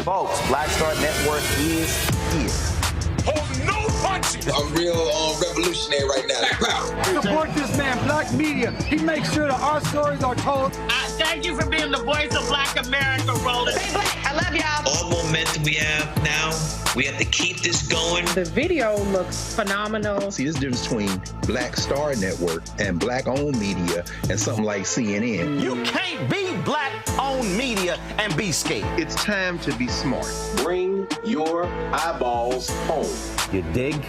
Folks, Black Star Network is here. hold no punches. I'm real revolutionary right now. Black power. Support this man, Black media. He makes sure that our stories are told. Thank you for being the voice of Black America, Roland. Stay black. I love y'all. All momentum we have now, we have to keep this going. The video looks phenomenal. See, this difference between Black Star Network and Black-owned media and something like CNN. You can't be Black-owned media and be scared. It's time to be smart. Bring your eyeballs home. You dig?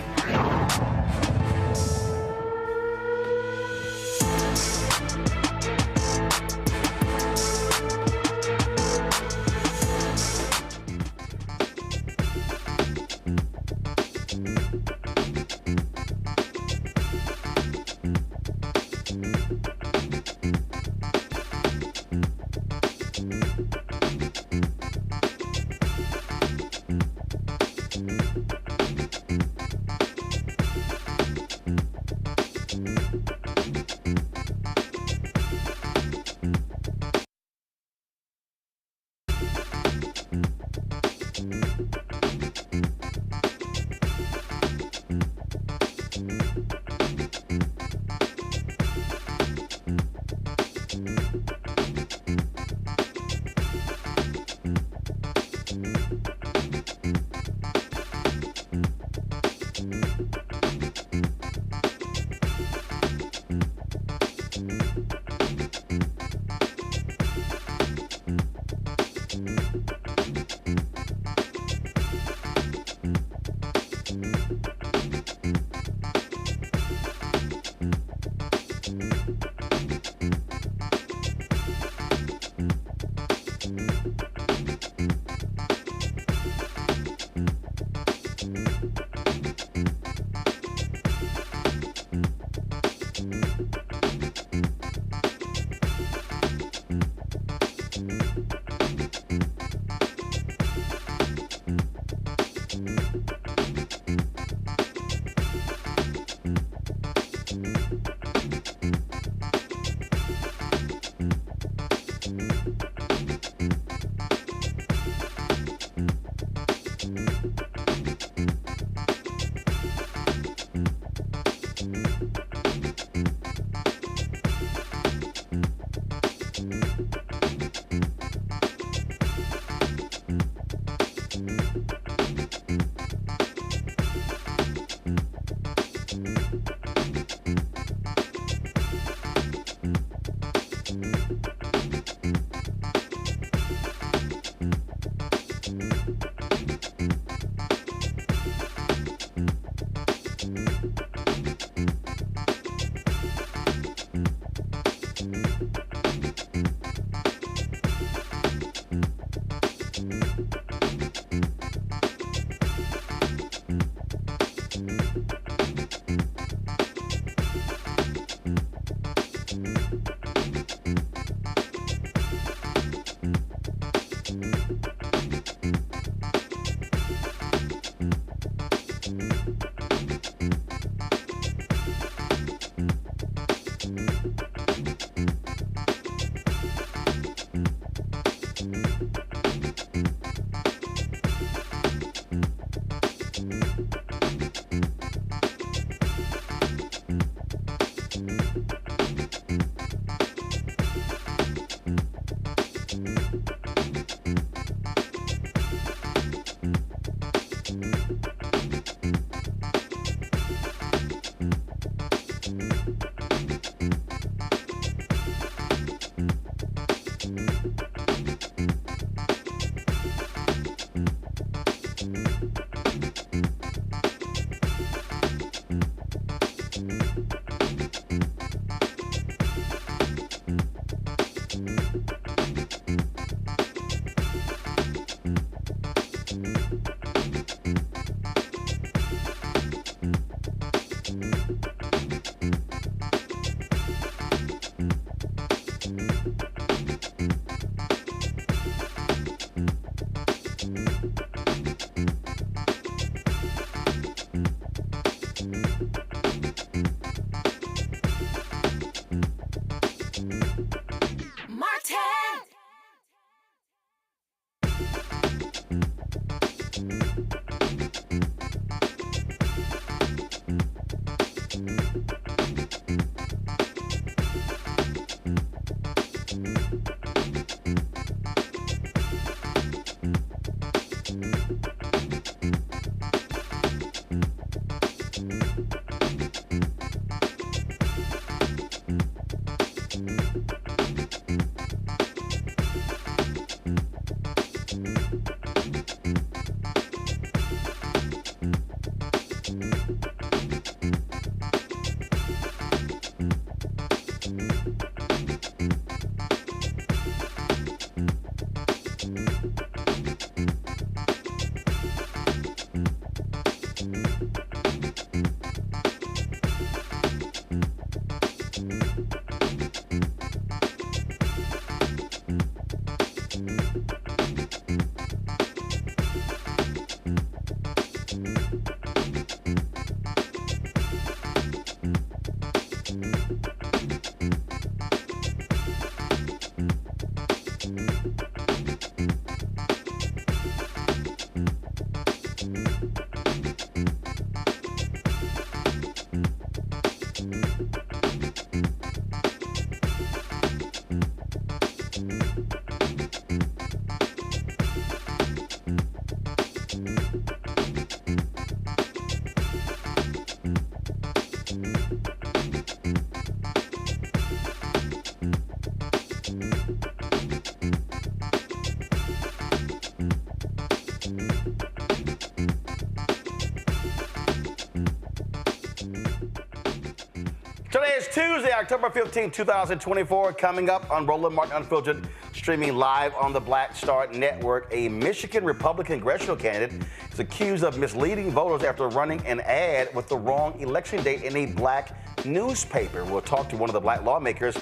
Today is Tuesday, October 15, 2024. Coming up on Roland Martin Unfiltered, streaming live on the Black Star Network, a Michigan Republican Congressional candidate is accused of misleading voters after running an ad with the wrong election date in a black newspaper. We'll talk to one of the black lawmakers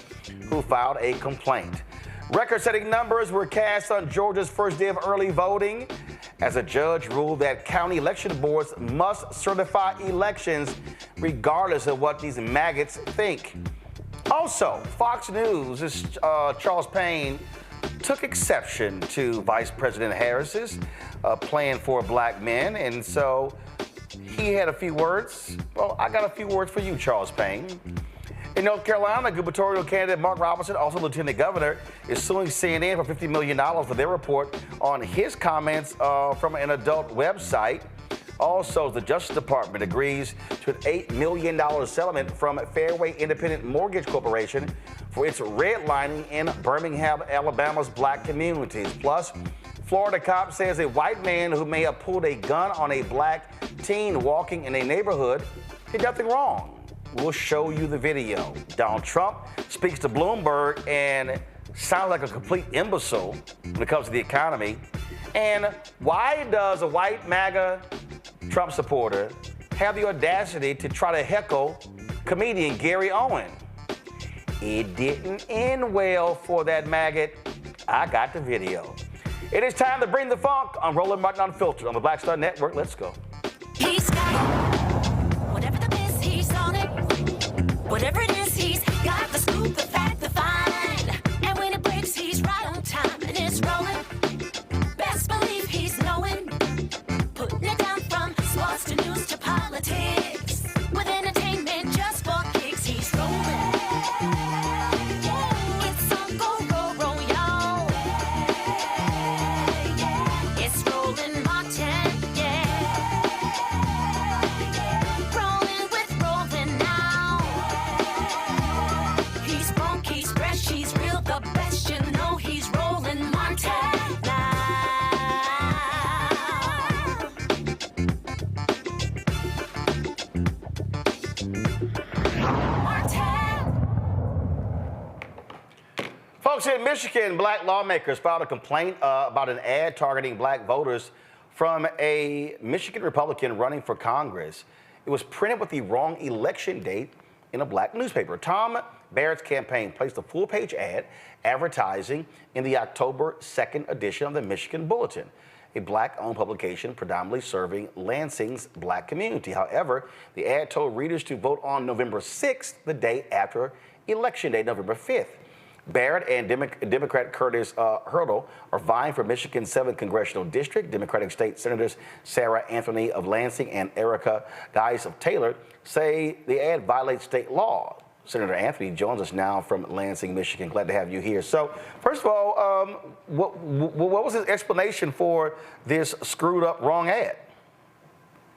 who filed a complaint. Record-setting numbers were cast on Georgia's first day of early voting as a judge ruled that county election boards must certify elections regardless of what these MAGAs think. Also, Fox News' Charles Payne took exception to Vice President Harris's plan for black men, and so he had a few words. Well, I got a few words for you, Charles Payne. In North Carolina, gubernatorial candidate Mark Robinson, also lieutenant governor, is suing CNN for $50 million for their report on his comments from an adult website. Also, the Justice Department agrees to an $8 million settlement from Fairway Independent Mortgage Corporation for its redlining in Birmingham, Alabama's black communities. Plus, Florida cop says a white man who may have pulled a gun on a black teen walking in a neighborhood did nothing wrong. We'll show you the video. Donald Trump speaks to Bloomberg and sounds like a complete imbecile when it comes to the economy. And why does a white MAGA Trump supporter have the audacity to try to heckle comedian Gary Owen? It didn't end well for that maggot. I got the video. It is time to bring the funk on Roland Martin Unfiltered on the Black Star Network. Let's go. He's got whatever the best, he's on it. Whatever it is, he's got the scoop, the fact, the find. And when it breaks, he's right on time and it's rolling. Best believe he's knowing. Putting it down from sports to news to politics. With entertainment just for kicks, he's rolling. It's on go, roll, roll, y'all. It's Roland Martin, rolling with Roland now. He's funky, he's fresh, he's real, the best, you know he's Roland Martin now. Folks, in Michigan, black lawmakers filed a complaint about an ad targeting black voters from a Michigan Republican running for Congress. It was printed with the wrong election date in a black newspaper. Tom Barrett's campaign placed a full-page ad advertising in the October 2nd edition of the Michigan Bulletin, a black-owned publication predominantly serving Lansing's black community. However, the ad told readers to vote on November 6th, the day after Election Day, November 5th. Barrett and Democrat Curtis Hurdle are vying for Michigan's 7th Congressional District. Democratic State Senators Sarah Anthony of Lansing and Erica Geis of Taylor say the ad violates state law. Senator Anthony joins us now from Lansing, Michigan. Glad to have you here. So, first of all, what was his explanation for this screwed up wrong ad?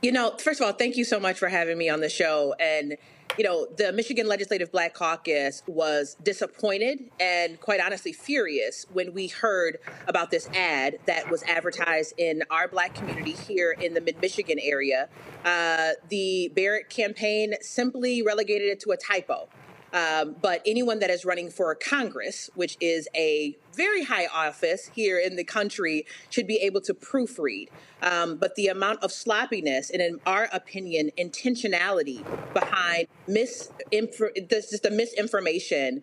You know, first of all, thank you so much for having me on the show. And you know, the Michigan Legislative Black Caucus was disappointed and quite honestly furious when we heard about this ad that was advertised in our black community here in the mid-Michigan area. The Barrett campaign simply relegated it to a typo. But anyone that is running for Congress, which is a very high office here in the country, should be able to proofread. But the amount of sloppiness and, in our opinion, intentionality behind the misinformation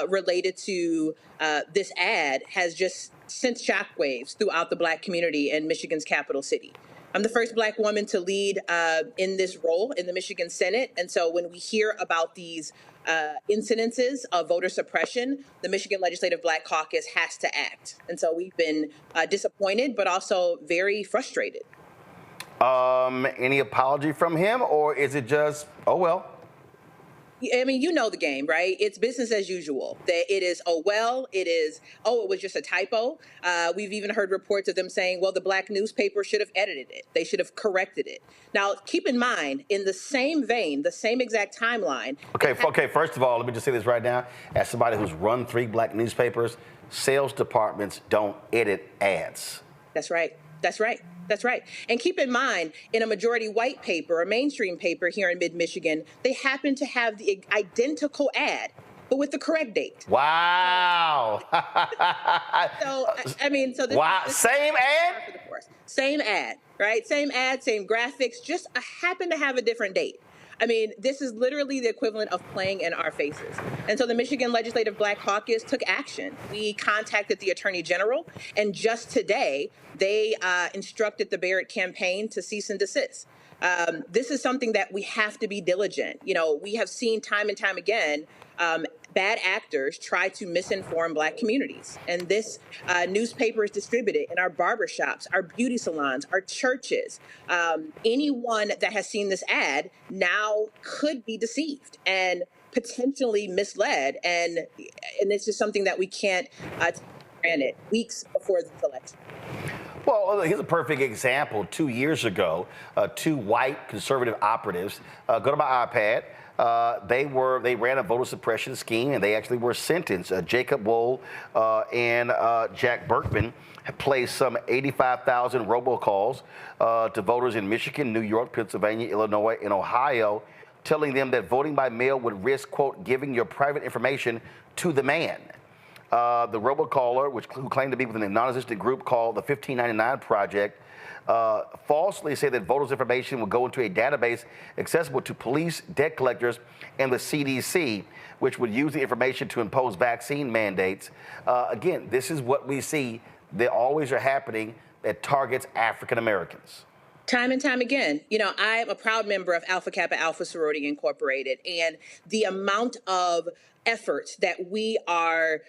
related to this ad has just sent shockwaves throughout the black community in Michigan's capital city. I'm the first black woman to lead in this role in the Michigan Senate. And so when we hear about these incidences of voter suppression, the Michigan Legislative Black Caucus has to act. And so we've been disappointed, but also very frustrated. Any apology from him, or is it just, oh, well? I mean, you know the game, right? It's business as usual. That it is, oh, well, it is, oh, it was just a typo. We've even heard reports of them saying, well, the black newspaper should have edited it. They should have corrected it. Now, keep in mind, in the same vein, the same exact timeline. Okay, first of all, let me just say this right now. As somebody who's run 3 black newspapers, sales departments don't edit ads. That's right. That's right. That's right. And keep in mind, in a majority white paper, a mainstream paper here in mid-Michigan, they happen to have the identical ad, but with the correct date. Wow. So, I mean, so this, wow. This same ad? Same ad, right? Same ad, same graphics, just happen to have a different date. I mean, this is literally the equivalent of playing in our faces. And so the Michigan Legislative Black Caucus took action. We contacted the Attorney General, and just today, they instructed the Barrett campaign to cease and desist. This is something that we have to be diligent. You know, we have seen time and time again bad actors try to misinform black communities. And this newspaper is distributed in our barbershops, our beauty salons, our churches. Anyone that has seen this ad now could be deceived and potentially misled. And it's just something that we can't take for granted weeks before this election. Well, here's a perfect example. 2 years ago, 2 white conservative operatives, go to my iPad. They ran a voter suppression scheme, and they actually were sentenced. Jacob Wohl and Jack Berkman have placed some 85,000 robocalls to voters in Michigan, New York, Pennsylvania, Illinois, and Ohio, telling them that voting by mail would risk, quote, giving your private information to the man. The robocaller, who claimed to be within a non-existent group called the 1599 Project, falsely said that voters' information would go into a database accessible to police, debt collectors, and the CDC, which would use the information to impose vaccine mandates. Again, this is what we see. They always are happening that targets African Americans. Time and time again. You know, I'm a proud member of Alpha Kappa Alpha Sorority Incorporated, and the amount of efforts that we are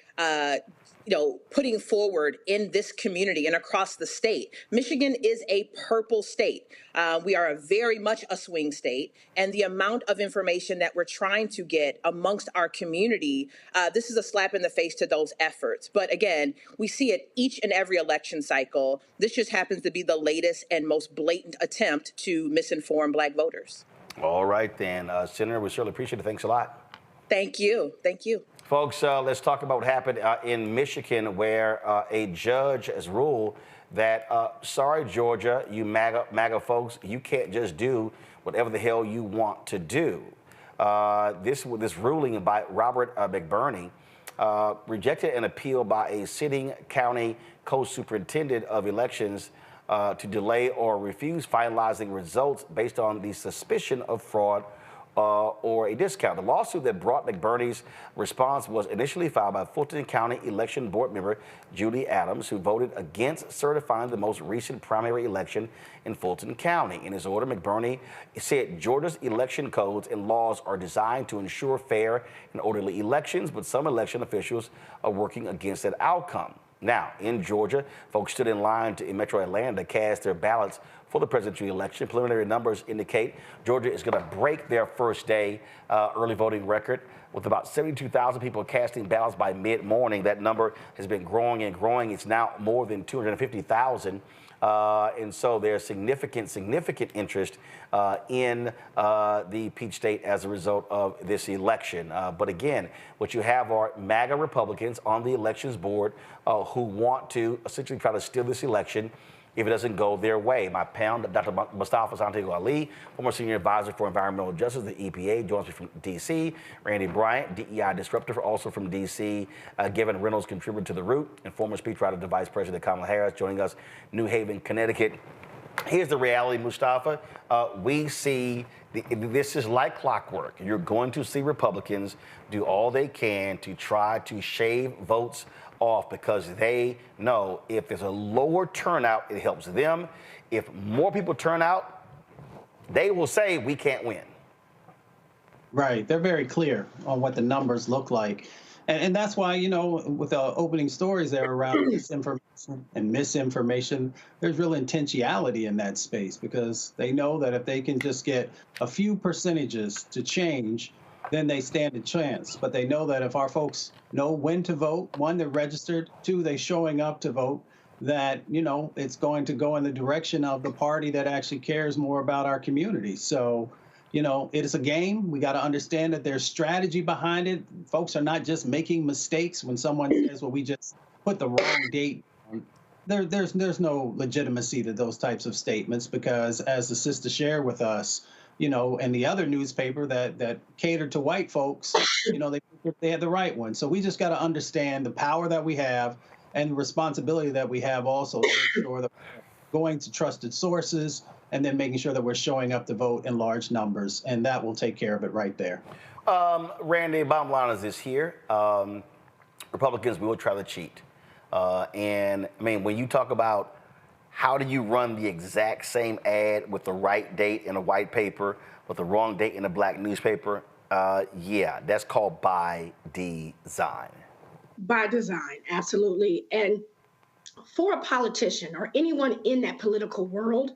putting forward in this community and across the state. Michigan is a purple state. We are very much a swing state, and the amount of information that we're trying to get amongst our community, this is a slap in the face to those efforts. But again, we see it each and every election cycle. This just happens to be the latest and most blatant attempt to misinform black voters. All right, then. Senator, we certainly appreciate it. Thanks a lot. Thank you. Thank you. Folks, let's talk about what happened in Michigan, where a judge has ruled that, sorry, Georgia, you MAGA folks, you can't just do whatever the hell you want to do. This ruling by Robert McBurney rejected an appeal by a sitting county co-superintendent of elections to delay or refuse finalizing results based on the suspicion of fraud or a discount. The lawsuit that brought McBurney's response was initially filed by Fulton County Election Board member Judy Adams, who voted against certifying the most recent primary election in Fulton County. In his order, McBurney said Georgia's election codes and laws are designed to ensure fair and orderly elections, but some election officials are working against that outcome. Now, in Georgia, folks stood in line in Metro Atlanta to cast their ballots for the presidential election. Preliminary numbers indicate Georgia is going to break their first day early voting record with about 72,000 people casting ballots by mid-morning. That number has been growing and growing. It's now more than 250,000. And so there's significant interest in the Peach State as a result of this election. But again, what you have are MAGA Republicans on the elections board who want to essentially try to steal this election if it doesn't go their way. My pal, Dr. Mustafa Santiago Ali, former senior advisor for environmental justice, the EPA, joins me from D.C. Randy Bryant, DEI disruptor, also from D.C. Gavin Reynolds, contributor to The Root, and former speechwriter to Vice President Kamala Harris, joining us, New Haven, Connecticut. Here's the reality, Mustafa. We see this is like clockwork. You're going to see Republicans do all they can to try to shave votes off because they know if there's a lower turnout, it helps them. If more people turn out, they will say we can't win. Right. They're very clear on what the numbers look like. And that's why, with the opening stories there around disinformation and misinformation, there's real intentionality in that space because they know that if they can just get a few percentages to change, then they stand a chance. But they know that if our folks know when to vote, one, they're registered, two, they're showing up to vote, that, it's going to go in the direction of the party that actually cares more about our community. So, it is a game. We got to understand that there's strategy behind it. Folks are not just making mistakes when someone says, well, we just put the wrong date. There's no legitimacy to those types of statements because, as the sister shared with us, and the other newspaper that catered to white folks, they had the right one. So we just got to understand the power that we have and the responsibility that we have also to make sure that we're going to trusted sources and then making sure that we're showing up to vote in large numbers. And that will take care of it right there. Randy, bottom line is this here. Republicans will try to cheat. And I mean, when you talk about how do you run the exact same ad with the right date in a white paper, with the wrong date in a black newspaper, yeah, that's called by design. By design, absolutely. And for a politician or anyone in that political world,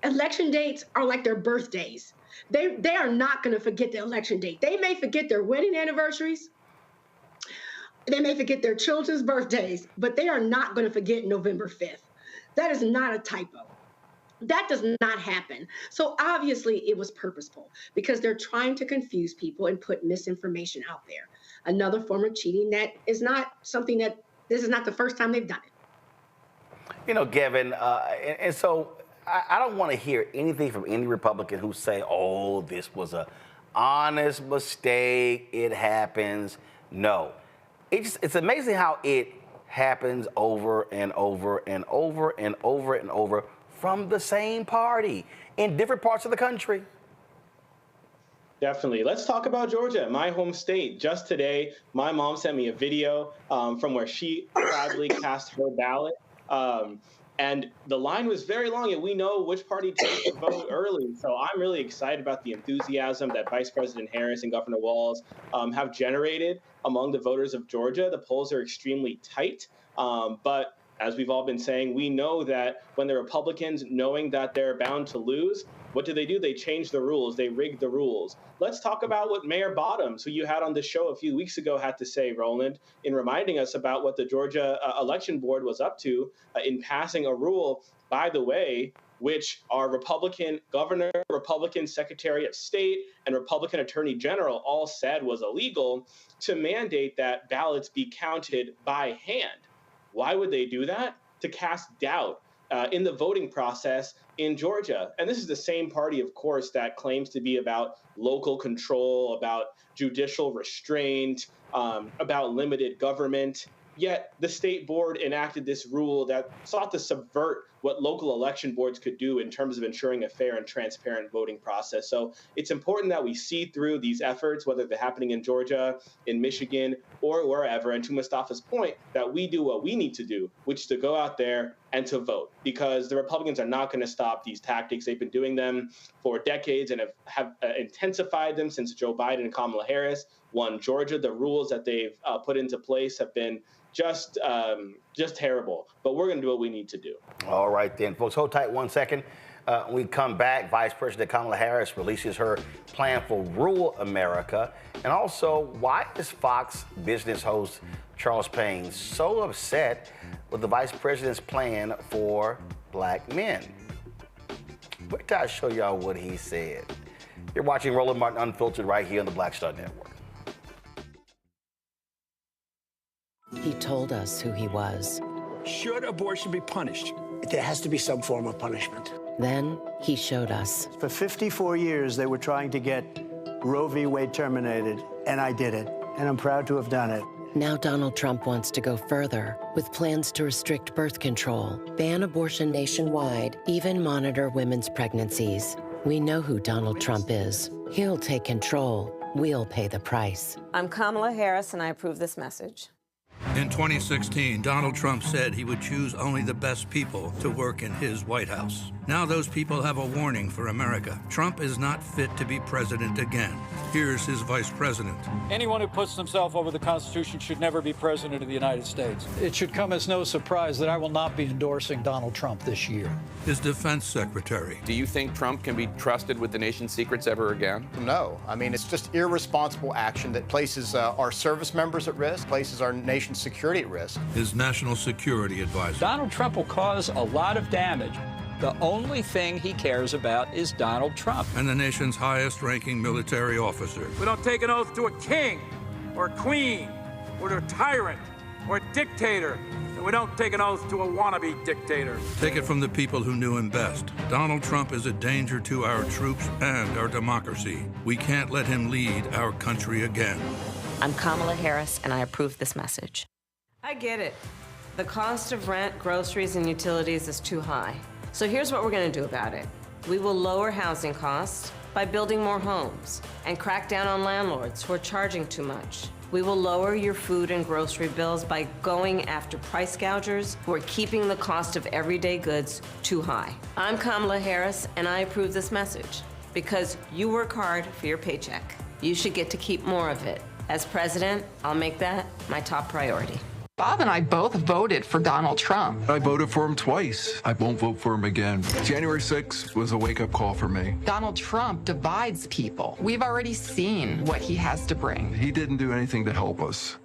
election dates are like their birthdays. They are not going to forget the election date. They may forget their wedding anniversaries. They may forget their children's birthdays, but they are not going to forget November 5th. That is not a typo. That does not happen. So obviously it was purposeful because they're trying to confuse people and put misinformation out there. Another form of cheating that is not something that, this is not the first time they've done it. Gavin, and so I don't want to hear anything from any Republican who say, oh, this was an honest mistake, it happens. No. It's amazing how it happens over and over and over and over and over from the same party in different parts of the country. Definitely. Let's talk about Georgia, my home state. Just today, my mom sent me a video from where she proudly cast her ballot. And the line was very long, and we know which party takes the vote early. So I'm really excited about the enthusiasm that Vice President Harris and Governor Walz have generated among the voters of Georgia. The polls are extremely tight, but as we've all been saying, we know that when the Republicans, knowing that they're bound to lose, what do? They change the rules. They rig the rules. Let's talk about what Mayor Bottoms, who you had on the show a few weeks ago, had to say, Roland, in reminding us about what the Georgia Election Board was up to in passing a rule, by the way, which our Republican governor, Republican Secretary of State, and Republican Attorney General all said was illegal, to mandate that ballots be counted by hand. Why would they do that? To cast doubt in the voting process in Georgia. And this is the same party, of course, that claims to be about local control, about judicial restraint, about limited government. Yet the state board enacted this rule that sought to subvert what local election boards could do in terms of ensuring a fair and transparent voting process. So it's important that we see through these efforts, whether they're happening in Georgia, in Michigan, or wherever. And to Mustafa's point, that we do what we need to do, which is to go out there and to vote, because the Republicans are not going to stop these tactics. They've been doing them for decades and have intensified them since Joe Biden and Kamala Harris won Georgia. The rules that they've put into place have been just terrible. But we're going to do what we need to do. All right, then, folks, hold tight 1 second. When we come back, Vice President Kamala Harris releases her plan for rural America. And also, why is Fox Business host Charles Payne so upset with the Vice President's plan for black men? Wait till I show y'all what he said. You're watching Roland Martin Unfiltered right here on the Black Star Network. He told us who he was. Should abortion be punished? There has to be some form of punishment. Then he showed us. For 54 years, they were trying to get Roe v. Wade terminated, and I did it, and I'm proud to have done it. Now Donald Trump wants to go further with plans to restrict birth control, ban abortion nationwide, even monitor women's pregnancies. We know who Donald Trump is. He'll take control. We'll pay the price. I'm Kamala Harris, and I approve this message. In 2016, Donald Trump said he would choose only the best people to work in his White House. Now those people have a warning for America. Trump is not fit to be president again. Here's his vice president. Anyone who puts themselves over the Constitution should never be president of the United States. It should come as no surprise that I will not be endorsing Donald Trump this year. His defense secretary. Do you think Trump can be trusted with the nation's secrets ever again? No. I mean, it's just irresponsible action that places our service members at risk, places our nation's security at risk. His national security advisor. Donald Trump will cause a lot of damage. The only thing he cares about is Donald Trump. And the nation's highest-ranking military officer. We don't take an oath to a king or a queen or to a tyrant or a dictator. And we don't take an oath to a wannabe dictator. Take it from the people who knew him best. Donald Trump is a danger to our troops and our democracy. We can't let him lead our country again. I'm Kamala Harris, and I approve this message. I get it. The cost of rent, groceries, and utilities is too high. So here's what we're going to do about it. We will lower housing costs by building more homes and crack down on landlords who are charging too much. We will lower your food and grocery bills by going after price gougers who are keeping the cost of everyday goods too high. I'm Kamala Harris, and I approve this message because you work hard for your paycheck. You should get to keep more of it. As president, I'll make that my top priority. Bob and I both voted for Donald Trump. I voted for him twice. I won't vote for him again. January 6th was a wake-up call for me. Donald Trump divides people. We've already seen what he has to bring. He didn't do anything to help us.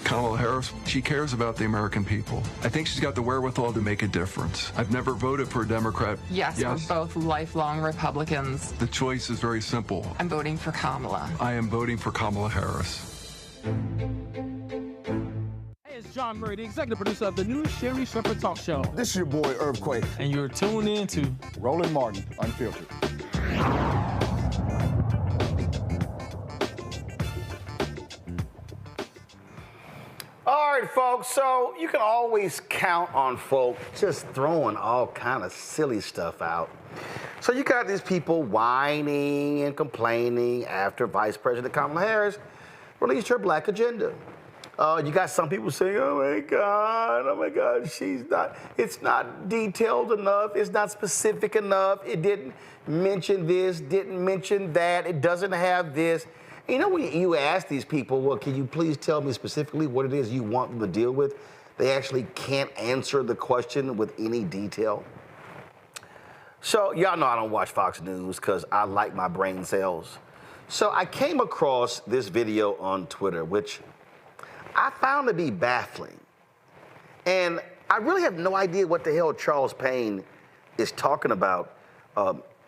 Kamala Harris, she cares about the American people. I think she's got the wherewithal to make a difference. I've never voted for a Democrat. Yes, we're both lifelong Republicans. The choice is very simple. I'm voting for Kamala. I am voting for Kamala Harris. It's John Murray, the executive producer of the new Sherry Shepherd Talk Show. This is your boy, Earthquake. And you're tuned in to Roland Martin, Unfiltered. All right, folks, so you can always count on folk just throwing all kind of silly stuff out. So you got these people whining and complaining after Vice President Kamala Harris released her black agenda. You got some people saying, oh my God, it's not detailed enough, it's not specific enough, it didn't mention this, didn't mention that, it doesn't have this. You know, when you ask these people, well, can you please tell me specifically what it is you want them to deal with? They actually can't answer the question with any detail. So y'all know I don't watch Fox News because I like my brain cells. So I came across this video on Twitter, which I found to be baffling. And I really have no idea what the hell Charles Payne is talking about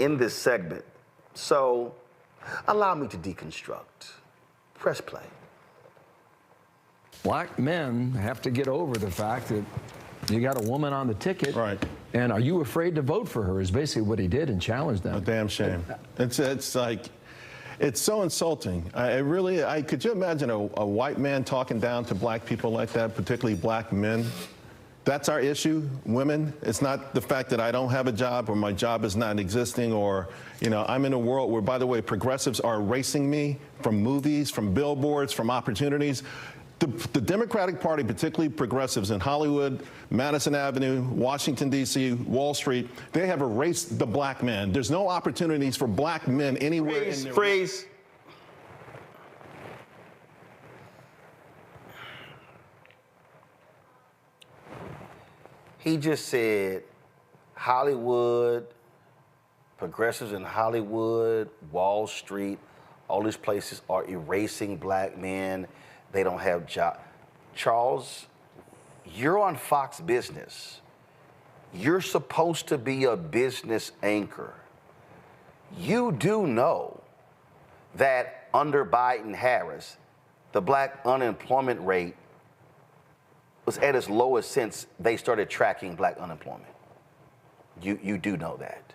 in this segment. So allow me to deconstruct. Press play. Black men have to get over the fact that you got a woman on the ticket. Right. And are you afraid to vote for her is basically what he did and challenged them. A damn shame. It's like, it's so insulting. Could you imagine a white man talking down to black people like that, particularly black men? That's our issue, women. It's not the fact that I don't have a job or my job is not existing or, you know, I'm in a world where, by the way, progressives are erasing me from movies, from billboards, from opportunities. The Democratic Party, particularly progressives in Hollywood, Madison Avenue, Washington, D.C., Wall Street, they have erased the black man. There's no opportunities for black men anywhere in their... Freeze. He just said Hollywood, progressives in Hollywood, Wall Street, all these places are erasing black men. They don't have jobs. Charles, you're on Fox Business. You're supposed to be a business anchor. You do know that under Biden-Harris, the black unemployment rate was at its lowest since they started tracking black unemployment. You do know that.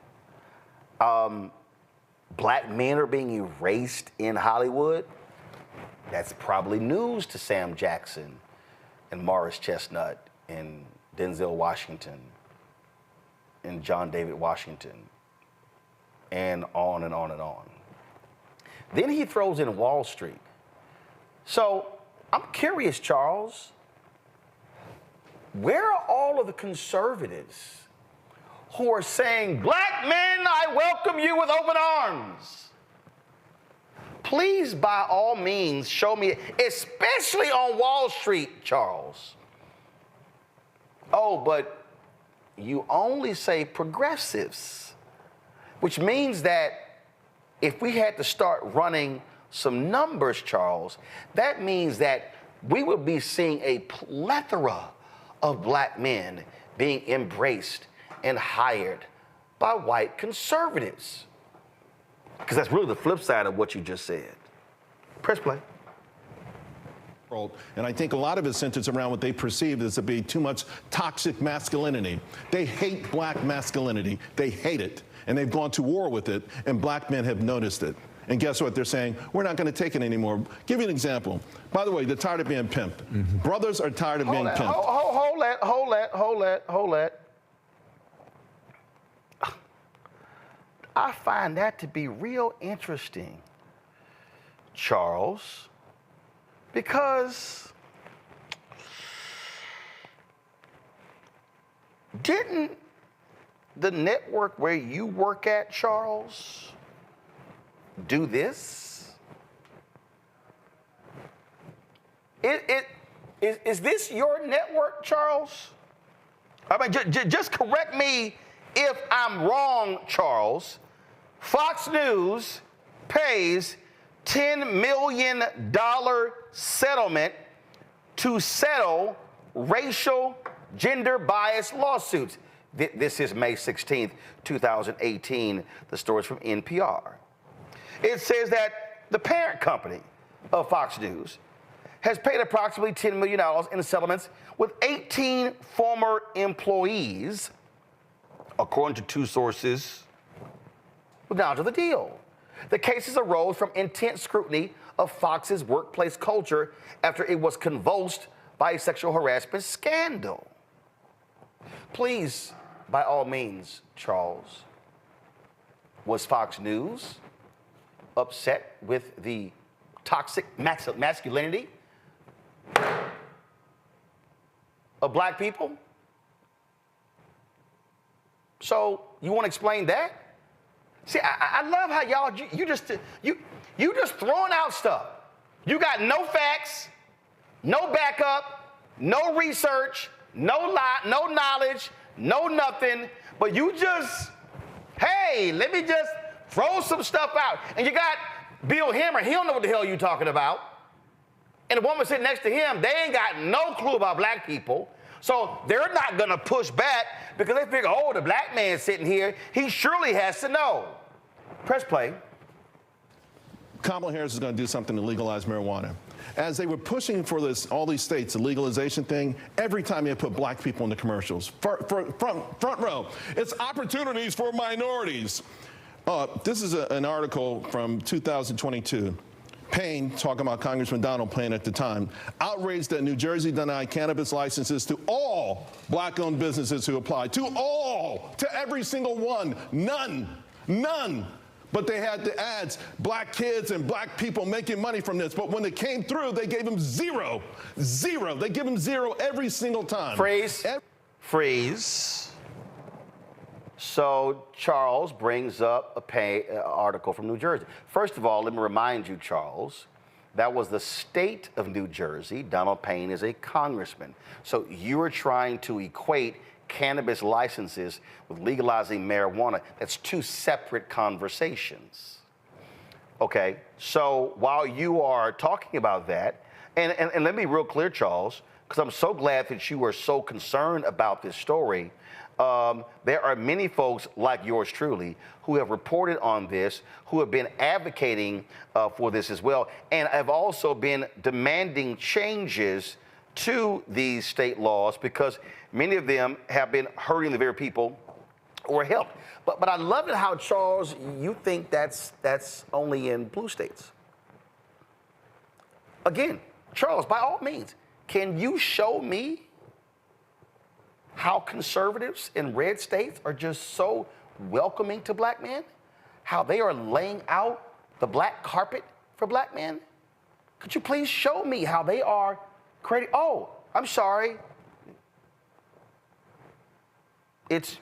Black men are being erased in Hollywood. That's probably news to Sam Jackson and Morris Chestnut and Denzel Washington and John David Washington and on and on and on. Then he throws in Wall Street. So I'm curious, Charles, where are all of the conservatives who are saying, black men, I welcome you with open arms? Please, by all means, show me, especially on Wall Street, Charles. Oh, but you only say progressives, which means that if we had to start running some numbers, Charles, that means that we would be seeing a plethora of black men being embraced and hired by white conservatives. Because that's really the flip side of what you just said. Press play. And I think a lot of it centers around what they perceive as to be too much toxic masculinity. They hate black masculinity. They hate it. And they've gone to war with it, and black men have noticed it. And guess what? They're saying, we're not going to take it anymore. Give you an example. By the way, they're tired of being pimped. Brothers are tired of being pimped. Hold that. I find that to be real interesting, Charles, because didn't the network where you work at, Charles, do this? Is this your network, Charles? I mean, just correct me if I'm wrong, Charles. Fox News pays $10 million settlement to settle racial, gender-biased lawsuits. This is May 16th, 2018. The story is from NPR. It says that the parent company of Fox News has paid approximately $10 million in settlements with 18 former employees, according to two sources with knowledge of the deal. The cases arose from intense scrutiny of Fox's workplace culture after it was convulsed by a sexual harassment scandal. Please, by all means, Charles, was Fox News upset with the toxic masculinity of black people? So you want to explain that? See, I love how y'all, you just throwing out stuff. You got no facts, no backup, no research, no knowledge, no nothing, but you just, hey, let me just throw some stuff out. And you got Bill Hemmer, he don't know what the hell you talking about. And the woman sitting next to him, they ain't got no clue about black people. So they're not gonna push back because they figure, oh, the black man sitting here, he surely has to know. Press play. Kamala Harris is going to do something to legalize marijuana. As they were pushing for this, all these states, the legalization thing, every time they put black people in the commercials, front row, it's opportunities for minorities. This is an article from 2022. Payne, talking about Congressman Donald Payne at the time, outraged that New Jersey denied cannabis licenses to all black-owned businesses who applied. To every single one. None. But they had the ads, black kids and black people making money from this. But when it came through, they gave them zero. They give them zero every single time. Freeze. So Charles brings up an article from New Jersey. First of all, let me remind you, Charles, that was the state of New Jersey. Donald Payne is a congressman. So you are trying to equate cannabis licenses with legalizing marijuana. That's two separate conversations. Okay, so while you are talking about that, and let me be real clear, Charles, because I'm so glad that you are so concerned about this story. There are many folks like yours truly who have reported on this, who have been advocating for this as well, and have also been demanding changes to these state laws because many of them have been hurting the very people who are helped. But I love it how, Charles, you think that's only in blue states. Again, Charles, by all means, can you show me how conservatives in red states are just so welcoming to black men? How they are laying out the black carpet for black men? Could you please show me how they are creating? Oh, I'm sorry. it's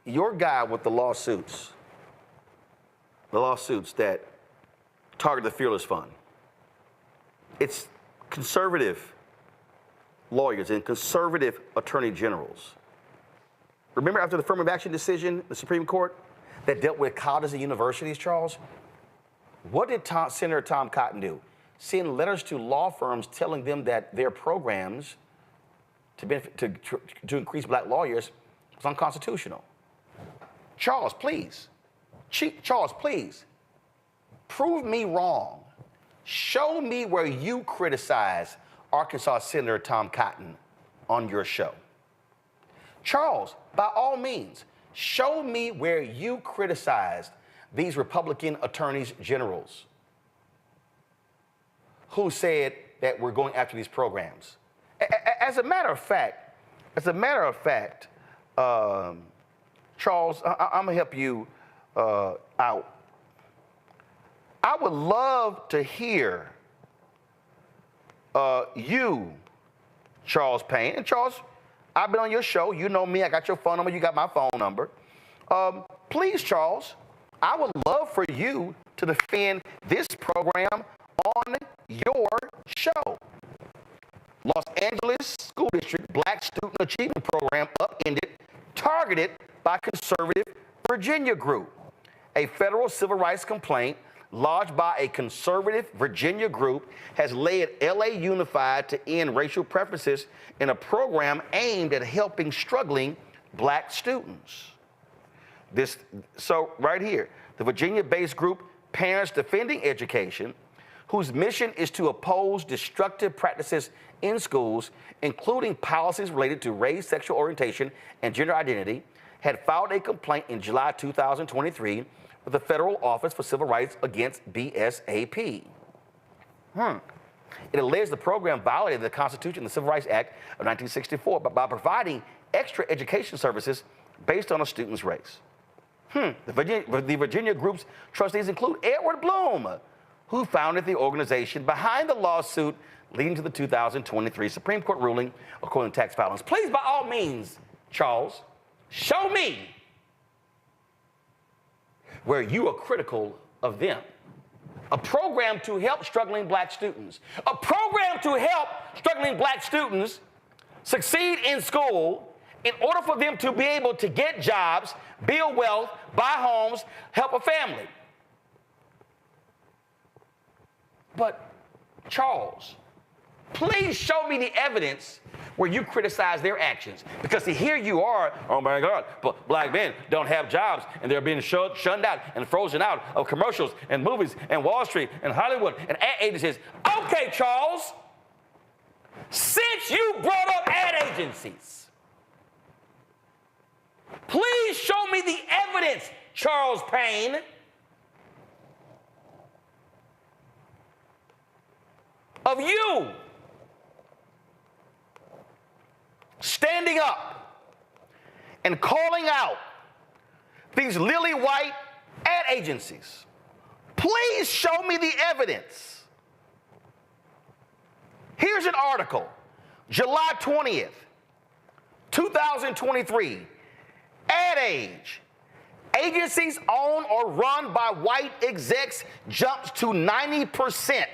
your guy with the lawsuits that target the Fearless Fund. It's conservative lawyers and conservative attorney generals. Remember after the affirmative action decision, the Supreme Court, that dealt with colleges and universities, Charles? What did Senator Tom Cotton do? Send letters to law firms telling them that their programs to increase black lawyers was unconstitutional. Charles, please, prove me wrong. Show me where you criticize Arkansas Senator Tom Cotton on your show. Charles, by all means, show me where you criticized these Republican attorneys generals who said that we're going after these programs. As a matter of fact, Charles, I'm gonna help you out. I would love to hear you, Charles Payne. And Charles, I've been on your show. You know me. I got your phone number. You got my phone number. Please, Charles, I would love for you to defend this program on your show. Los Angeles School District Black Student Achievement Program upended, targeted by conservative Virginia group. A federal civil rights complaint lodged by a conservative Virginia group has led LA Unified to end racial preferences in a program aimed at helping struggling black students. So right here, the Virginia-based group Parents Defending Education, whose mission is to oppose destructive practices in schools, including policies related to race, sexual orientation, and gender identity, had filed a complaint in July 2023 with the Federal Office for Civil Rights against BSAP. It alleged the program violated the Constitution and the Civil Rights Act of 1964 by providing extra education services based on a student's race. The Virginia group's trustees include Edward Bloom, who founded the organization behind the lawsuit leading to the 2023 Supreme Court ruling according to tax filings. Please, by all means, Charles, show me where you are critical of them. A program to help struggling black students. A program to help struggling black students succeed in school in order for them to be able to get jobs, build wealth, buy homes, help a family. But, Charles, please show me the evidence where you criticize their actions. Because see, here you are, oh my God, but black men don't have jobs and they're being shunned out and frozen out of commercials and movies and Wall Street and Hollywood and ad agencies. Okay, Charles, since you brought up ad agencies, please show me the evidence, Charles Payne, of you standing up and calling out these lily white ad agencies. Please show me the evidence. Here's an article, July 20th, 2023, Ad Age. Agencies owned or run by white execs jumps to 90%.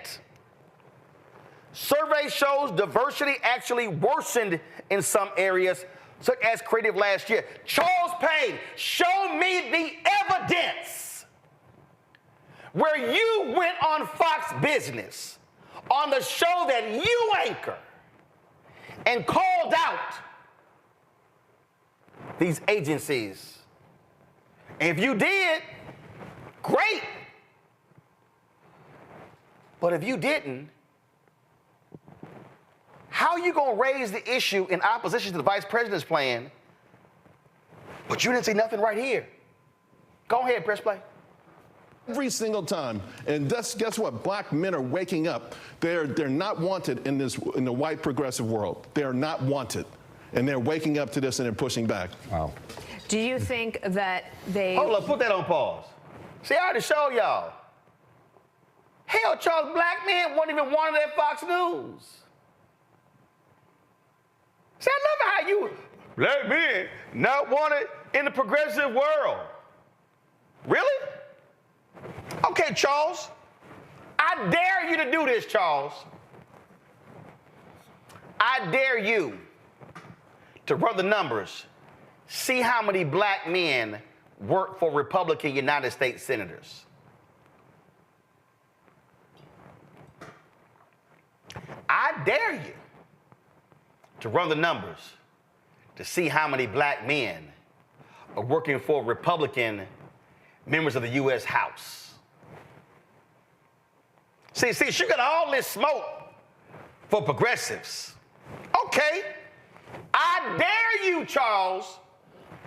Survey shows diversity actually worsened in some areas, such as creative last year. Charles Payne, show me the evidence where you went on Fox Business, on the show that you anchor, and called out these agencies. And if you did, great. But if you didn't, how are you going to raise the issue in opposition to the vice president's plan, but you didn't say nothing right here? Go ahead, press play. Every single time, and guess what? Black men are waking up. They're not wanted in the white progressive world. They're not wanted, and they're waking up to this and they're pushing back. Wow. Do you think that they... Hold up, put that on pause. See, I already showed y'all. Hell, Charles, black men weren't even wanted at Fox News. See, I love how you Black men not wanted in the progressive world. Really? Okay, Charles. I dare you to do this, Charles. I dare you to run the numbers. See how many black men work for Republican United States senators. I dare you to run the numbers to see how many black men are working for Republican members of the U.S. House. See, she got all this smoke for progressives. Okay, I dare you, Charles,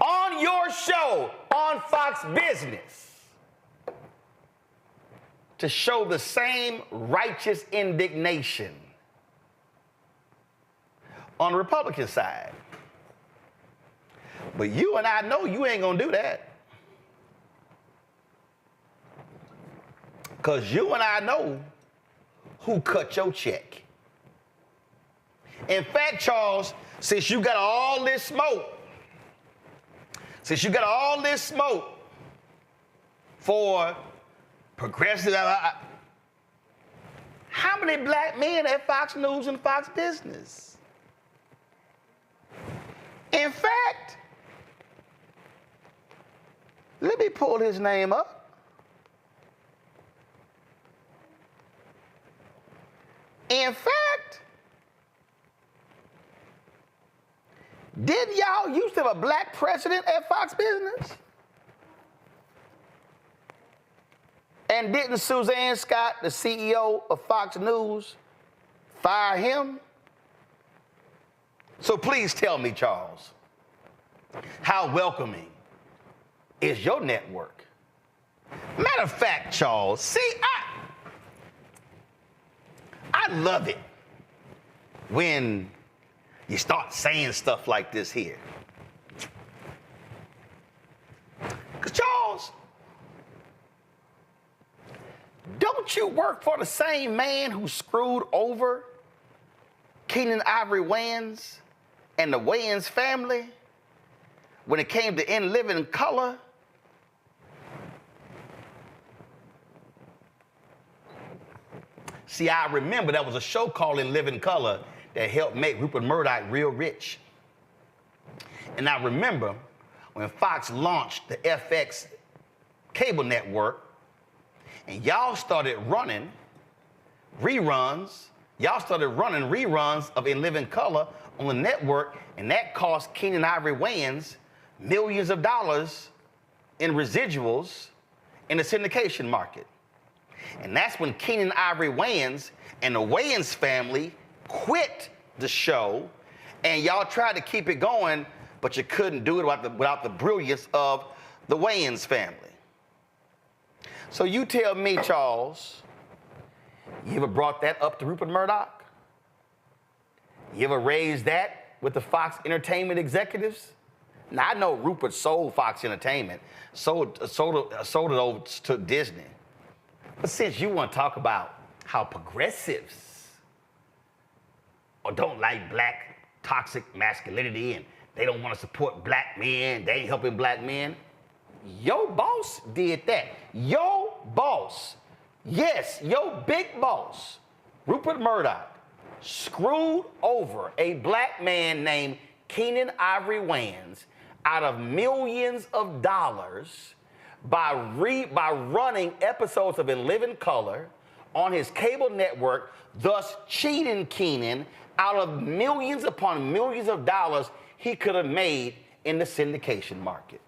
on your show on Fox Business to show the same righteous indignation on the Republican side. But you and I know you ain't gonna do that. Because you and I know who cut your check. In fact, Charles, since you got all this smoke for progressive, how many black men at Fox News and Fox Business? In fact, let me pull his name up. In fact, didn't y'all used to have a black president at Fox Business? And didn't Suzanne Scott, the CEO of Fox News, fire him? So please tell me, Charles, how welcoming is your network? Matter of fact, Charles, see, I love it when you start saying stuff like this here. Because, Charles, don't you work for the same man who screwed over Keenan Ivory Wayans and the Wayans family when it came to In Living Color? See, I remember there was a show called In Living Color that helped make Rupert Murdoch real rich. And I remember when Fox launched the FX cable network and y'all started running reruns of In Living Color on the network, and that cost Keenan Ivory Wayans millions of dollars in residuals in the syndication market. And that's when Keenan Ivory Wayans and the Wayans family quit the show, and y'all tried to keep it going, but you couldn't do it without the brilliance of the Wayans family. So you tell me, Charles, you ever brought that up to Rupert Murdoch? You ever raised that with the Fox Entertainment executives? Now, I know Rupert sold Fox Entertainment, sold it over to Disney. But since you want to talk about how progressives or don't like black toxic masculinity and they don't want to support black men, they ain't helping black men, your boss did that. Your boss, yes, your big boss, Rupert Murdoch, screwed over a black man named Keenan Ivory Wayans out of millions of dollars by running episodes of In Living Color on his cable network, thus cheating Keenan out of millions upon millions of dollars he could have made in the syndication market.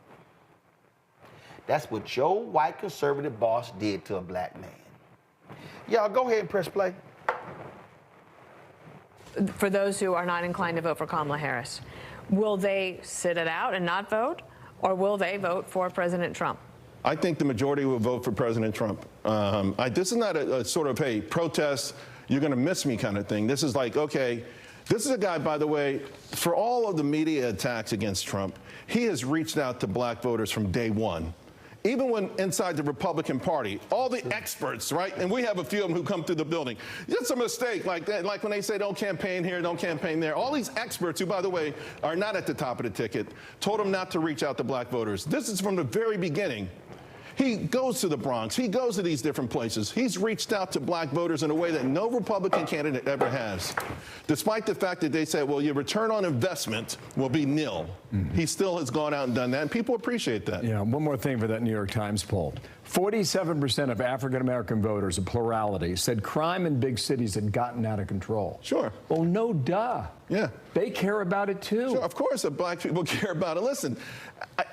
That's what your white conservative boss did to a black man. Y'all go ahead and press play. For those who are not inclined to vote for Kamala Harris, will they sit it out and not vote, or will they vote for President Trump? I think the majority will vote for President Trump. This is not a sort of, hey, protest, you're going to miss me kind of thing. This is like, okay, this is a guy, by the way, for all of the media attacks against Trump, he has reached out to black voters from day one. even when inside the Republican Party, all the experts, right? And we have a few of them who come through the building. It's a mistake, like that, like when they say don't campaign here, don't campaign there. All these experts, who, by the way, are not at the top of the ticket, told them not to reach out to black voters. This is from the very beginning. He goes to the Bronx. He goes to these different places. He's reached out to black voters in a way that no Republican candidate ever has. Despite the fact that they said, well, your return on investment will be nil. He still has gone out and done that, and people appreciate that. Yeah, one more thing for that New York Times poll. 47% of African-American voters, a plurality, said crime in big cities had gotten out of control. Sure. Well, no duh. Yeah. They care about it, too. Sure, of course, black people care about it. Listen,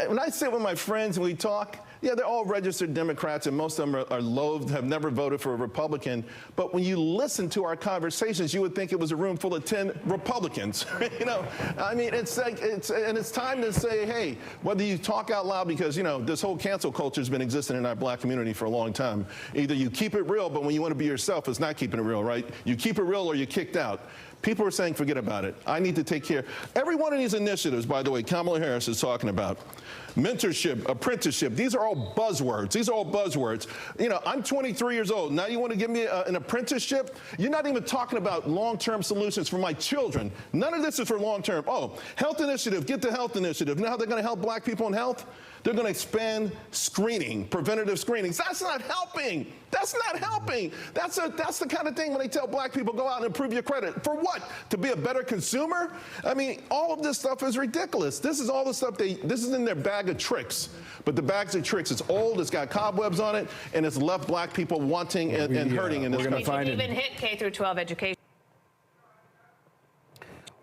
when I sit with my friends and we talk, yeah, they're all registered Democrats, and most of them are loathed, have never voted for a Republican. But when you listen to our conversations, you would think it was a room full of 10 Republicans. You know, I mean, it's time to say, hey, whether you talk out loud, because, you know, this whole cancel culture has been existing in our black community for a long time. Either you keep it real, but when you want to be yourself, it's not keeping it real, right? You keep it real or you're kicked out. People are saying, forget about it. I need to take care. Every one of these initiatives, by the way, Kamala Harris is talking about. Mentorship, apprenticeship, these are all buzzwords. These are all buzzwords. You know, I'm 23 years old. Now you want to give me an apprenticeship? You're not even talking about long-term solutions for my children. None of this is for long-term. Oh, health initiative, get the health initiative. Now they're going to help black people in health? They're going to expand screening, preventative screenings. That's not helping. That's not helping. That's the kind of thing when they tell black people, go out and improve your credit. For what? To be a better consumer? I mean, all of this stuff is ridiculous. This is all the stuff this is in their bag of tricks. But the bags of tricks, it's old, it's got cobwebs on it, and it's left black people wanting and hurting in this country. We should even hit K through 12 education.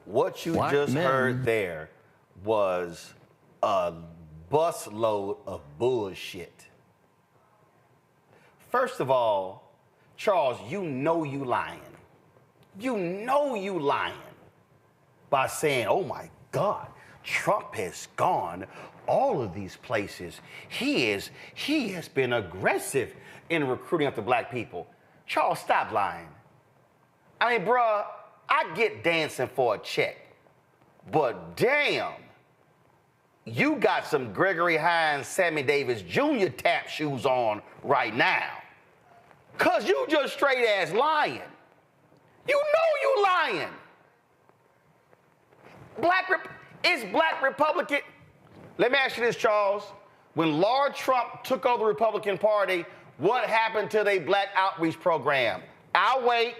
What you just heard there was a busload of bullshit. First of all, Charles, you know you lying. You know you lying by saying, oh my God, Trump has gone all of these places. He has been aggressive in recruiting up the black people. Charles, stop lying. I mean, bruh, I get dancing for a check, but damn, you got some Gregory Hines, Sammy Davis Jr. tap shoes on right now. Cause you just straight ass lying. You know you lying. Is black Republican? Let me ask you this, Charles. When Lord Trump took over the Republican Party, what happened to their black outreach program? I'll wait.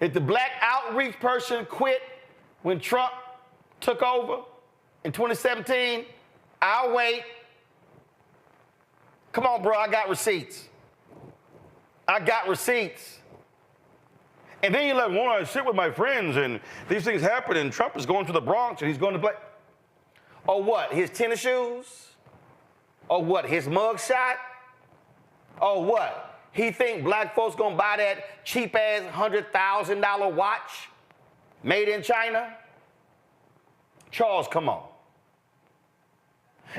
If the black outreach person quit when Trump took over in 2017, I'll wait. Come on, bro, I got receipts. I got receipts. And then you let one sit with my friends and these things happen and Trump is going to the Bronx and he's going to play. Or what, his tennis shoes? Or what, his mug shot? Or what? He think black folks gonna buy that cheap ass $100,000 watch made in China? Charles, come on.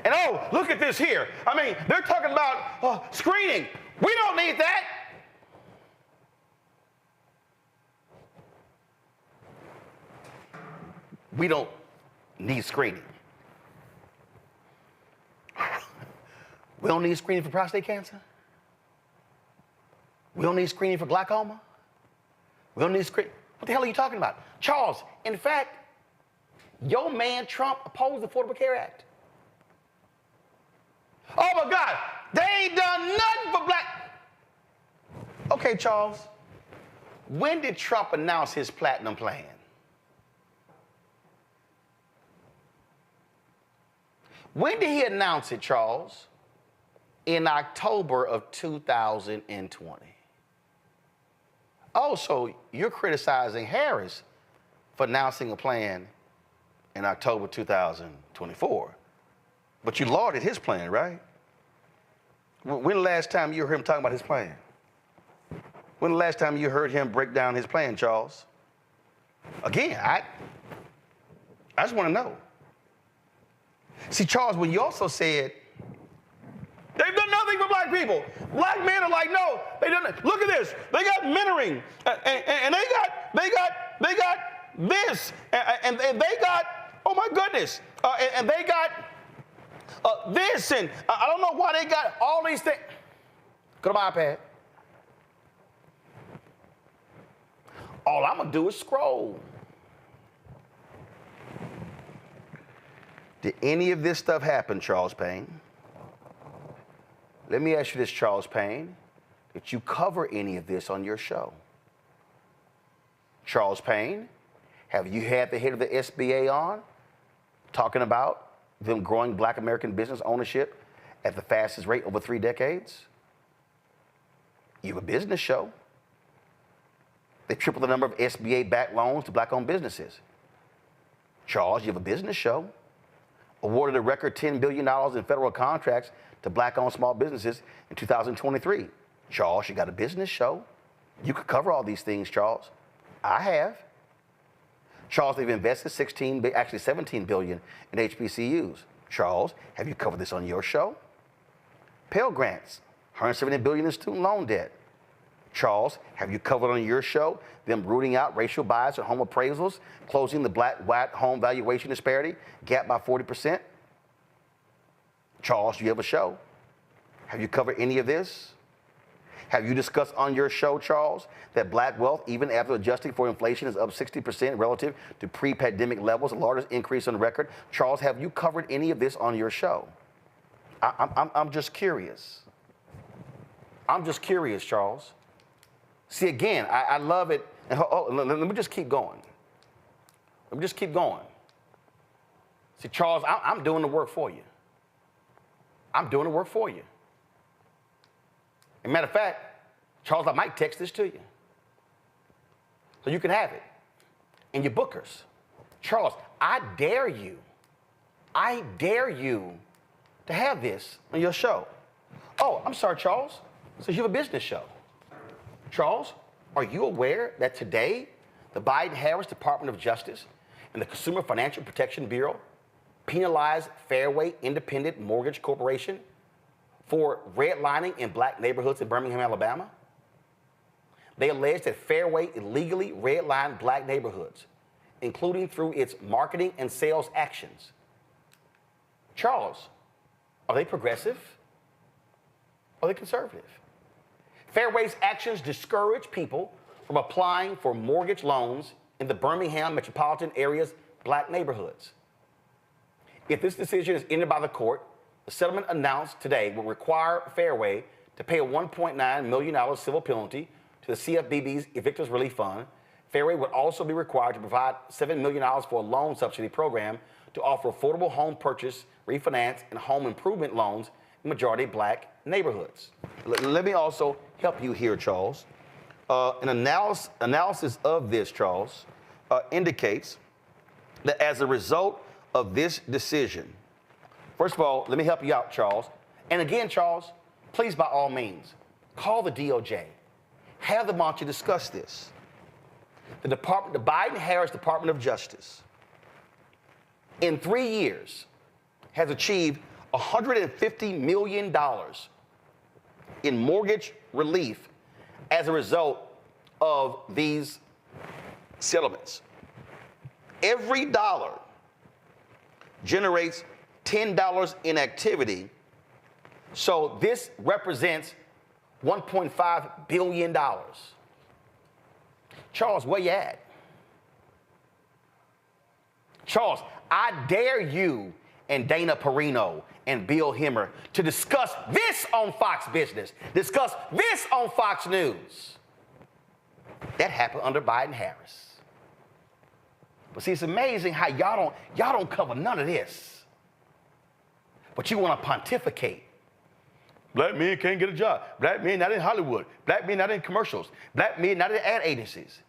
And oh, look at this here. I mean, they're talking about screening. We don't need that. We don't need screening. We don't need screening for prostate cancer. We don't need screening for glaucoma. We don't need screening. What the hell are you talking about? Charles, in fact, your man Trump opposed the Affordable Care Act. Oh my God, they ain't done nothing for black. Okay, Charles, when did Trump announce his platinum plan? When did he announce it, Charles? In October of 2020. Oh, so you're criticizing Harris for announcing a plan in October 2024. But you lauded his plan, right? When the last time you heard him talking about his plan? When the last time you heard him break down his plan, Charles? Again, I just want to know. See, Charles, when you also said, they've done nothing for black people. Black men are like, no, they don't. Look at this. They got mentoring, and they got this, and they got, Oh my goodness. And they got this, and I don't know why they got all these things. Go to my iPad. All I'm gonna do is scroll. Did any of this stuff happen, Charles Payne? Let me ask you this, Charles Payne. Did you cover any of this on your show? Charles Payne, have you had the head of the SBA on talking about them growing Black American business ownership at the fastest rate over 3 decades? You have a business show. They tripled the number of SBA-backed loans to Black-owned businesses. Charles, you have a business show. Awarded a record $10 billion in federal contracts to Black-owned small businesses in 2023. Charles, you got a business show. You could cover all these things, Charles. I have. Charles, they've invested $17 billion in HBCUs. Charles, have you covered this on your show? Pell Grants, $170 billion in student loan debt. Charles, have you covered on your show them rooting out racial bias in home appraisals, closing the Black-white home valuation disparity gap by 40%? Charles, you have a show. Have you covered any of this? Have you discussed on your show, Charles, that Black wealth, even after adjusting for inflation, is up 60% relative to pre-pandemic levels, the largest increase on record? Charles, have you covered any of this on your show? I'm just curious. I'm just curious, Charles. See, again, I love it. And let me just keep going. Let me just keep going. See, Charles, I'm doing the work for you. I'm doing the work for you. As a matter of fact, Charles, I might text this to you. So you can have it in your bookers. Charles, I dare you to have this on your show. Oh, I'm sorry, Charles. So you have a business show. Charles, are you aware that today the Biden-Harris Department of Justice and the Consumer Financial Protection Bureau penalized Fairway Independent Mortgage Corporation for redlining in Black neighborhoods in Birmingham, Alabama? They alleged that Fairway illegally redlined Black neighborhoods, including through its marketing and sales actions. Charles, are they progressive? Are they conservative? Fairway's actions discourage people from applying for mortgage loans in the Birmingham metropolitan area's Black neighborhoods. If this decision is ended by the court, the settlement announced today will require Fairway to pay a $1.9 million civil penalty to the CFPB's Evictors Relief Fund. Fairway would also be required to provide $7 million for a loan subsidy program to offer affordable home purchase, refinance, and home improvement loans in majority Black neighborhoods. Let me also help you here, Charles. An analysis of this, Charles, indicates that as a result of this decision, first of all, let me help you out, Charles. And again, Charles, please, by all means, call the DOJ. Have them on to discuss this. The Biden-Harris Department of Justice, in 3 years, has achieved $150 million in mortgage relief as a result of these settlements. Every dollar generates $10 in activity, so this represents $1.5 billion. Charles, where you at? Charles, I dare you and Dana Perino and Bill Hemmer to discuss this on Fox Business, discuss this on Fox News. That happened under Biden-Harris. But see, it's amazing how y'all don't cover none of this. But you want to pontificate. Black men can't get a job. Black men not in Hollywood. Black men not in commercials. Black men not in ad agencies.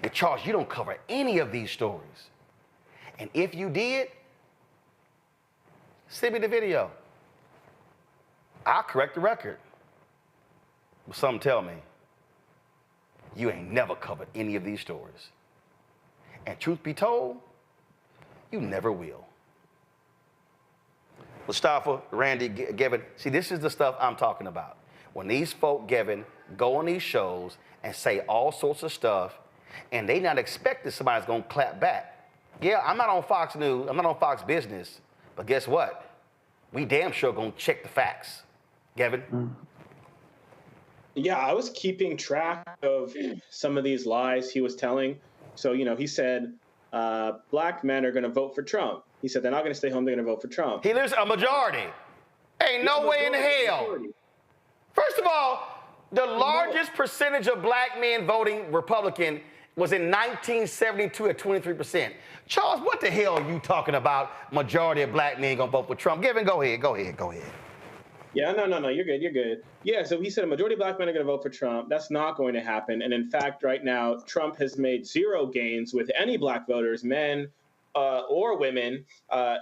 And Charles, you don't cover any of these stories. And if you did, send me the video. I'll correct the record. But some tell me, you ain't never covered any of these stories. And truth be told, you never will. Mustafa, Randy, Gavin, see, this is the stuff I'm talking about. When these folk, Gavin, go on these shows and say all sorts of stuff, and they not expecting somebody's gonna clap back. Yeah, I'm not on Fox News. I'm not on Fox Business. But guess what? We damn sure gonna check the facts. Gavin? Yeah, I was keeping track of some of these lies he was telling. So, he said black men are going to vote for Trump. He said they're not going to stay home, they're going to vote for Trump. He lives a majority. Ain't no way in hell. First of all, the largest percentage of black men voting Republican was in 1972 at 23%. Charles, what the hell are you talking about? Majority of black men going to vote for Trump. Gavin, go ahead. Yeah, no, you're good. Yeah, so he said a majority of black men are going to vote for Trump. That's not going to happen. And in fact, right now, Trump has made zero gains with any black voters, men or women,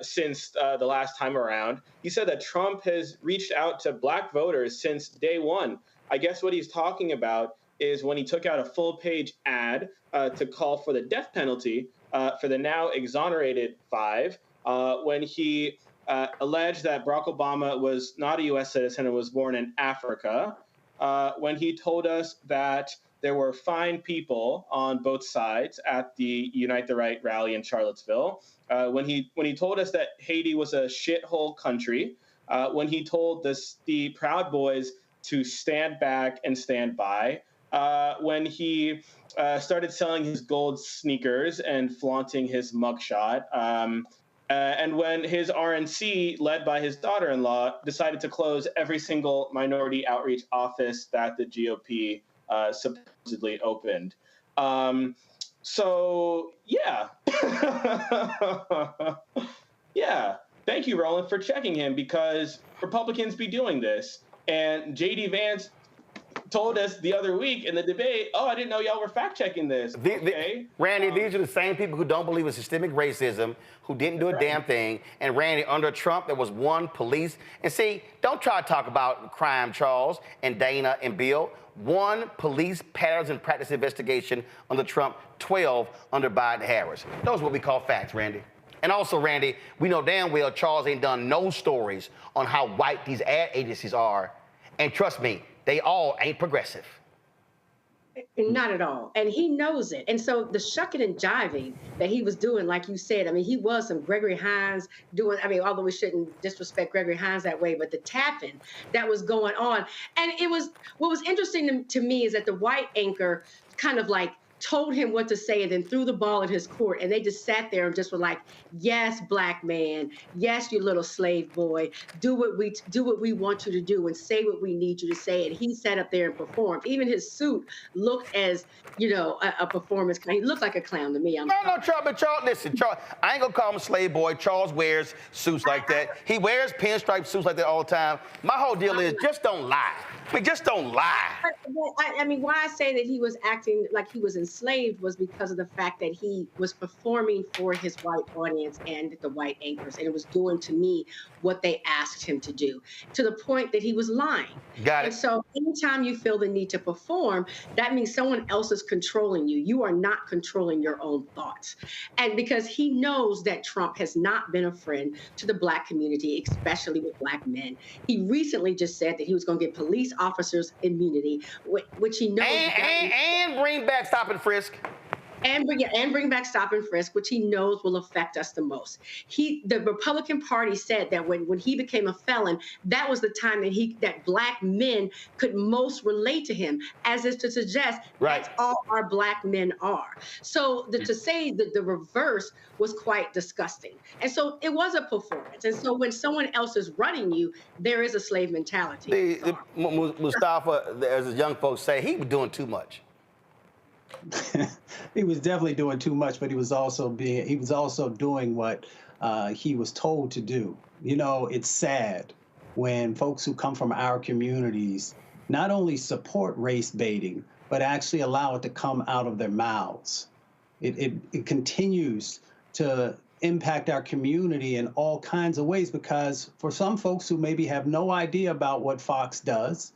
since the last time around. He said that Trump has reached out to black voters since day one. I guess what he's talking about is when he took out a full-page ad to call for the death penalty for the now exonerated 5, when he alleged that Barack Obama was not a U.S. citizen and was born in Africa, when he told us that there were fine people on both sides at the Unite the Right rally in Charlottesville, when he told us that Haiti was a shithole country, when he told the Proud Boys to stand back and stand by, when he started selling his gold sneakers and flaunting his mugshot, and when his RNC, led by his daughter-in-law, decided to close every single minority outreach office that the GOP supposedly opened. So, yeah. Yeah. Thank you, Roland, for checking him, because Republicans be doing this. And J.D. Vance told us the other week in the debate, I didn't know y'all were fact-checking this. Randy, these are the same people who don't believe in systemic racism, who didn't do a damn thing. And Randy, under Trump, there was one police. And see, don't try to talk about crime, Charles, and Dana and Bill. One police patterns and practice investigation under Trump, 12 under Biden-Harris. Those are what we call facts, Randy. And also, Randy, we know damn well Charles ain't done no stories on how white these ad agencies are. And trust me, they all ain't progressive. Not at all. And he knows it. And so the shucking and jiving that he was doing, like you said, he was some Gregory Hines doing, although we shouldn't disrespect Gregory Hines that way, but the tapping that was going on. And what was interesting to me is that the white anchor kind of like told him what to say and then threw the ball in his court, and they just sat there and just were like, yes, black man, yes, you little slave boy, do what we want you to do and say what we need you to say. And he sat up there and performed. Even his suit looked as a performance. He looked like a clown to me. No, Charles, listen, Charles, I ain't gonna call him a slave boy. Charles wears suits like that. He wears pinstripe suits like that all the time. My whole deal is just don't lie. Just don't lie. Why I say that he was acting like he was enslaved was because of the fact that he was performing for his white audience and the white anchors, and it was doing to me what they asked him to do, to the point that he was lying. Got it. And so anytime you feel the need to perform, that means someone else is controlling you. You are not controlling your own thoughts. And because he knows that Trump has not been a friend to the black community, especially with black men, he recently just said that he was going to give police officers immunity, which he knows. And bring back stop and frisk. And bring back stop and frisk, which he knows will affect us the most. The Republican Party said that when he became a felon, that was the time that black men could most relate to him, as is to suggest that's all our black men are. So to say that the reverse was quite disgusting. And so it was a performance. And so when someone else is running you, there is a slave mentality. Mustafa, as the young folks say, he was doing too much. He was definitely doing too much, but he was also doing what he was told to do. It's sad when folks who come from our communities not only support race baiting, but actually allow it to come out of their mouths. It continues to impact our community in all kinds of ways, because for some folks who maybe have no idea about what Fox does,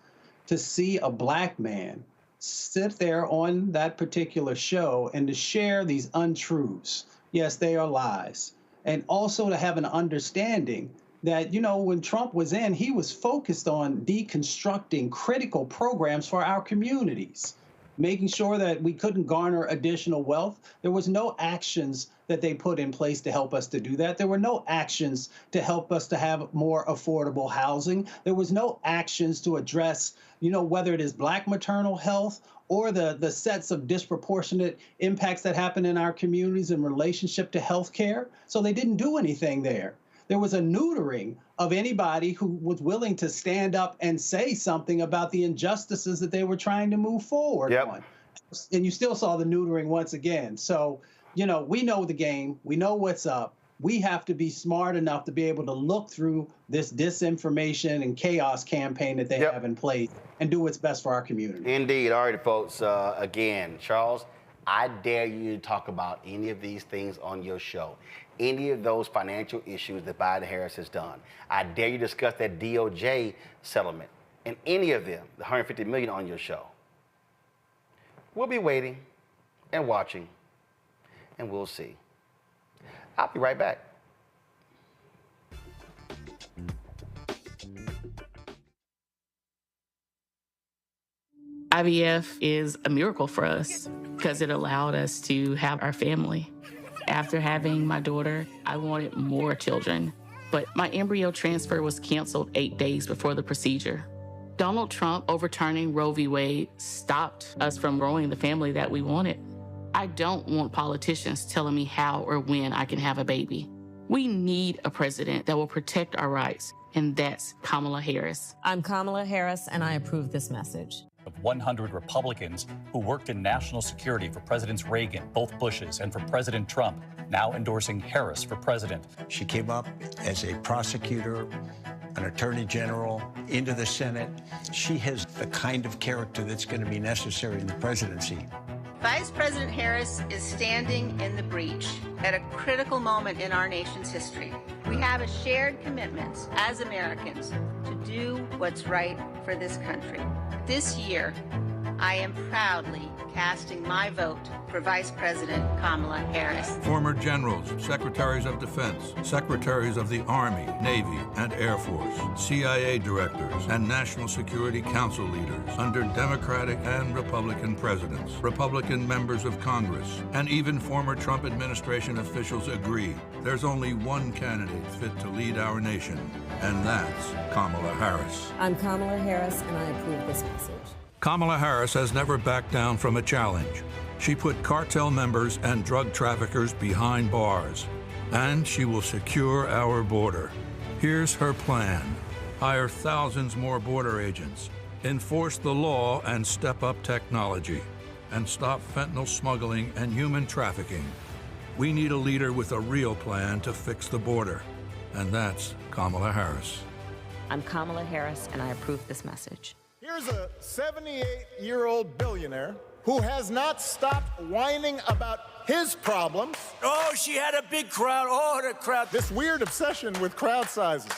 to see a black man sit there on that particular show and to share these untruths. Yes, they are lies. And also to have an understanding that, when Trump was in, he was focused on deconstructing critical programs for our communities, making sure that we couldn't garner additional wealth. There was no actions that they put in place to help us to do that. There were no actions to help us to have more affordable housing. There was no actions to address, whether it is Black maternal health or the sets of disproportionate impacts that happen in our communities in relationship to health care. So they didn't do anything there. There was a neutering of anybody who was willing to stand up and say something about the injustices that they were trying to move forward on. And you still saw the neutering once again. So, we know the game. We know what's up. We have to be smart enough to be able to look through this disinformation and chaos campaign that they have in place and do what's best for our community. Indeed. All right, folks. Again, Charles, I dare you to talk about any of these things on your show. Any of those financial issues that Biden-Harris has done. I dare you to discuss that DOJ settlement and any of them, the $150 million on your show. We'll be waiting and watching, and we'll see. I'll be right back. IVF is a miracle for us because it allowed us to have our family. After having my daughter, I wanted more children, but my embryo transfer was canceled 8 days before the procedure. Donald Trump overturning Roe v. Wade stopped us from growing the family that we wanted. I don't want politicians telling me how or when I can have a baby. We need a president that will protect our rights, and that's Kamala Harris. I'm Kamala Harris, and I approve this message. Of 100 Republicans who worked in national security for Presidents Reagan, both Bushes, and for President Trump, now endorsing Harris for president. She came up as a prosecutor, an attorney general, into the Senate. She has the kind of character that's going to be necessary in the presidency. Vice President Harris is standing in the breach at a critical moment in our nation's history. We have a shared commitment as Americans to do what's right for this country. This year, I am proudly casting my vote for Vice President Kamala Harris. Former generals, secretaries of defense, secretaries of the Army, Navy, and Air Force, CIA directors, and National Security Council leaders under Democratic and Republican presidents, Republican members of Congress, and even former Trump administration officials agree there's only one candidate fit to lead our nation, and that's Kamala Harris. I'm Kamala Harris, and I approve this message. Kamala Harris has never backed down from a challenge. She put cartel members and drug traffickers behind bars, and she will secure our border. Here's her plan. Hire thousands more border agents, enforce the law and step up technology, and stop fentanyl smuggling and human trafficking. We need a leader with a real plan to fix the border, and that's Kamala Harris. I'm Kamala Harris, and I approve this message. Here's a 78-year-old billionaire who has not stopped whining about his problems. Oh, she had a big crowd. Oh, the crowd. This weird obsession with crowd sizes.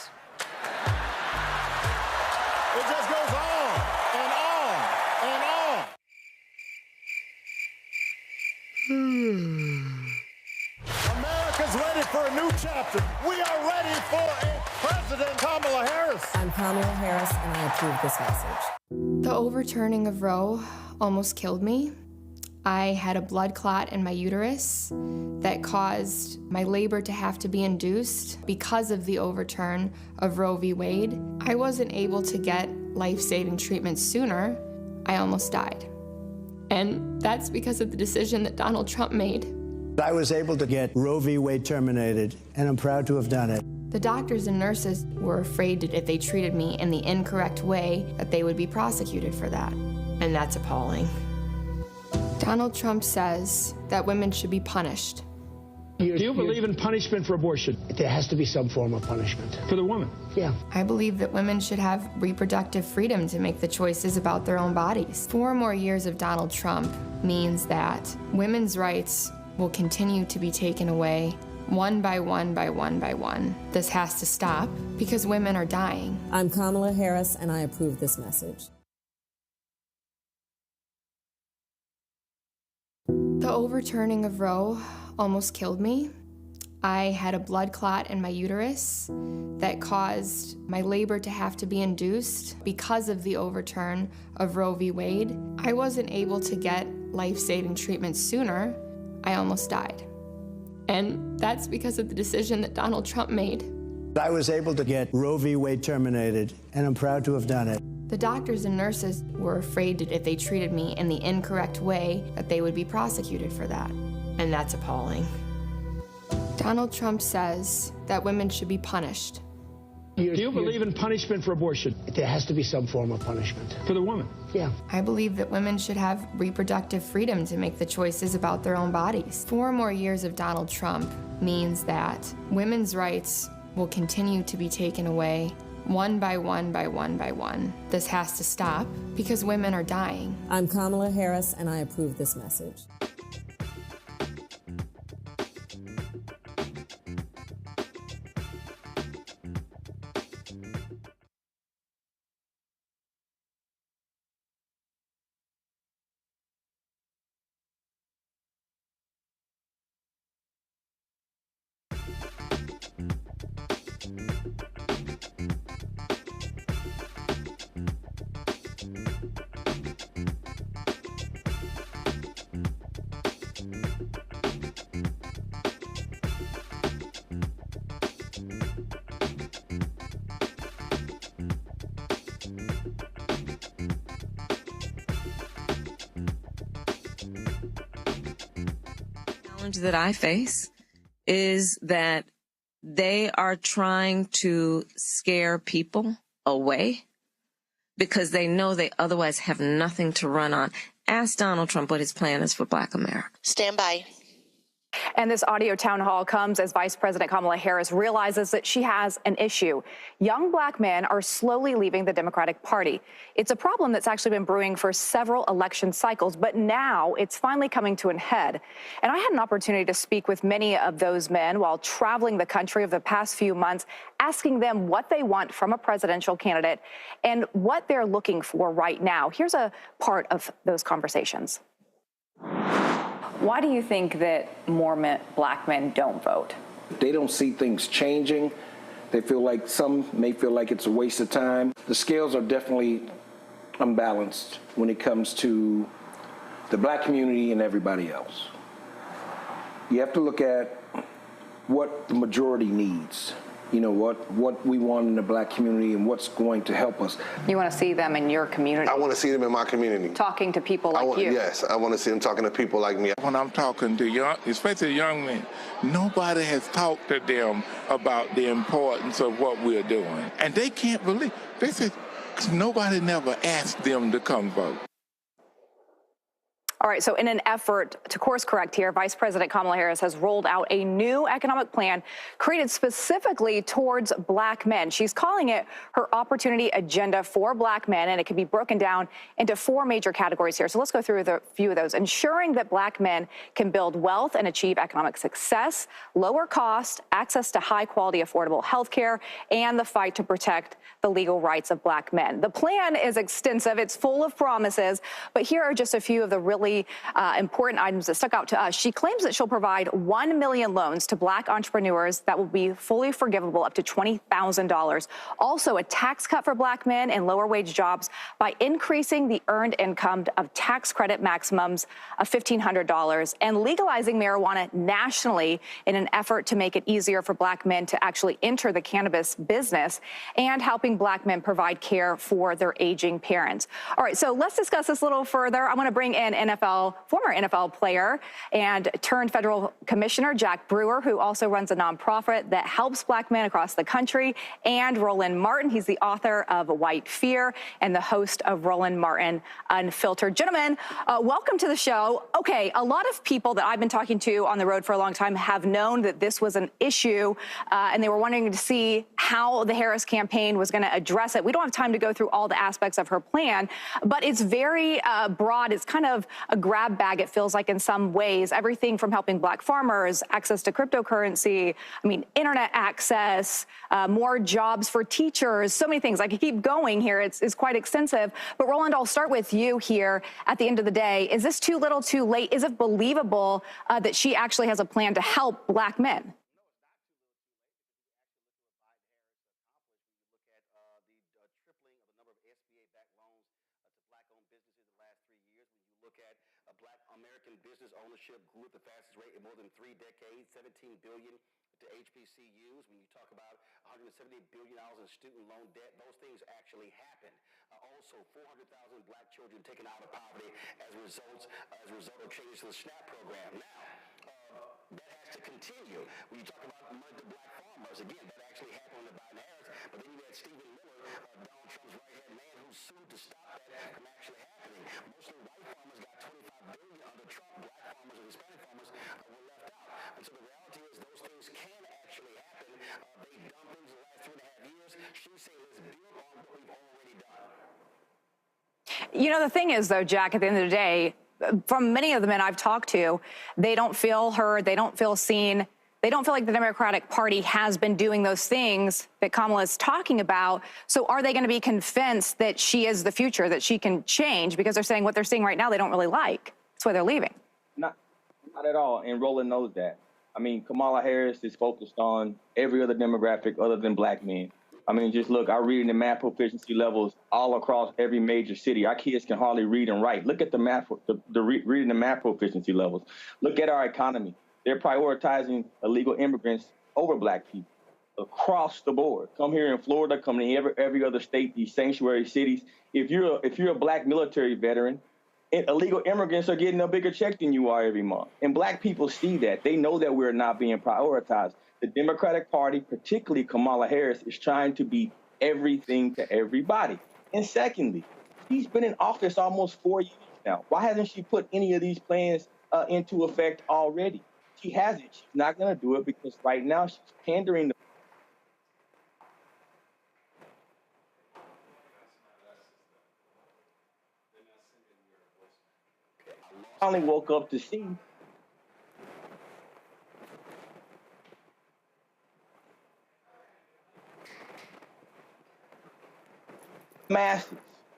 It just goes on and on and on. America's ready for a new chapter. We are ready for a President Kamala Harris. I'm Kamala Harris, and I approve this message. The overturning of Roe almost killed me. I had a blood clot in my uterus that caused my labor to have to be induced because of the overturn of Roe v. Wade. I wasn't able to get life-saving treatment sooner. I almost died. And that's because of the decision that Donald Trump made. I was able to get Roe v. Wade terminated, and I'm proud to have done it. The doctors and nurses were afraid that if they treated me in the incorrect way, that they would be prosecuted for that. And that's appalling. Donald Trump says that women should be punished. Do you believe in punishment for abortion? There has to be some form of punishment. For the woman? Yeah. I believe that women should have reproductive freedom to make the choices about their own bodies. 4 more years of Donald Trump means that women's rights will continue to be taken away one by one by one by one. This has to stop because women are dying. I'm Kamala Harris, and I approve this message. The overturning of Roe almost killed me. I had a blood clot in my uterus that caused my labor to have to be induced because of the overturn of Roe v. Wade. I wasn't able to get life-saving treatment sooner. I almost died. And that's because of the decision that Donald Trump made. I was able to get Roe v. Wade terminated, and I'm proud to have done it. The doctors and nurses were afraid that if they treated me in the incorrect way, that they would be prosecuted for that. And that's appalling. Donald Trump says that women should be punished. Do you believe in punishment for abortion? There has to be some form of punishment for the woman. Yeah. I believe that women should have reproductive freedom to make the choices about their own bodies. 4 more years of Donald Trump means that women's rights will continue to be taken away one by one by one by one. This has to stop because women are dying. I'm Kamala Harris, and I approve this message. That I face is that they are trying to scare people away because they know they otherwise have nothing to run on. Ask Donald Trump what his plan is for Black America. Stand by. And this audio town hall comes as Vice President Kamala Harris realizes that she has an issue. Young Black men are slowly leaving the Democratic Party. It's a problem that's actually been brewing for several election cycles, but now it's finally coming to an head. And I had an opportunity to speak with many of those men while traveling the country over the past few months, asking them what they want from a presidential candidate and what they're looking for right now. Here's a part of those conversations. Why do you think that more Black men don't vote? They don't see things changing. They feel like some may feel like it's a waste of time. The scales are definitely unbalanced when it comes to the Black community and everybody else. You have to look at what the majority needs. You know, what we want in the Black community and what's going to help us. You want to see them in your community? I want to see them in my community. Talking to people like you? Yes, I want to see them talking to people like me. When I'm talking to young, especially young men, nobody has talked to them about the importance of what we're doing. And they can't believe. They said, nobody never asked them to come vote. All right, so in an effort to course correct here, Vice President Kamala Harris has rolled out a new economic plan created specifically towards Black men. She's calling it her opportunity agenda for Black men, and it can be broken down into 4 major categories here. So let's go through a few of those. Ensuring that Black men can build wealth and achieve economic success, lower cost, access to high-quality, affordable health care, and the fight to protect the legal rights of Black men. The plan is extensive. It's full of promises, but here are just a few of the really important items that stuck out to us. She claims that she'll provide 1 million loans to Black entrepreneurs that will be fully forgivable up to $20,000. Also, a tax cut for Black men in lower wage jobs by increasing the earned income of tax credit maximums of $1,500 and legalizing marijuana nationally in an effort to make it easier for Black men to actually enter the cannabis business and helping Black men provide care for their aging parents. All right, so let's discuss this a little further. I want to bring in former NFL player and turned federal commissioner Jack Brewer, who also runs a nonprofit that helps Black men across the country, and Roland Martin. He's the author of White Fear and the host of Roland Martin Unfiltered. Gentlemen, welcome to the show. Okay, a lot of people that I've been talking to on the road for a long time have known that this was an issue, and they were wanting to see how the Harris campaign was going to address it. We don't have time to go through all the aspects of her plan, but it's very broad. It's kind of a grab bag, it feels like, in some ways. Everything from helping Black farmers, access to cryptocurrency, internet access, more jobs for teachers, so many things. I could keep going here. It's quite extensive. But Roland, I'll start with you here at the end of the day. Is this too little, too late? Is it believable that she actually has a plan to help Black men? Black American business ownership grew at the fastest rate in more than 3 decades, $17 billion to HBCUs. When you talk about $170 billion in student loan debt, those things actually happened. Also, 400,000 black children taken out of poverty as a result of changes to the SNAP program. Now, that has to continue. When you talk about money to black farmers, again, that actually happened under Biden-Harris, but then you had Stephen Miller, Donald Trump's right-hand man, who sued to stop that from actually happening. Mostly white farmers got $25 billion under Trump. Black farmers and Hispanic farmers were left out. And so the reality is those things can actually happen. They've done things in the last 3.5 years. She's saying let's build on what we've already done. You know, the thing is, though, Jack, at the end of the day, from many of the men I've talked to, they don't feel heard, they don't feel seen, they don't feel like the Democratic Party has been doing those things that Kamala is talking about. So are they going to be convinced that she is the future, that she can change? Because they're saying what they're seeing right now they don't really like. That's why they're leaving. Not at all, and Roland knows that. I mean, Kamala Harris is focused on every other demographic other than black men. I mean, just look, our reading and math proficiency levels all across every major city. Our kids can hardly read and write. Look at the reading and math proficiency levels. Look at our economy. They're prioritizing illegal immigrants over black people across the board. Come here in Florida, come in every other state, these sanctuary cities. If you're a black military veteran, illegal immigrants are getting a bigger check than you are every month. And black people see that. They know that we're not being prioritized. The Democratic Party, particularly Kamala Harris, is trying to be everything to everybody. And secondly, she's been in office almost 4 years now. Why hasn't she put any of these plans into effect already? She hasn't. She's not going to do it because right now she's pandering to I only woke up to see masses.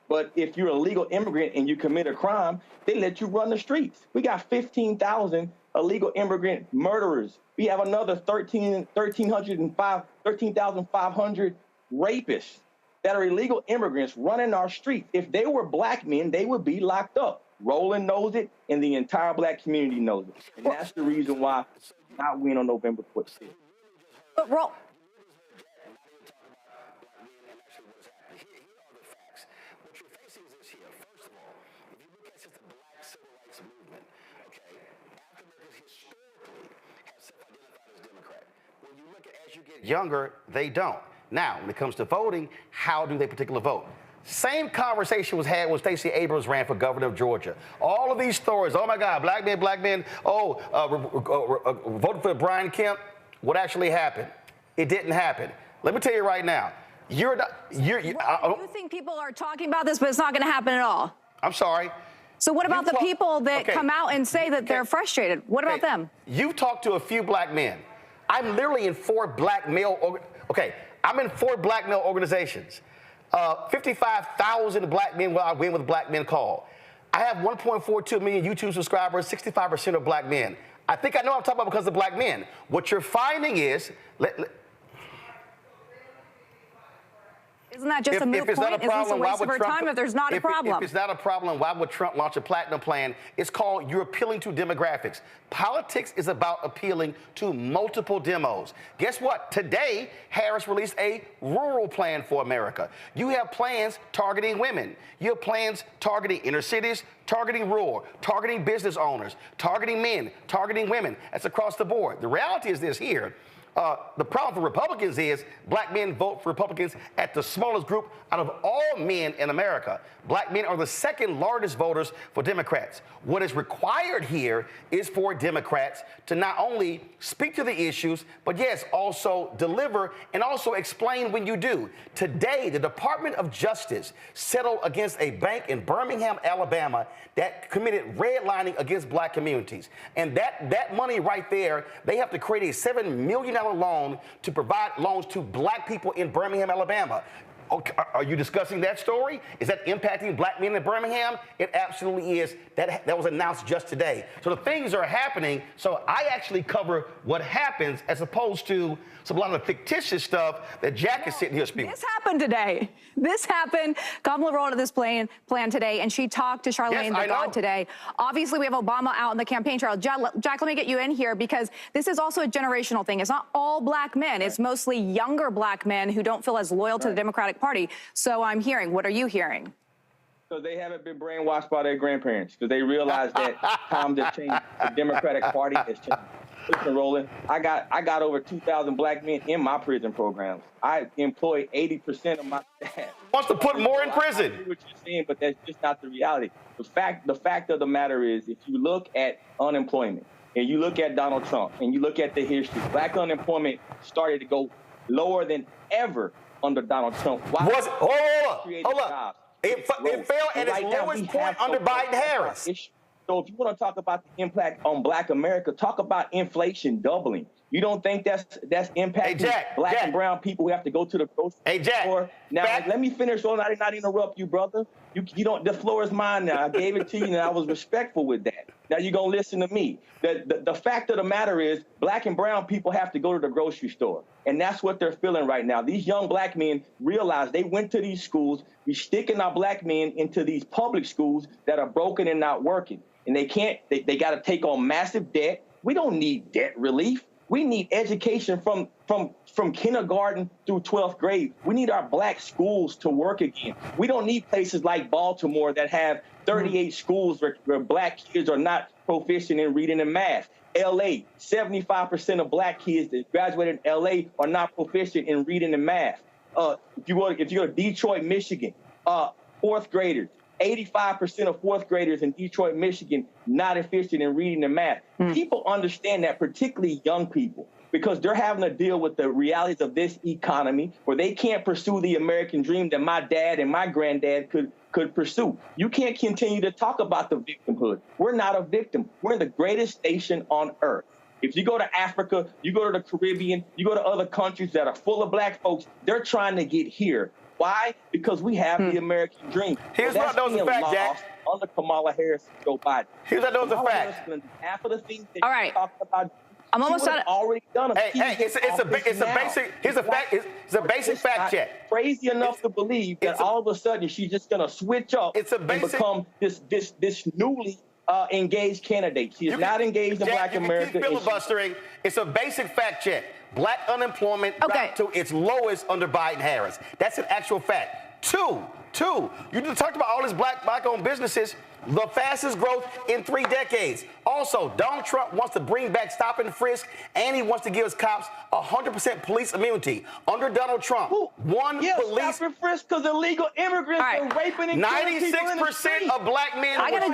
But if you're a legal immigrant and you commit a crime, they let you run the streets. We got 15,000 illegal immigrant murderers. We have another 13,500 rapists that are illegal immigrants running our streets. If they were black men, they would be locked up. Roland knows it, and the entire black community knows it. And that's the reason why not win on November 26th. But younger, they don't. Now, when it comes to voting, how do they particularly vote? Same conversation was had when Stacey Abrams ran for governor of Georgia. All of these stories, oh my God, black men, voted for Brian Kemp. What actually happened? It didn't happen. Let me tell you right now, you think people are talking about this, but it's not going to happen at all? I'm sorry. So what about the people that come out and say that they're frustrated? What about them? You've talked to a few black men. I'm literally in 4 black male, I'm in 4 black male organizations. 55,000 black men I win with Black Men Call. I have 1.42 million YouTube subscribers, 65% are black men. I think I know what I'm talking about because of black men. What you're finding is, isn't that just a moot point? Isn't this a waste of our time if there's not a problem? If it's not a problem, why would Trump launch a platinum plan? It's called you're appealing to demographics. Politics is about appealing to multiple demos. Guess what? Today, Harris released a rural plan for America. You have plans targeting women. You have plans targeting inner cities, targeting rural, targeting business owners, targeting men, targeting women. That's across the board. The reality is this here. The problem for Republicans is black men vote for Republicans at the smallest group out of all men in America. Black men are the second largest voters for Democrats. What is required here is for Democrats to not only speak to the issues, but yes, also deliver and also explain when you do. Today, the Department of Justice settled against a bank in Birmingham, Alabama that committed redlining against black communities. And that money right there, they have to create a $7 million loan to provide loans to black people in Birmingham, Alabama. Okay, are you discussing that story? Is that impacting black men in Birmingham? It absolutely is. That was announced just today. So the things are happening. So I actually cover what happens as opposed to a lot of fictitious stuff that Jack is sitting here speaking. This happened today. This happened. Kamala rolled out this plan today, and she talked to Charlamagne the God today. Obviously, we have Obama out on the campaign trail. Jack, let me get you in here because this is also a generational thing. It's not all black men. It's mostly younger black men who don't feel as loyal to the Democratic Party. So I'm hearing. What are you hearing? So they haven't been brainwashed by their grandparents because they realize that times have changed. The Democratic Party has changed. Listen, Roland, I got over 2,000 black men in my prison programs. I employ 80% of my staff. Wants to put more in prison. I see what you're saying, but that's just not the reality. The fact of the matter is, if you look at unemployment and you look at Donald Trump and you look at the history, black unemployment started to go lower than ever under Donald Trump. Why? Hold up. It fell at its lowest point under Biden-Harris. So if you want to talk about the impact on black America, talk about inflation doubling. You don't think that's impacting black and brown people who have to go to the grocery store? Now, let me finish, Roland. I did not interrupt you, brother. You don't. The floor is mine now. I gave it to you, and I was respectful with that. Now you're gonna listen to me. The fact of the matter is, black and brown people have to go to the grocery store, and that's what they're feeling right now. These young black men realize they went to these schools. We're sticking our black men into these public schools that are broken and not working, and they can't. They got to take on massive debt. We don't need debt relief. We need education from kindergarten through 12th grade. We need our black schools to work again. We don't need places like Baltimore that have 38 schools where black kids are not proficient in reading and math. LA, 75% of black kids that graduated in LA are not proficient in reading and math. If you go to Detroit, Michigan, fourth graders, 85% of fourth graders in Detroit, Michigan, not efficient in reading and math. People understand that, particularly young people, because they're having to deal with the realities of this economy where they can't pursue the American dream that my dad and my granddad could pursue. You can't continue to talk about the victimhood. We're not a victim. We're in the greatest nation on earth. If you go to Africa, you go to the Caribbean, you go to other countries that are full of black folks, they're trying to get here. Why? Because we have the American dream. Here's what knows a fact, Jack. Under Kamala Harris and Joe Biden. Here's what knows a fact. Half of the things that you talked about, I'm almost done. Already done. It's a basic fact check. Crazy enough to believe that all of a sudden she's just going to switch up and become this newly engaged candidate. She is not engaged in black America. Keep filibustering. It's a basic fact check. Black unemployment back to its lowest under Biden-Harris. That's an actual fact. Two, you just talked about all these black-owned businesses, the fastest growth in 3 decades. Also, Donald Trump wants to bring back stop and frisk, and he wants to give his cops 100% police immunity. Under Donald Trump, police... stop and frisk because illegal immigrants are raping and killing people in the street. 96% of black men... I got to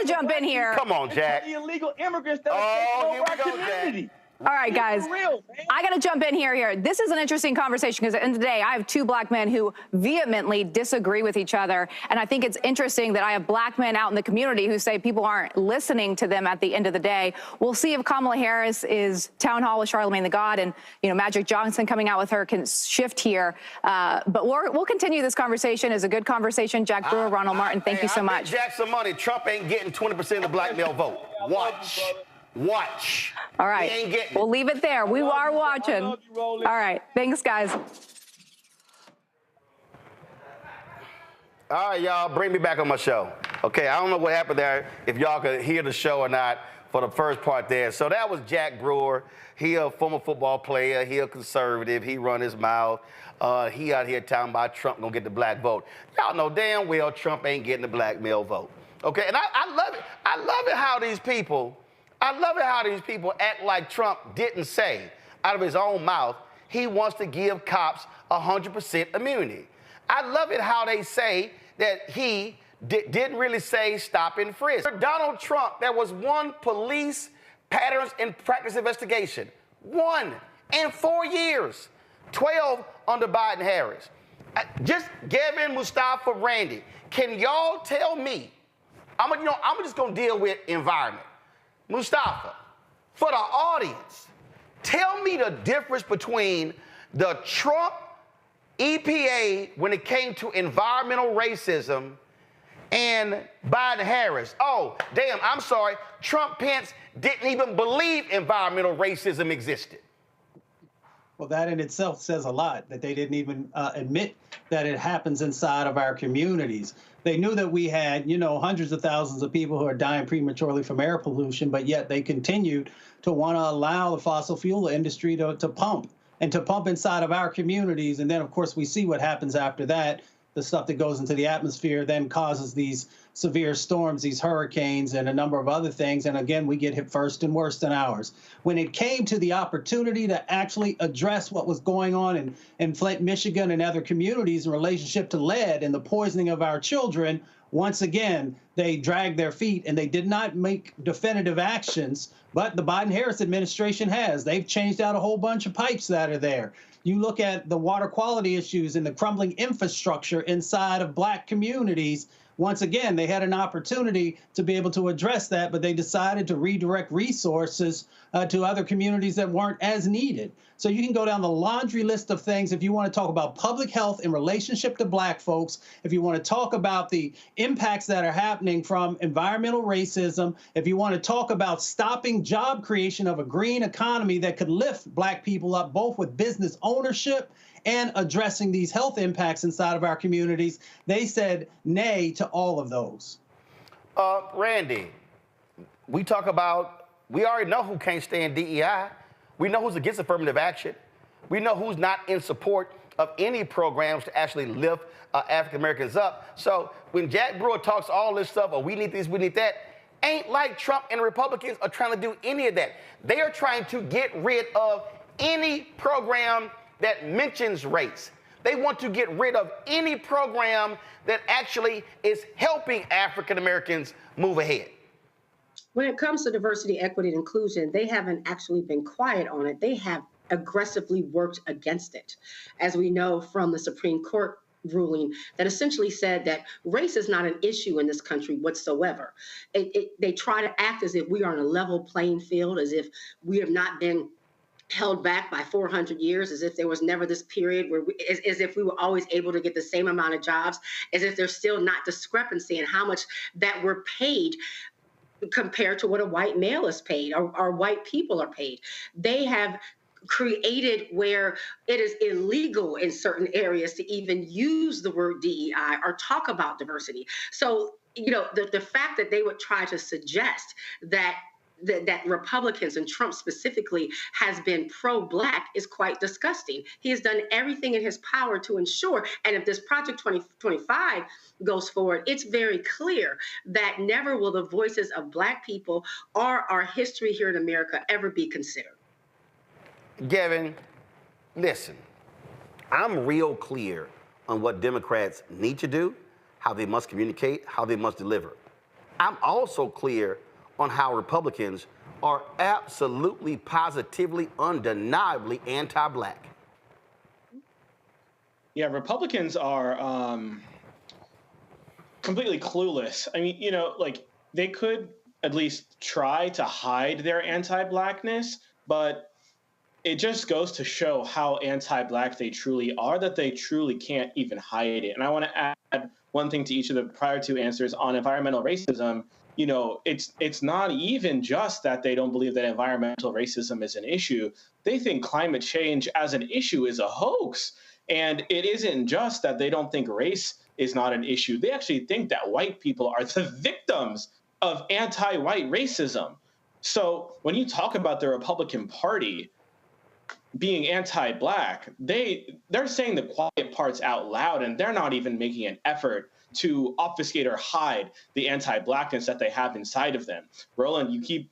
jump in here. Come on, Jack. The illegal immigrants that are taking over our community. Jack. All right, guys, I got to jump in here. This is an interesting conversation because at the end of the day, I have 2 black men who vehemently disagree with each other. And I think it's interesting that I have black men out in the community who say people aren't listening to them at the end of the day. We'll see if Kamala Harris is town hall with Charlamagne the God and, Magic Johnson coming out with her can shift here. But we'll continue this conversation. It's a good conversation. Jack Brewer, Ronald Martin, thank you so much. Jack some money. Trump ain't getting 20% of the black male vote. Watch. All right. We'll leave it there. We are watching. All right. Thanks, guys. All right, y'all. Bring me back on my show. Okay, I don't know what happened there, if y'all could hear the show or not for the first part there. So that was Jack Brewer. He a former football player. He a conservative. He run his mouth. He out here talking about Trump gonna get the black vote. Y'all know damn well Trump ain't getting the black male vote. Okay, and I love it. I love it how these people act like Trump didn't say out of his own mouth he wants to give cops 100% immunity. I love it how they say that he didn't really say stop and frisk. For Donald Trump, there was one police patterns and practice investigation. 1 in 4 years. 12 under Biden-Harris. Just Gavin, Mustafa, Randy. Can y'all tell me? I'm just gonna deal with environment. Mustafa, for the audience, tell me the difference between the Trump EPA, when it came to environmental racism, and Biden-Harris. Oh, damn, I'm sorry. Trump-Pence didn't even believe environmental racism existed. Well, that in itself says a lot, that they didn't even admit that it happens inside of our communities. They knew that we had, hundreds of thousands of people who are dying prematurely from air pollution, but yet they continued to want to allow the fossil fuel industry to pump inside of our communities. And then, of course, we see what happens after that. The stuff that goes into the atmosphere then causes these severe storms, these hurricanes, and a number of other things. And again, we get hit first and worse than ours. When it came to the opportunity to actually address what was going on in Flint, Michigan, and other communities in relationship to lead and the poisoning of our children, once again, they dragged their feet and they did not make definitive actions. But the Biden-Harris administration has. They've changed out a whole bunch of pipes that are there. You look at the water quality issues and the crumbling infrastructure inside of Black communities. Once again, they had an opportunity to be able to address that, but they decided to redirect resources to other communities that weren't as needed. So you can go down the laundry list of things if you want to talk about public health in relationship to Black folks, if you want to talk about the impacts that are happening from environmental racism, if you want to talk about stopping job creation of a green economy that could lift Black people up, both with business ownership and addressing these health impacts inside of our communities, they said nay to all of those. Randy, we already know who can't stand DEI. We know who's against affirmative action. We know who's not in support of any programs to actually lift African Americans up. So when Jack Brewer talks all this stuff, we need this, we need that, ain't like Trump and Republicans are trying to do any of that. They are trying to get rid of any program that mentions race. They want to get rid of any program that actually is helping African Americans move ahead. When it comes to diversity, equity, and inclusion, they haven't actually been quiet on it. They have aggressively worked against it. As we know from the Supreme Court ruling that essentially said that race is not an issue in this country whatsoever. They try to act as if we are on a level playing field, as if we have not been held back by 400 years, as if there was never this period where as if we were always able to get the same amount of jobs, as if there's still not discrepancy in how much that we're paid compared to what a white male is paid or white people are paid. They have created where it is illegal in certain areas to even use the word DEI or talk about diversity. So, the fact that they would try to suggest that Republicans and Trump specifically has been pro-Black is quite disgusting. He has done everything in his power to ensure, and if this Project 2025 goes forward, it's very clear that never will the voices of Black people or our history here in America ever be considered. Gavin, listen, I'm real clear on what Democrats need to do, how they must communicate, how they must deliver. I'm also clear on how Republicans are absolutely, positively, undeniably anti-Black. Yeah, Republicans are completely clueless. I mean, they could at least try to hide their anti-Blackness, but it just goes to show how anti-Black they truly are, that they truly can't even hide it. And I want to add one thing to each of the prior two answers on environmental racism. It's not even just that they don't believe that environmental racism is an issue. They think climate change as an issue is a hoax. And it isn't just that they don't think race is not an issue. They actually think that white people are the victims of anti-white racism. So when you talk about the Republican Party being anti-Black, they're saying the quiet parts out loud, and they're not even making an effort to obfuscate or hide the anti-Blackness that they have inside of them. Roland, you keep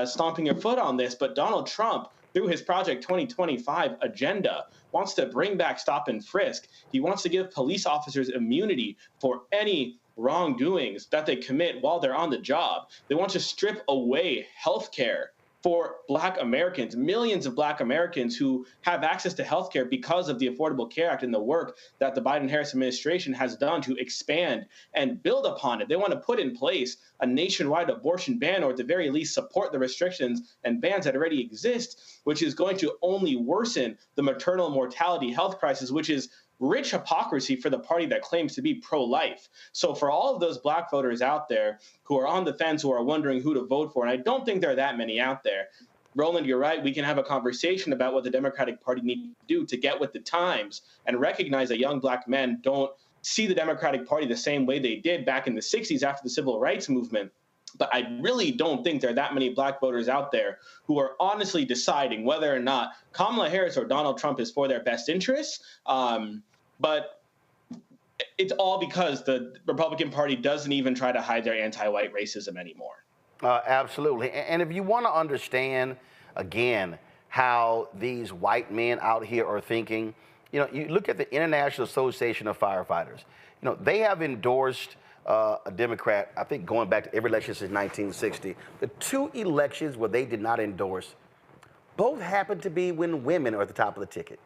stomping your foot on this, but Donald Trump, through his Project 2025 agenda, wants to bring back stop and frisk. He wants to give police officers immunity for any wrongdoings that they commit while they're on the job. They want to strip away health care for Black Americans, millions of Black Americans who have access to healthcare because of the Affordable Care Act and the work that the Biden-Harris administration has done to expand and build upon it. They want to put in place a nationwide abortion ban, or at the very least support the restrictions and bans that already exist, which is going to only worsen the maternal mortality health crisis, which is rich hypocrisy for the party that claims to be pro-life. So for all of those Black voters out there who are on the fence, who are wondering who to vote for, and I don't think there are that many out there, Roland, you're right. We can have a conversation about what the Democratic Party needs to do to get with the times and recognize that young Black men don't see the Democratic Party the same way they did back in the 60s after the Civil Rights Movement. But I really don't think there are that many Black voters out there who are honestly deciding whether or not Kamala Harris or Donald Trump is for their best interests. But it's all because the Republican Party doesn't even try to hide their anti-white racism anymore. Absolutely. And if you want to understand, again, how these white men out here are thinking, you look at the International Association of Firefighters. They have endorsed a Democrat, I think going back to every election since 1960. The two elections where they did not endorse, both happened to be when women are at the top of the ticket.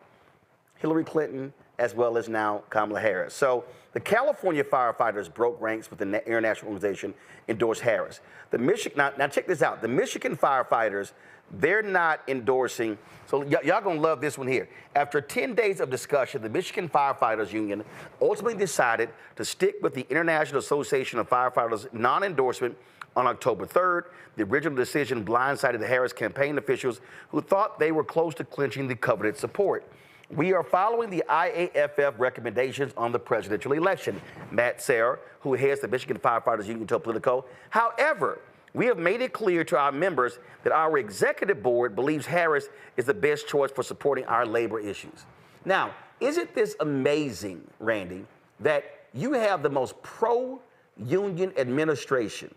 Hillary Clinton, as well as now Kamala Harris. So the California firefighters broke ranks with the international organization, endorsed Harris. The Michigan, now check this out. The Michigan firefighters, they're not endorsing. So y'all gonna love this one here. After 10 days of discussion, the Michigan Firefighters Union ultimately decided to stick with the International Association of Firefighters non-endorsement on October 3rd. The original decision blindsided the Harris campaign officials who thought they were close to clinching the coveted support. We are following the IAFF recommendations on the presidential election, Matt Serra, who heads the Michigan Firefighters Union, told Politico. However, we have made it clear to our members that our executive board believes Harris is the best choice for supporting our labor issues. Now, isn't this amazing, Randy, that you have the most pro-union administration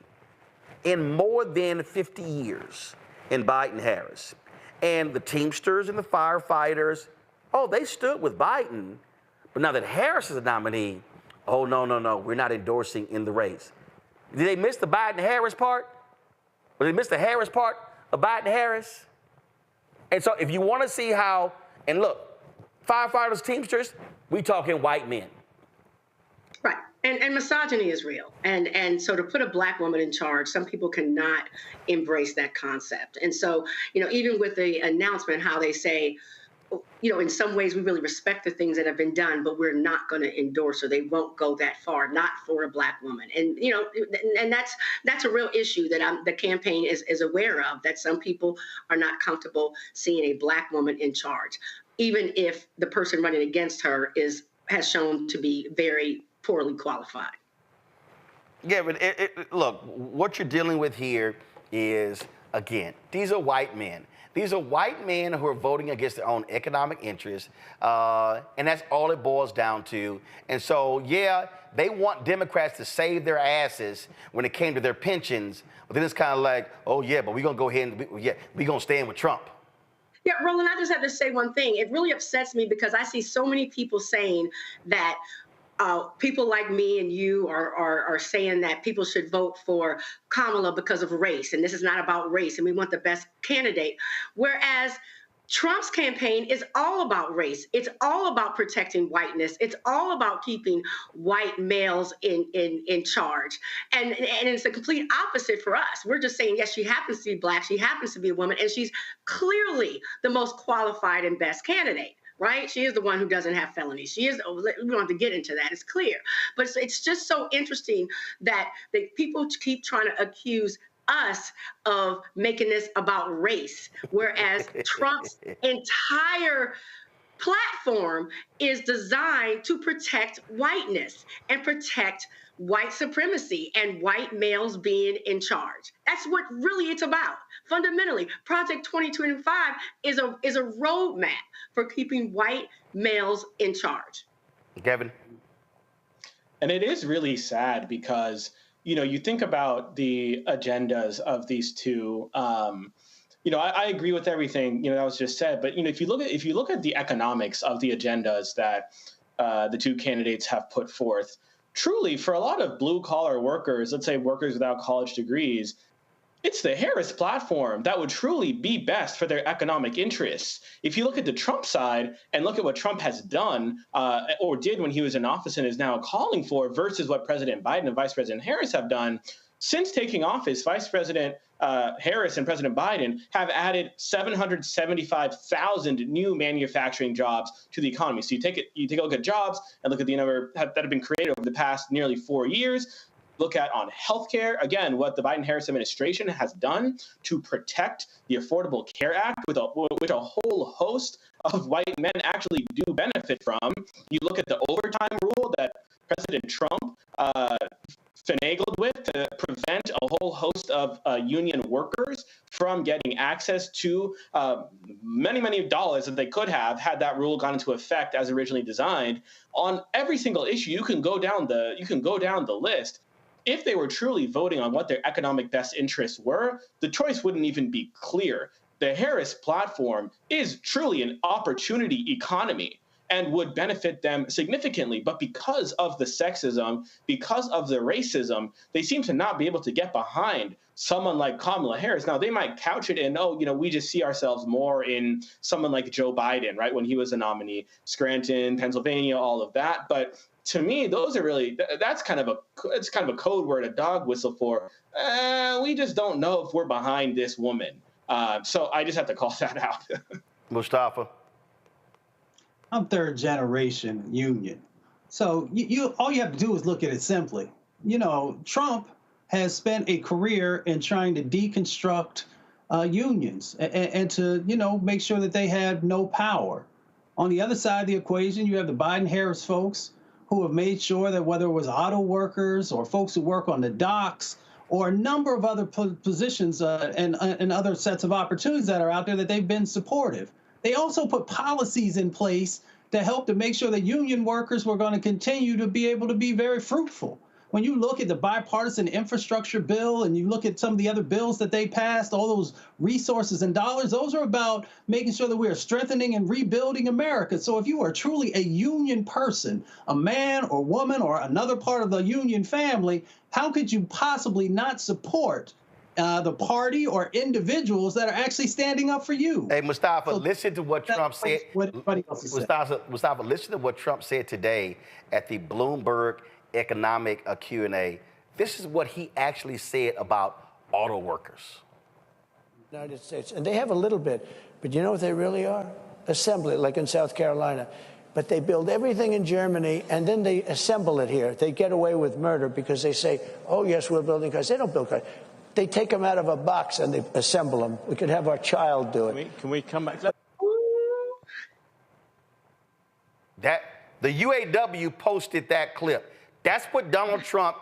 in more than 50 years in Biden-Harris? And the Teamsters and the firefighters, they stood with Biden, but now that Harris is a nominee, no, we're not endorsing in the race. Did they miss the Biden-Harris part? Or did they miss the Harris part of Biden-Harris? And so if you want to see how, and look, firefighters, Teamsters, we talking white men. Right. And misogyny is real. And so to put a Black woman in charge, some people cannot embrace that concept. And so, even with the announcement, how they say, in some ways we really respect the things that have been done, but we're not going to endorse, or they won't go that far, not for a Black woman. And, and that's a real issue that the campaign is aware of, that some people are not comfortable seeing a Black woman in charge, even if the person running against her has shown to be very poorly qualified. Yeah, but look, what you're dealing with here is, again, these are white men. These are white men who are voting against their own economic interests, and that's all it boils down to. And so, yeah, they want Democrats to save their asses when it came to their pensions, but then it's kind of like, oh, yeah, but we're going to go ahead and, we're going to stand with Trump. Yeah, Roland, I just have to say one thing. It really upsets me because I see so many people saying that people like me and you are saying that people should vote for Kamala because of race, and this is not about race, and we want the best candidate. Whereas Trump's campaign is all about race. It's all about protecting whiteness. It's all about keeping white males in charge. And it's the complete opposite for us. We're just saying, yes, she happens to be Black, she happens to be a woman, and she's clearly the most qualified and best candidate. Right? She is the one who doesn't have felonies. We don't have to get into that. It's clear. But it's just so interesting that people keep trying to accuse us of making this about race, whereas Trump's entire platform is designed to protect whiteness and protect white supremacy and white males being in charge. That's what really it's about. Fundamentally, Project 2025 is a roadmap for keeping white males in charge. Kevin? And it is really sad because, you think about the agendas of these two. I agree with everything, that was just said. But, if you look at the economics of the agendas that the two candidates have put forth, truly, for a lot of blue-collar workers, let's say workers without college degrees, it's the Harris platform that would truly be best for their economic interests. If you look at the Trump side and look at what Trump has done or did when he was in office and is now calling for versus what President Biden and Vice President Harris have done, since taking office, Vice President Harris and President Biden have added 775,000 new manufacturing jobs to the economy. So you take a look at jobs and look at the number that have been created over the past nearly 4 years. Look at on healthcare, again, what the Biden-Harris administration has done to protect the Affordable Care Act, which a whole host of white men actually do benefit from. You look at the overtime rule that President Trump finagled with to prevent a whole host of union workers from getting access to many dollars that they could have had that rule gone into effect as originally designed. On every single issue, you can go down the list. If they were truly voting on what their economic best interests were, the choice wouldn't even be clear. The Harris platform is truly an opportunity economy and would benefit them significantly. But because of the sexism, because of the racism, they seem to not be able to get behind someone like Kamala Harris. Now, they might couch it in, we just see ourselves more in someone like Joe Biden, right, when he was a nominee, Scranton, Pennsylvania, all of that. But to me, those are really, it's kind of a code word, a dog whistle for, we just don't know if we're behind this woman. So I just have to call that out. Mustafa. I'm third generation union. So you all you have to do is look at it simply. Trump has spent a career in trying to deconstruct unions and to, make sure that they have no power. On the other side of the equation, you have the Biden-Harris folks who have made sure that whether it was auto workers or folks who work on the docks or a number of other positions and other sets of opportunities that are out there, that they've been supportive. They also put policies in place to help to make sure that union workers were going to continue to be able to be very fruitful. When you look at the bipartisan infrastructure bill and you look at some of the other bills that they passed, all those resources and dollars, those are about making sure that we are strengthening and rebuilding America. So if you are truly a union person, a man or woman or another part of the union family, how could you possibly not support the party or individuals that are actually standing up for you? Hey, Mustafa, listen to what Trump said. Mustafa, listen to what Trump said today at the Bloomberg Economic Q&A. This is what he actually said about auto workers. United States, and they have a little bit, but you know what they really are? Assembly, like in South Carolina. But they build everything in Germany, and then they assemble it here. They get away with murder because they say, oh, yes, we're building cars. They don't build cars. They take them out of a box and they assemble them. We could have our child do it. Can we come back? The UAW posted that clip. That's what Donald Trump,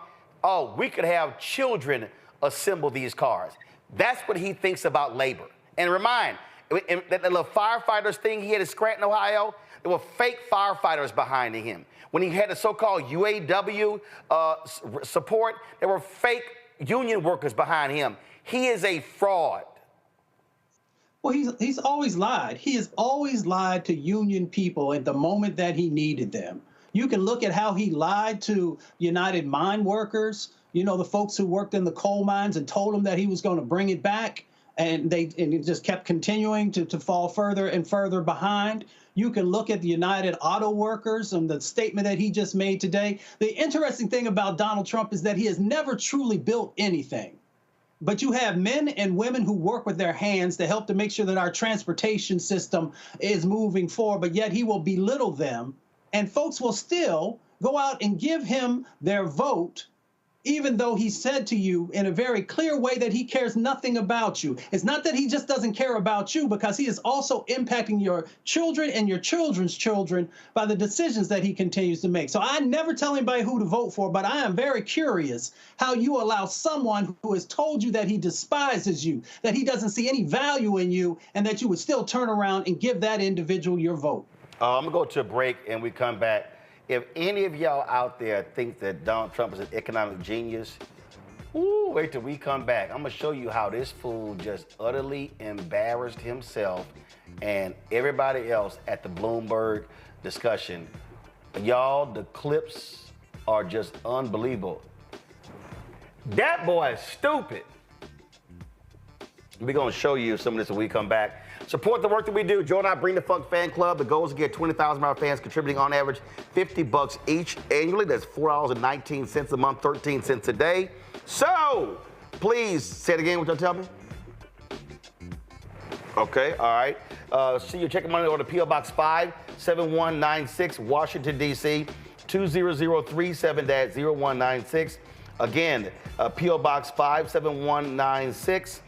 we could have children assemble these cars. That's what he thinks about labor. And remind, that little firefighters thing he had in Scranton, Ohio, there were fake firefighters behind him. When he had the so-called UAW support, there were fake union workers behind him. He is a fraud. Well, he's always lied. He has always lied to union people at the moment that he needed them. You can look at how he lied to United Mine Workers, the folks who worked in the coal mines, and told them that he was going to bring it back, and it just kept continuing to fall further and further behind. You can look at the United Auto Workers and the statement that he just made today. The interesting thing about Donald Trump is that he has never truly built anything. But you have men and women who work with their hands to help to make sure that our transportation system is moving forward, but yet he will belittle them. And folks will still go out and give him their vote, even though he said to you in a very clear way that he cares nothing about you. It's not that he just doesn't care about you, because he is also impacting your children and your children's children by the decisions that he continues to make. So I never tell anybody who to vote for, but I am very curious how you allow someone who has told you that he despises you, that he doesn't see any value in you, and that you would still turn around and give that individual your vote. I'm going to go to a break and we come back. If any of y'all out there think that Donald Trump is an economic genius, wait till we come back. I'm going to show you how this fool just utterly embarrassed himself and everybody else at the Bloomberg discussion. Y'all, the clips are just unbelievable. That boy is stupid. We're going to show you some of this when we come back. Support the work that we do. Join our Bring the Funk fan club. The goal is to get 20,000 of our fans contributing on average $50 each annually. That's $4.19 a month, 13 cents a day. So please say it again. What y'all tell me? Okay, all right. See your checking money on the P.O. Box 57196, Washington, D.C., 20037-0196. Again, P.O. Box 57196.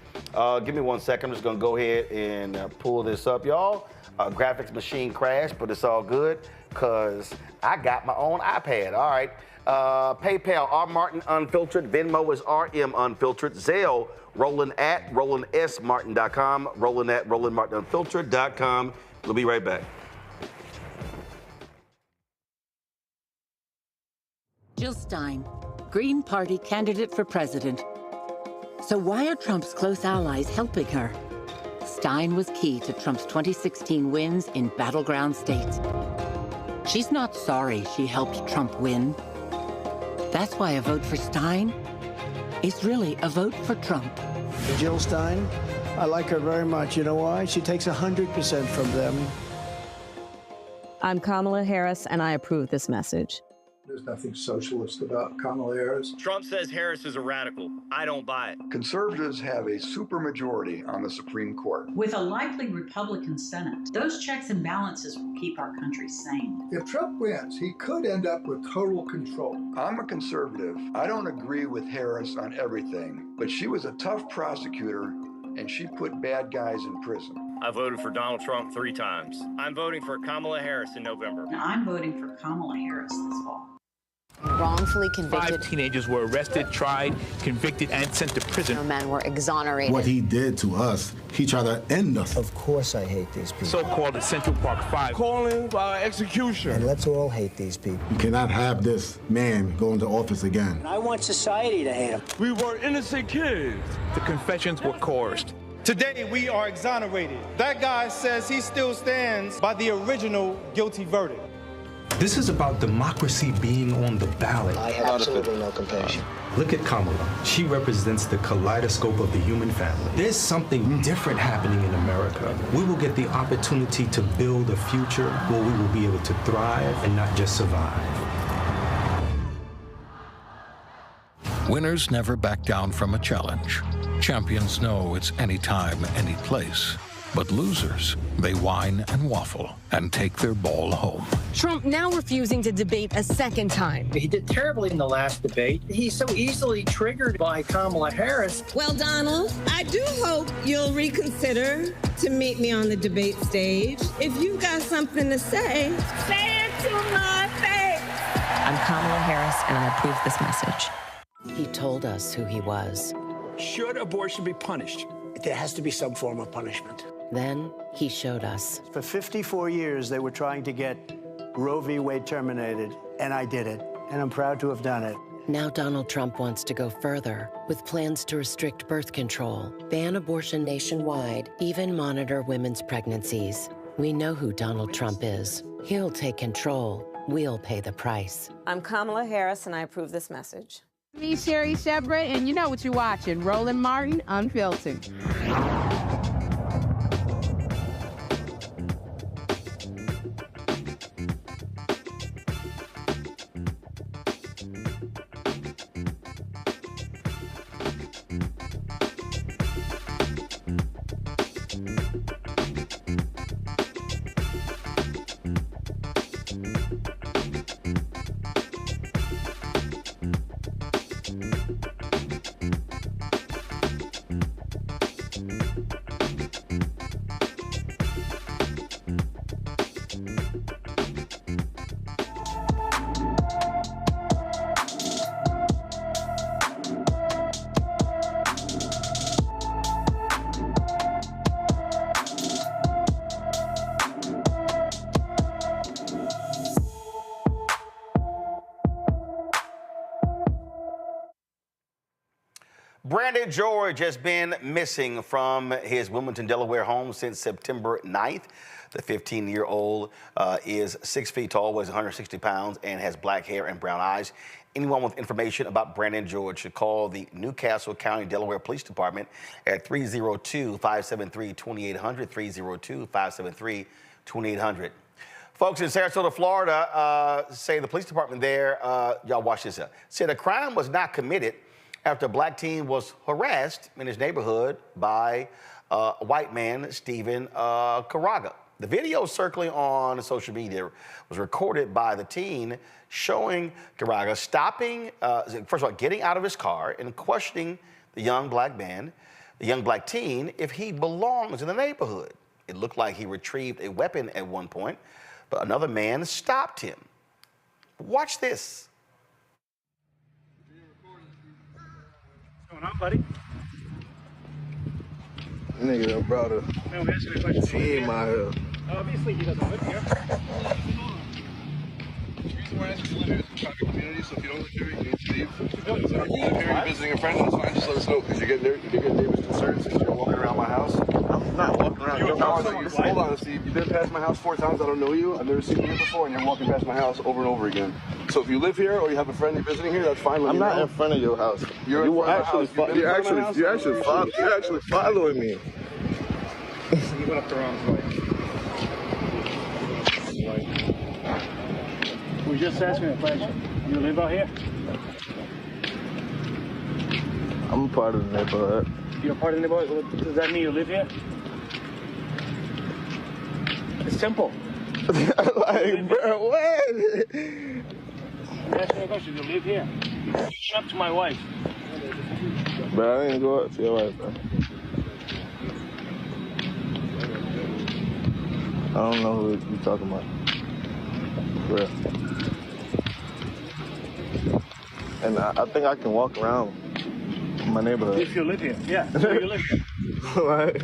Give me 1 second. I'm just going to go ahead and pull this up, y'all. Graphics machine crashed, but it's all good because I got my own iPad. All right. PayPal, R. Martin Unfiltered. Venmo is RM Unfiltered. Zelle, Roland at RolandSMartin.com. Roland at RolandMartinUnfiltered.com. We'll be right back. Jill Stein, Green Party candidate for president. So why are Trump's close allies helping her? Stein was key to Trump's 2016 wins in battleground states. She's not sorry she helped Trump win. That's why a vote for Stein is really a vote for Trump. Jill Stein, I like her very much. You know why? She takes 100% from them. I'm Kamala Harris, and I approve this message. There's nothing socialist about Kamala Harris. Trump says Harris is a radical. I don't buy it. Conservatives have a supermajority on the Supreme Court. With a likely Republican Senate, those checks and balances will keep our country sane. If Trump wins, he could end up with total control. I'm a conservative. I don't agree with Harris on everything, but she was a tough prosecutor and she put bad guys in prison. I voted for Donald Trump 3 times. I'm voting for Kamala Harris in November. Now, I'm voting for Kamala Harris this fall. Wrongfully convicted. 5 teenagers were arrested, tried, convicted, and sent to prison. No men were exonerated. What he did to us, he tried to end us. Of course I hate these people. So-called Central Park 5. Calling for execution. And let's all hate these people. You cannot have this man go into office again. I want society to hate him. We were innocent kids. The confessions were coerced. Today, we are exonerated. That guy says he still stands by the original guilty verdict. This is about democracy being on the ballot. I have absolutely no compassion. Look at Kamala. She represents the kaleidoscope of the human family. There's something different happening in America. We will get the opportunity to build a future where we will be able to thrive and not just survive. Winners never back down from a challenge. Champions know it's any time, any place. But losers, they whine and waffle and take their ball home. Trump now refusing to debate a second time. He did terribly in the last debate. He's so easily triggered by Kamala Harris. Well, Donald, I do hope you'll reconsider to meet me on the debate stage. If you've got something to say, say it to my face. I'm Kamala Harris, and I approve this message. He told us who he was. Should abortion be punished? There has to be some form of punishment. Then he showed us. For 54 years, they were trying to get Roe v. Wade terminated, and I did it, and I'm proud to have done it. Now Donald Trump wants to go further with plans to restrict birth control, ban abortion nationwide, even monitor women's pregnancies. We know who Donald Trump is. He'll take control. We'll pay the price. I'm Kamala Harris, and I approve this message. Me, Sherry Shepard, and you know what you're watching, Roland Martin Unfiltered. Brandon George has been missing from his Wilmington, Delaware home since September 9th. The 15-year-old is 6 feet tall, weighs 160 pounds, and has black hair and brown eyes. Anyone with information about Brandon George should call the Newcastle County, Delaware Police Department at 302-573-2800, 302-573-2800. Folks in Sarasota, Florida, say the police department there, y'all watch this up, said a crime was not committed after a black teen was harassed in his neighborhood by a white man, Stephen Caraga. The video circling on social media was recorded by the teen showing Caraga stopping, first of all, getting out of his car and questioning the young black man, the young black teen, if he belongs in the neighborhood. It looked like he retrieved a weapon at one point, but another man stopped him. Watch this. What's going on, buddy? Nigga done brought a team out here. Obviously, he doesn't live here. The reason why I asked you to live here is a private community, so if you don't live here, you need to leave. If you live here, you're visiting a friend, that's fine, just let us know. Because you get neighbors concerned since you're walking around my house. I'm not walking around your house. Hold on, Steve. You've been past my house 4 times. I don't know you. I've never seen you here before, and you're walking past my house over and over again. So if you live here or you have a friend you're visiting here, that's fine. I'm not in front of your house. You're actually following me. You went up the wrong way. We just asking a question. You live out here? I'm a part of the neighborhood. You're a part of the neighborhood? Does that mean you live here? It's simple. Like, bro, what? I'm asking a question. You live here? You went up to my wife. But I didn't go up to your wife, bro. I don't know who you're talking about. Bro. And I think I can walk around my neighborhood. If you live here, yeah. So you live here. Like,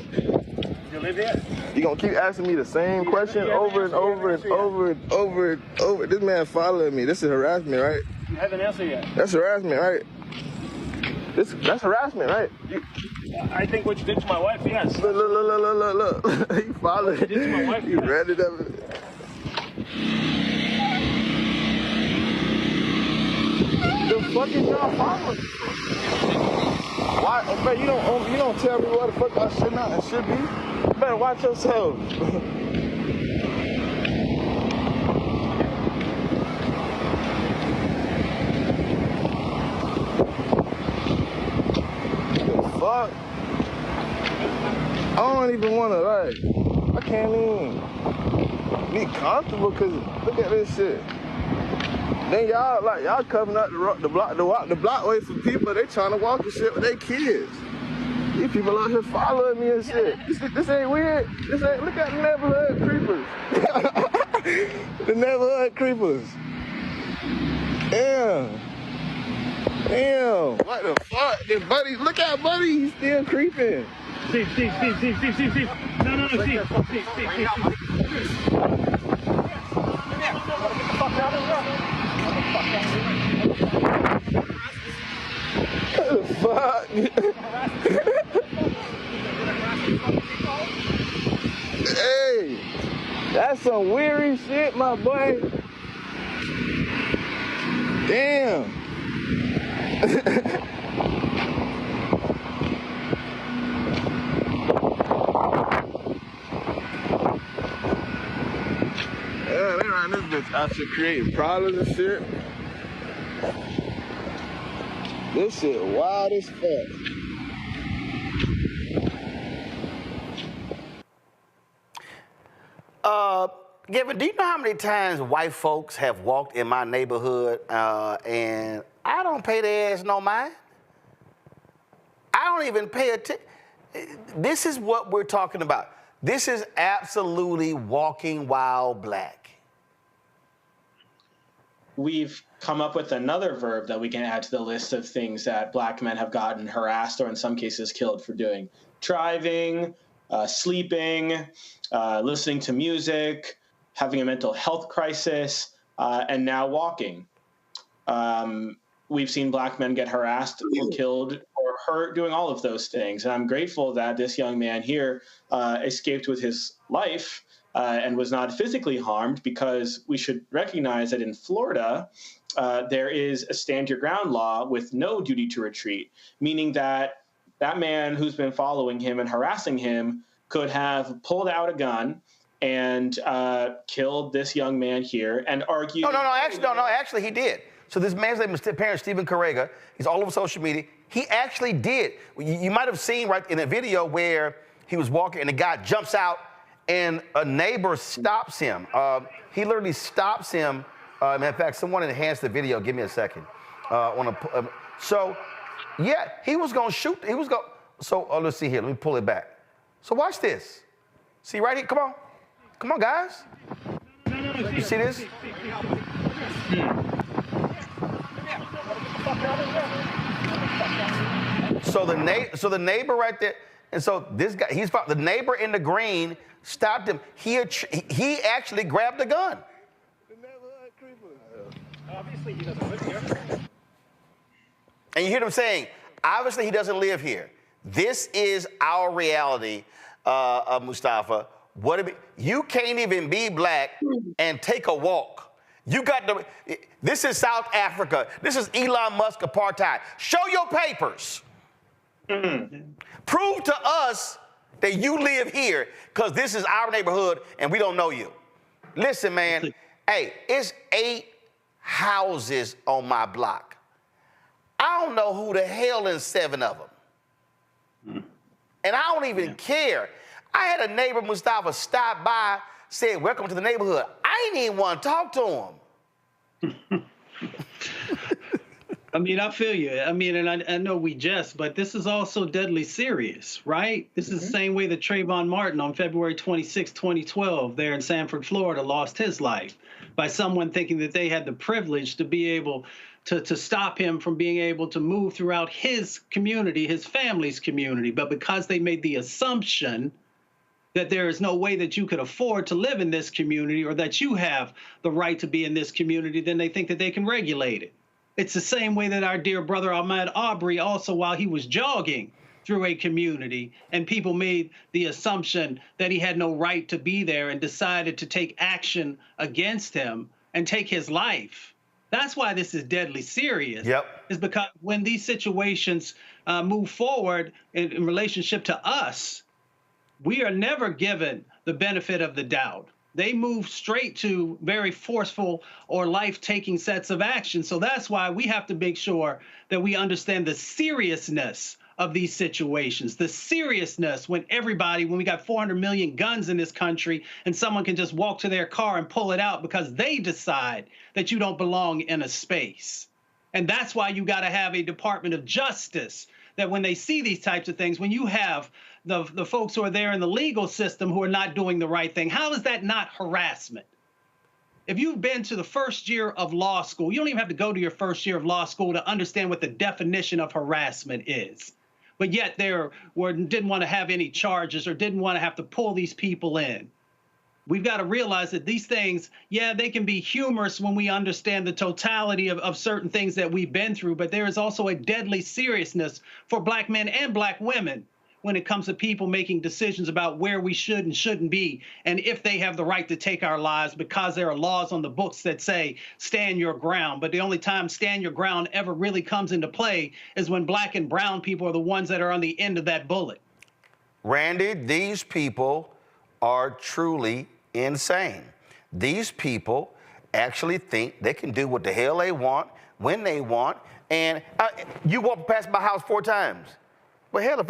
you live here? You gonna keep asking me the same question over and over and over and over and over. This man following me. This is harassment, right? You haven't answered yet. That's harassment, right? That's harassment, right? I think what you did to my wife, yes. Look. He followed. What you did to my wife, You yes. read it up. The fuck is y'all following? Why? Man, you don't tell me what the fuck I should not and should be. You better watch yourself. The fuck? I don't even want to, like, I can't even be comfortable because look at this shit. Then y'all coming up the blockway for people. They trying to walk and shit with their kids. These people out here following me and shit. This ain't weird. Look at the neighborhood creepers. The neighborhood creepers. Damn. What the fuck? Buddy, look at Buddy. He's still creeping. Steve. No, Steve. What the fuck? Hey, that's some weary shit, my boy. Damn. Yeah, they ran this bitch out to create problems and shit. This shit wild as fuck. Gavin, do you know how many times white folks have walked in my neighborhood and I don't pay their ass no mind? I don't even pay attention. This is what we're talking about. This is absolutely walking while black. We've come up with another verb that we can add to the list of things that black men have gotten harassed or in some cases killed for doing. Driving, sleeping, listening to music, having a mental health crisis, and now walking. We've seen black men get harassed or killed or hurt, doing all of those things. And I'm grateful that this young man here escaped with his life and was not physically harmed, because we should recognize that in Florida, there is a stand your ground law with no duty to retreat, meaning that that man who's been following him and harassing him could have pulled out a gun and killed this young man here and argued. Actually, he did. So this man's name is apparently Stephen Correga. He's all over social media. He actually did. You might have seen right in the video where he was walking and the guy jumps out and a neighbor stops him. He literally stops him. In fact, someone enhanced the video. Give me a second. So, yeah, he was going to shoot. He was going. So let's see here. Let me pull it back. So watch this. See right here. Come on. Come on, guys. You see this? So the neighbor right there, and so this guy, the neighbor in the green stopped him. He actually grabbed the gun. Obviously, he doesn't live here. And you hear them saying, obviously he doesn't live here. This is our reality, Mustafa. You can't even be black and take a walk. This is South Africa. This is Elon Musk apartheid. Show your papers. Prove to us that you live here, because this is our neighborhood and we don't know you. Listen, man, hey, it's 8 houses on my block. I don't know who the hell in 7 of them. And I don't even care. I had a neighbor, Mustafa, stop by, said, welcome to the neighborhood. I ain't even want to talk to him. I mean, I feel you. I mean, and I know we jest, but this is also deadly serious, right? This is the same way that Trayvon Martin on February 26, 2012, there in Sanford, Florida, lost his life by someone thinking that they had the privilege to be able to stop him from being able to move throughout his community, his family's community. But because they made the assumption that there is no way that you could afford to live in this community or that you have the right to be in this community, then they think that they can regulate it. It's the same way that our dear brother Ahmaud Arbery also, while he was jogging through a community and people made the assumption that he had no right to be there and decided to take action against him and take his life. That's why this is deadly serious. Is because when these situations move forward in relationship to us, we are never given the benefit of the doubt. They move straight to very forceful or life-taking sets of action. So that's why we have to make sure that we understand the seriousness of these situations, the seriousness when we got 400 million guns in this country and someone can just walk to their car and pull it out because they decide that you don't belong in a space. And that's why you got to have a Department of Justice that when they see these types of things, when you have the folks who are there in the legal system who are not doing the right thing, how is that not harassment? If you've been to the first year of law school, you don't even have to go to your first year of law school to understand what the definition of harassment is. But yet didn't want to have any charges or didn't want to have to pull these people in. We've got to realize that these things, yeah, they can be humorous when we understand the totality of certain things that we've been through, but there is also a deadly seriousness for black men and black women when it comes to people making decisions about where we should and shouldn't be, and if they have the right to take our lives, because there are laws on the books that say stand your ground. But the only time stand your ground ever really comes into play is when black and brown people are the ones that are on the end of that bullet. Randy, these people are truly insane. These people actually think they can do what the hell they want, when they want, and you walk past my house 4 times. Well, hell, if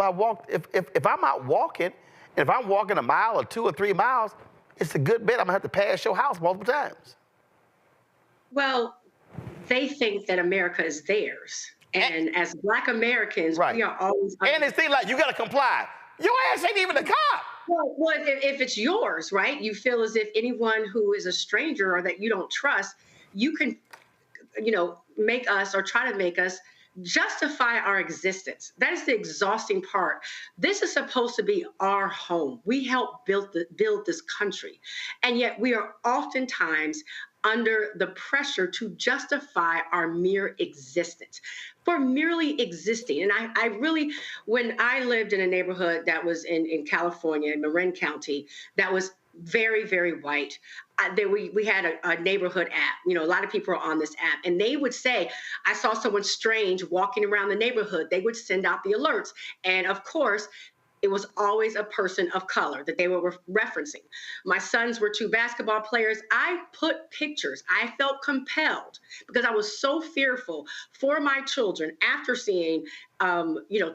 I'm out walking, and if I'm walking a mile or 2 or 3 miles, it's a good bet I'm gonna have to pass your house multiple times. Well, they think that America is theirs. And as Black Americans, we are always... And it seems like you gotta comply. Your ass ain't even a cop. Well, if it's yours, right? You feel as if anyone who is a stranger or that you don't trust, you can, make us or try to make us justify our existence. That is the exhausting part. This is supposed to be our home. We helped build this country. And yet we are oftentimes under the pressure to justify our mere existence, for merely existing. And I really, when I lived in a neighborhood that was in California, in Marin County, that was very, very white. We had a neighborhood app. You know, a lot of people are on this app, and they would say, I saw someone strange walking around the neighborhood. They would send out the alerts. And of course, it was always a person of color that they were referencing. My sons were 2 basketball players. I put pictures. I felt compelled because I was so fearful for my children after seeing,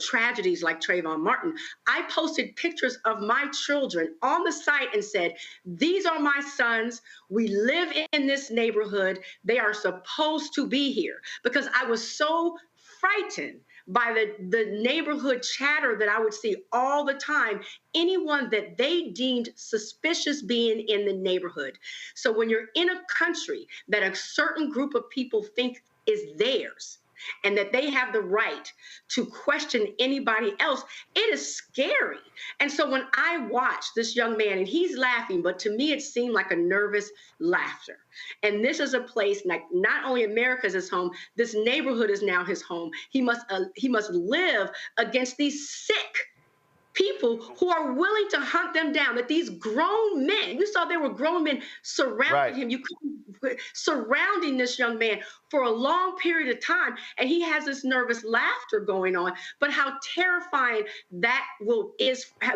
tragedies like Trayvon Martin. I posted pictures of my children on the site and said, these are my sons. We live in this neighborhood. They are supposed to be here, because I was so frightened by the neighborhood chatter that I would see all the time, anyone that they deemed suspicious being in the neighborhood. So when you're in a country that a certain group of people think is theirs, and that they have the right to question anybody else, it is scary. And so when I watched this young man, and he's laughing, but to me it seemed like a nervous laughter. And this is a place like not only America's his home, this neighborhood is now his home. He must live against these sick people who are willing to hunt them down, that these grown men, you saw there were grown men surrounding him, surrounding this young man for a long period of time, and he has this nervous laughter going on, but how terrifying that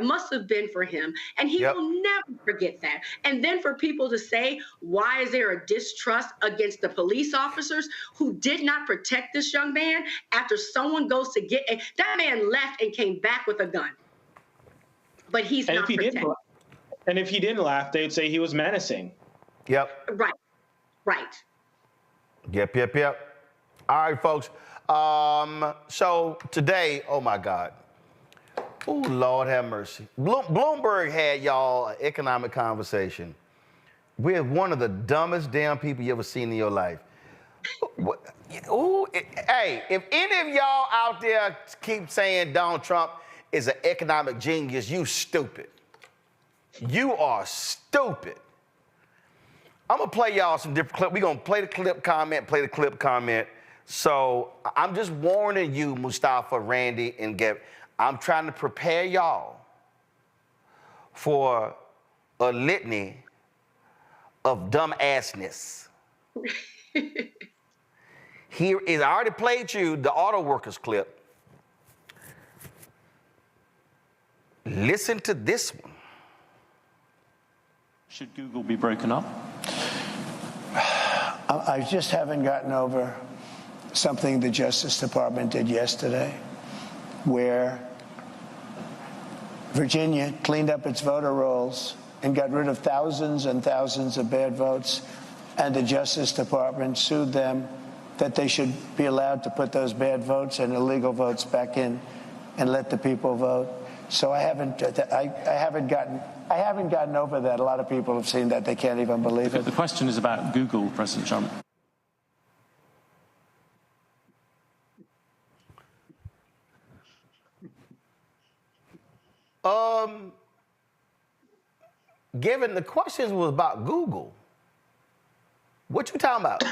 must have been for him, and he will never forget that. And then for people to say, why is there a distrust against the police officers who did not protect this young man after someone goes to get, that man left and came back with a gun. But he's not protected. And if he didn't laugh, they'd say he was menacing. Yep. Right. Yep. All right, folks. So today, oh my God. Oh, Lord have mercy. Bloomberg had y'all an economic conversation with one of the dumbest damn people you ever seen in your life. Hey, if any of y'all out there keep saying Donald Trump is an economic genius, you stupid. You are stupid. I'm gonna play y'all some different clip. We're gonna play the clip comment. So I'm just warning you, Mustafa, Randy, and Gab. I'm trying to prepare y'all for a litany of dumbassness. Here is, I already played you the auto workers clip. Listen to this one. Should Google be broken up? I just haven't gotten over something the Justice Department did yesterday, where Virginia cleaned up its voter rolls and got rid of thousands and thousands of bad votes, and the Justice Department sued them that they should be allowed to put those bad votes and illegal votes back in and let the people vote. So I haven't gotten over that. A lot of people have seen that. They can't even believe it. The question is about Google, President Trump. Given the questions was about Google, what you talking about?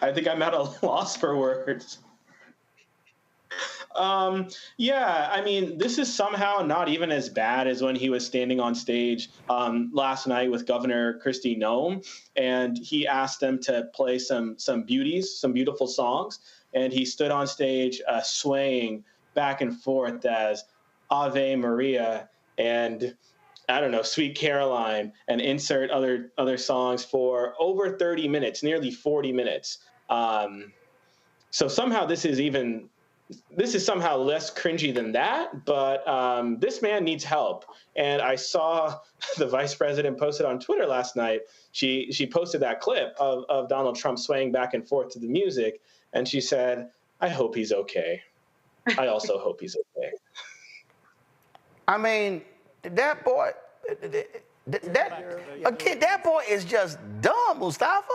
I think I'm at a loss for words. Yeah, I mean, this is somehow not even as bad as when he was standing on stage last night with Governor Kristi Noem, and he asked them to play some beautiful songs, and he stood on stage swaying back and forth as Ave Maria and, I don't know, Sweet Caroline, and insert other songs for over 30 minutes, nearly 40 minutes. So somehow this is somehow less cringy than that, but this man needs help. And I saw the vice president posted on Twitter last night. She posted that clip of Donald Trump swaying back and forth to the music, and she said, I hope he's okay. I also hope he's okay. I mean, that boy is just dumb, Mustafa.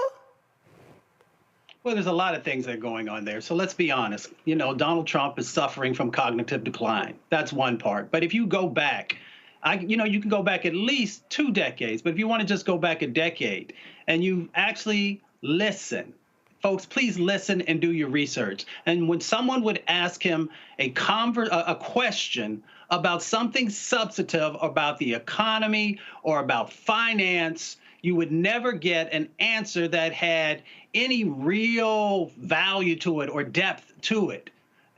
Well, there's a lot of things that are going on there. So let's be honest. You know, Donald Trump is suffering from cognitive decline. That's one part. But if you go back You can go back at least 2 decades, but if you want to just go back a decade and you actually listen, folks, please listen and do your research. And when someone would ask him a question about something substantive about the economy or about finance, you would never get an answer that had any real value to it or depth to it.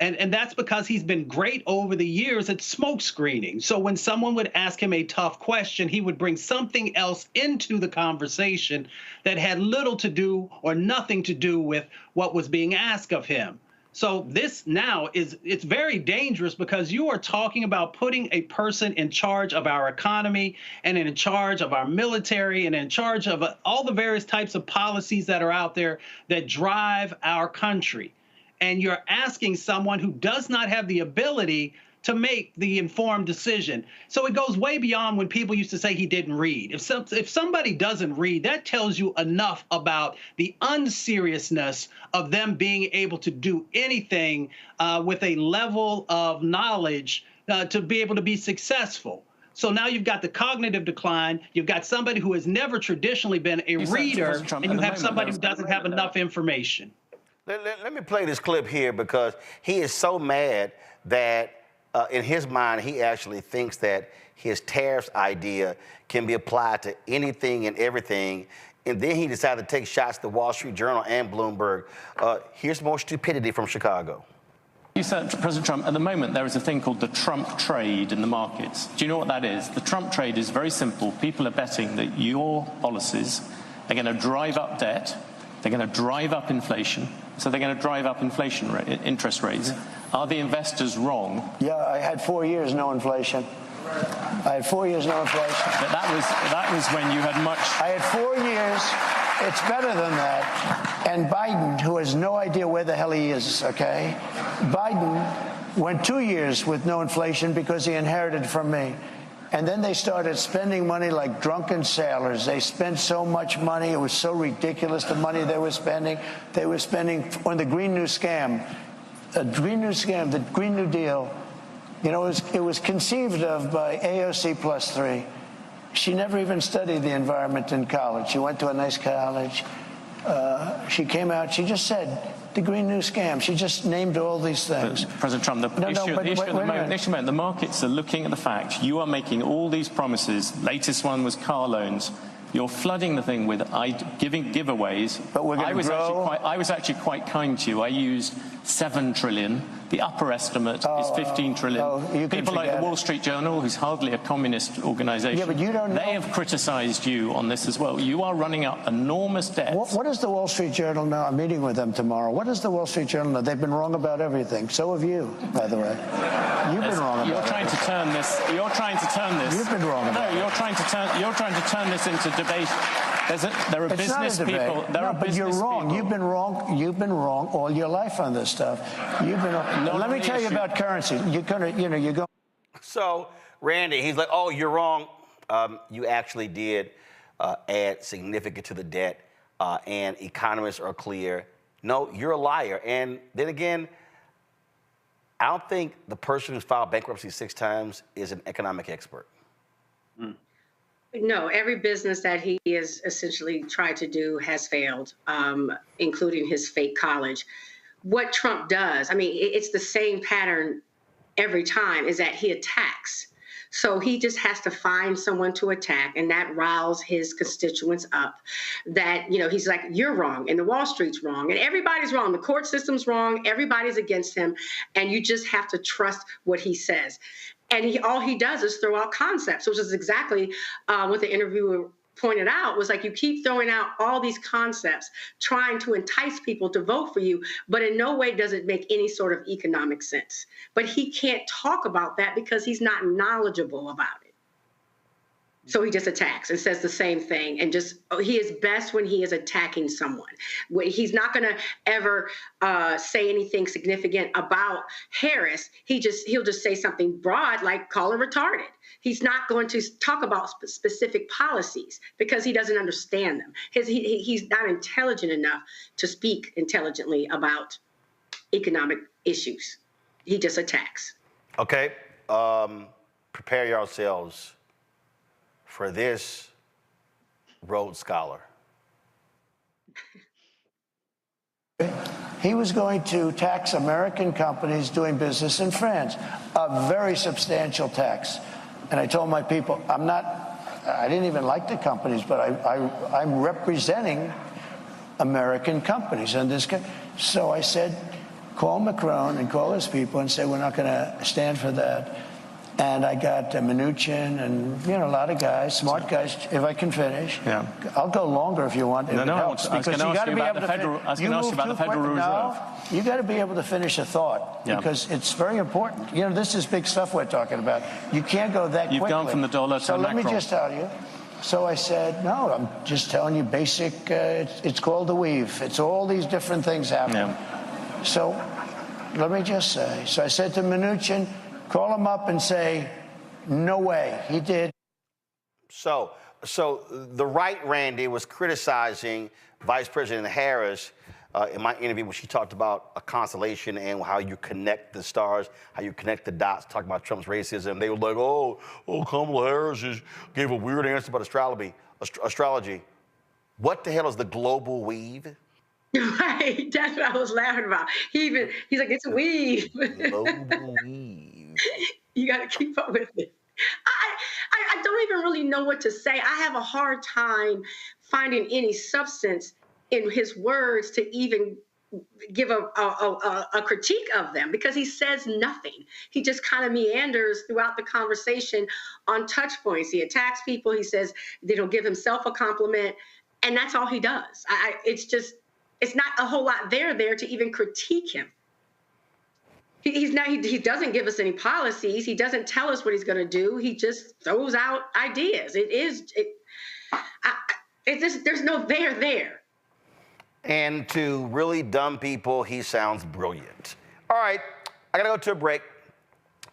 And that's because he's been great over the years at smoke screening. So when someone would ask him a tough question, he would bring something else into the conversation that had little to do or nothing to do with what was being asked of him. So this now it's very dangerous because you are talking about putting a person in charge of our economy and in charge of our military and in charge of all the various types of policies that are out there that drive our country. And you're asking someone who does not have the ability to make the informed decision. So it goes way beyond when people used to say he didn't read. If somebody doesn't read, that tells you enough about the unseriousness of them being able to do anything with a level of knowledge to be able to be successful. So now you've got the cognitive decline, you've got somebody who has never traditionally been a reader, and you have somebody who doesn't have enough information. Let me play this clip here because he is so mad that in his mind, he actually thinks that his tariffs idea can be applied to anything and everything. And then he decided to take shots at the Wall Street Journal and Bloomberg. Here's more stupidity from Chicago. You said, President Trump, at the moment there is a thing called the Trump trade in the markets. Do you know what that is? The Trump trade is very simple. People are betting that your policies are going to drive up debt, they're going to drive up inflation, so they're going to drive up interest rates. Are the investors wrong? Yeah, I had 4 years no inflation. I had 4 years no inflation. But that was when you had much. I had 4 years. It's better than that. And Biden, who has no idea where the hell he is, okay? Biden went 2 years with no inflation because he inherited from me. And then they started spending money like drunken sailors. They spent so much money. It was so ridiculous, the money they were spending. They were spending on the Green New Scam. The Green New Scam, the Green New Deal, you know, it was conceived of by AOC +3. She never even studied the environment in college. She went to a nice college. She came out, she just said, the Green New Scam. She just named all these things. But President Trump, the issue at the moment, the markets are looking at the fact you are making all these promises. Latest one was car loans. You're flooding the thing with giving giveaways. But we're going to grow. I was actually quite kind to you. I used 7 trillion. The upper estimate is 15 trillion. People like the Wall Street Journal, who's hardly a communist organization, yeah, but you don't know. They have criticized you on this as well. You are running up enormous debts. What does the Wall Street Journal know? I'm meeting with them tomorrow. What does the Wall Street Journal know? They've been wrong about everything. So have you, by the way. You've been wrong about You're trying to turn this. You're trying to turn this. You've been wrong about it. You're trying to turn this into debate. There are business people. But you're wrong. You've been wrong. You've been wrong all your life on this stuff. You've been wrong. Let me tell you about currency. You're going. So, Randy, he's like, oh, you're wrong. You actually did add significant to the debt, and economists are clear. No, you're a liar. And then again, I don't think the person who's filed bankruptcy 6 times is an economic expert. No, every business that he has essentially tried to do has failed, including his fake college. What Trump does, I mean, it's the same pattern every time, is that he attacks. So he just has to find someone to attack, and that riles his constituents up. That, you know, he's like, you're wrong, and the Wall Street's wrong, and everybody's wrong. The court system's wrong. Everybody's against him, and you just have to trust what he says. And all he does is throw out concepts, which is exactly what the interviewer pointed out, was like, you keep throwing out all these concepts, trying to entice people to vote for you, but in no way does it make any sort of economic sense. But he can't talk about that because he's not knowledgeable about it. So he just attacks and says the same thing, and he is best when he is attacking someone. He's not going to ever say anything significant about Harris. He'll just say something broad, like call her retarded. He's not going to talk about specific policies because he doesn't understand them. He's not intelligent enough to speak intelligently about economic issues. He just attacks. Okay. prepare yourselves for this Rhodes Scholar. He was going to tax American companies doing business in France, a very substantial tax. And I told my people, I didn't even like the companies, but I'm representing American companies. And so I said, call Macron and call his people and say, we're not going to stand for that. And I got Mnuchin and, a lot of guys, smart guys, if I can finish. Yeah. I'll go longer if you want. No, I was going to ask you about the Federal Reserve. You got to be able to finish a thought because it's very important. This is big stuff we're talking about. You can't go that quickly. You've gone from the dollar to Macron. So let me Macron. just tell you. So I said, no, I'm just telling you basic, it's called the weave. It's all these different things happening. Yeah. So let me just say, so I said to Mnuchin, call him up and say, no way. He did. So the right, Randy, was criticizing Vice President Harris in my interview when she talked about a constellation and how you connect the stars, how you connect the dots, talking about Trump's racism. They were like, oh, Kamala Harris gave a weird answer about astrology. What the hell is the global weave? Right, that's what I was laughing about. He's like, it's a weave. Global weave. You got to keep up with it. I don't even really know what to say. I have a hard time finding any substance in his words to even give a critique of them because he says nothing. He just kind of meanders throughout the conversation on touch points. He attacks people. He says, give himself a compliment. And that's all he does. It's not a whole lot there to even critique him. He doesn't give us any policies. He doesn't tell us what he's going to do. He just throws out ideas. There's no there. And to really dumb people, he sounds brilliant. All right, I got to go to a break.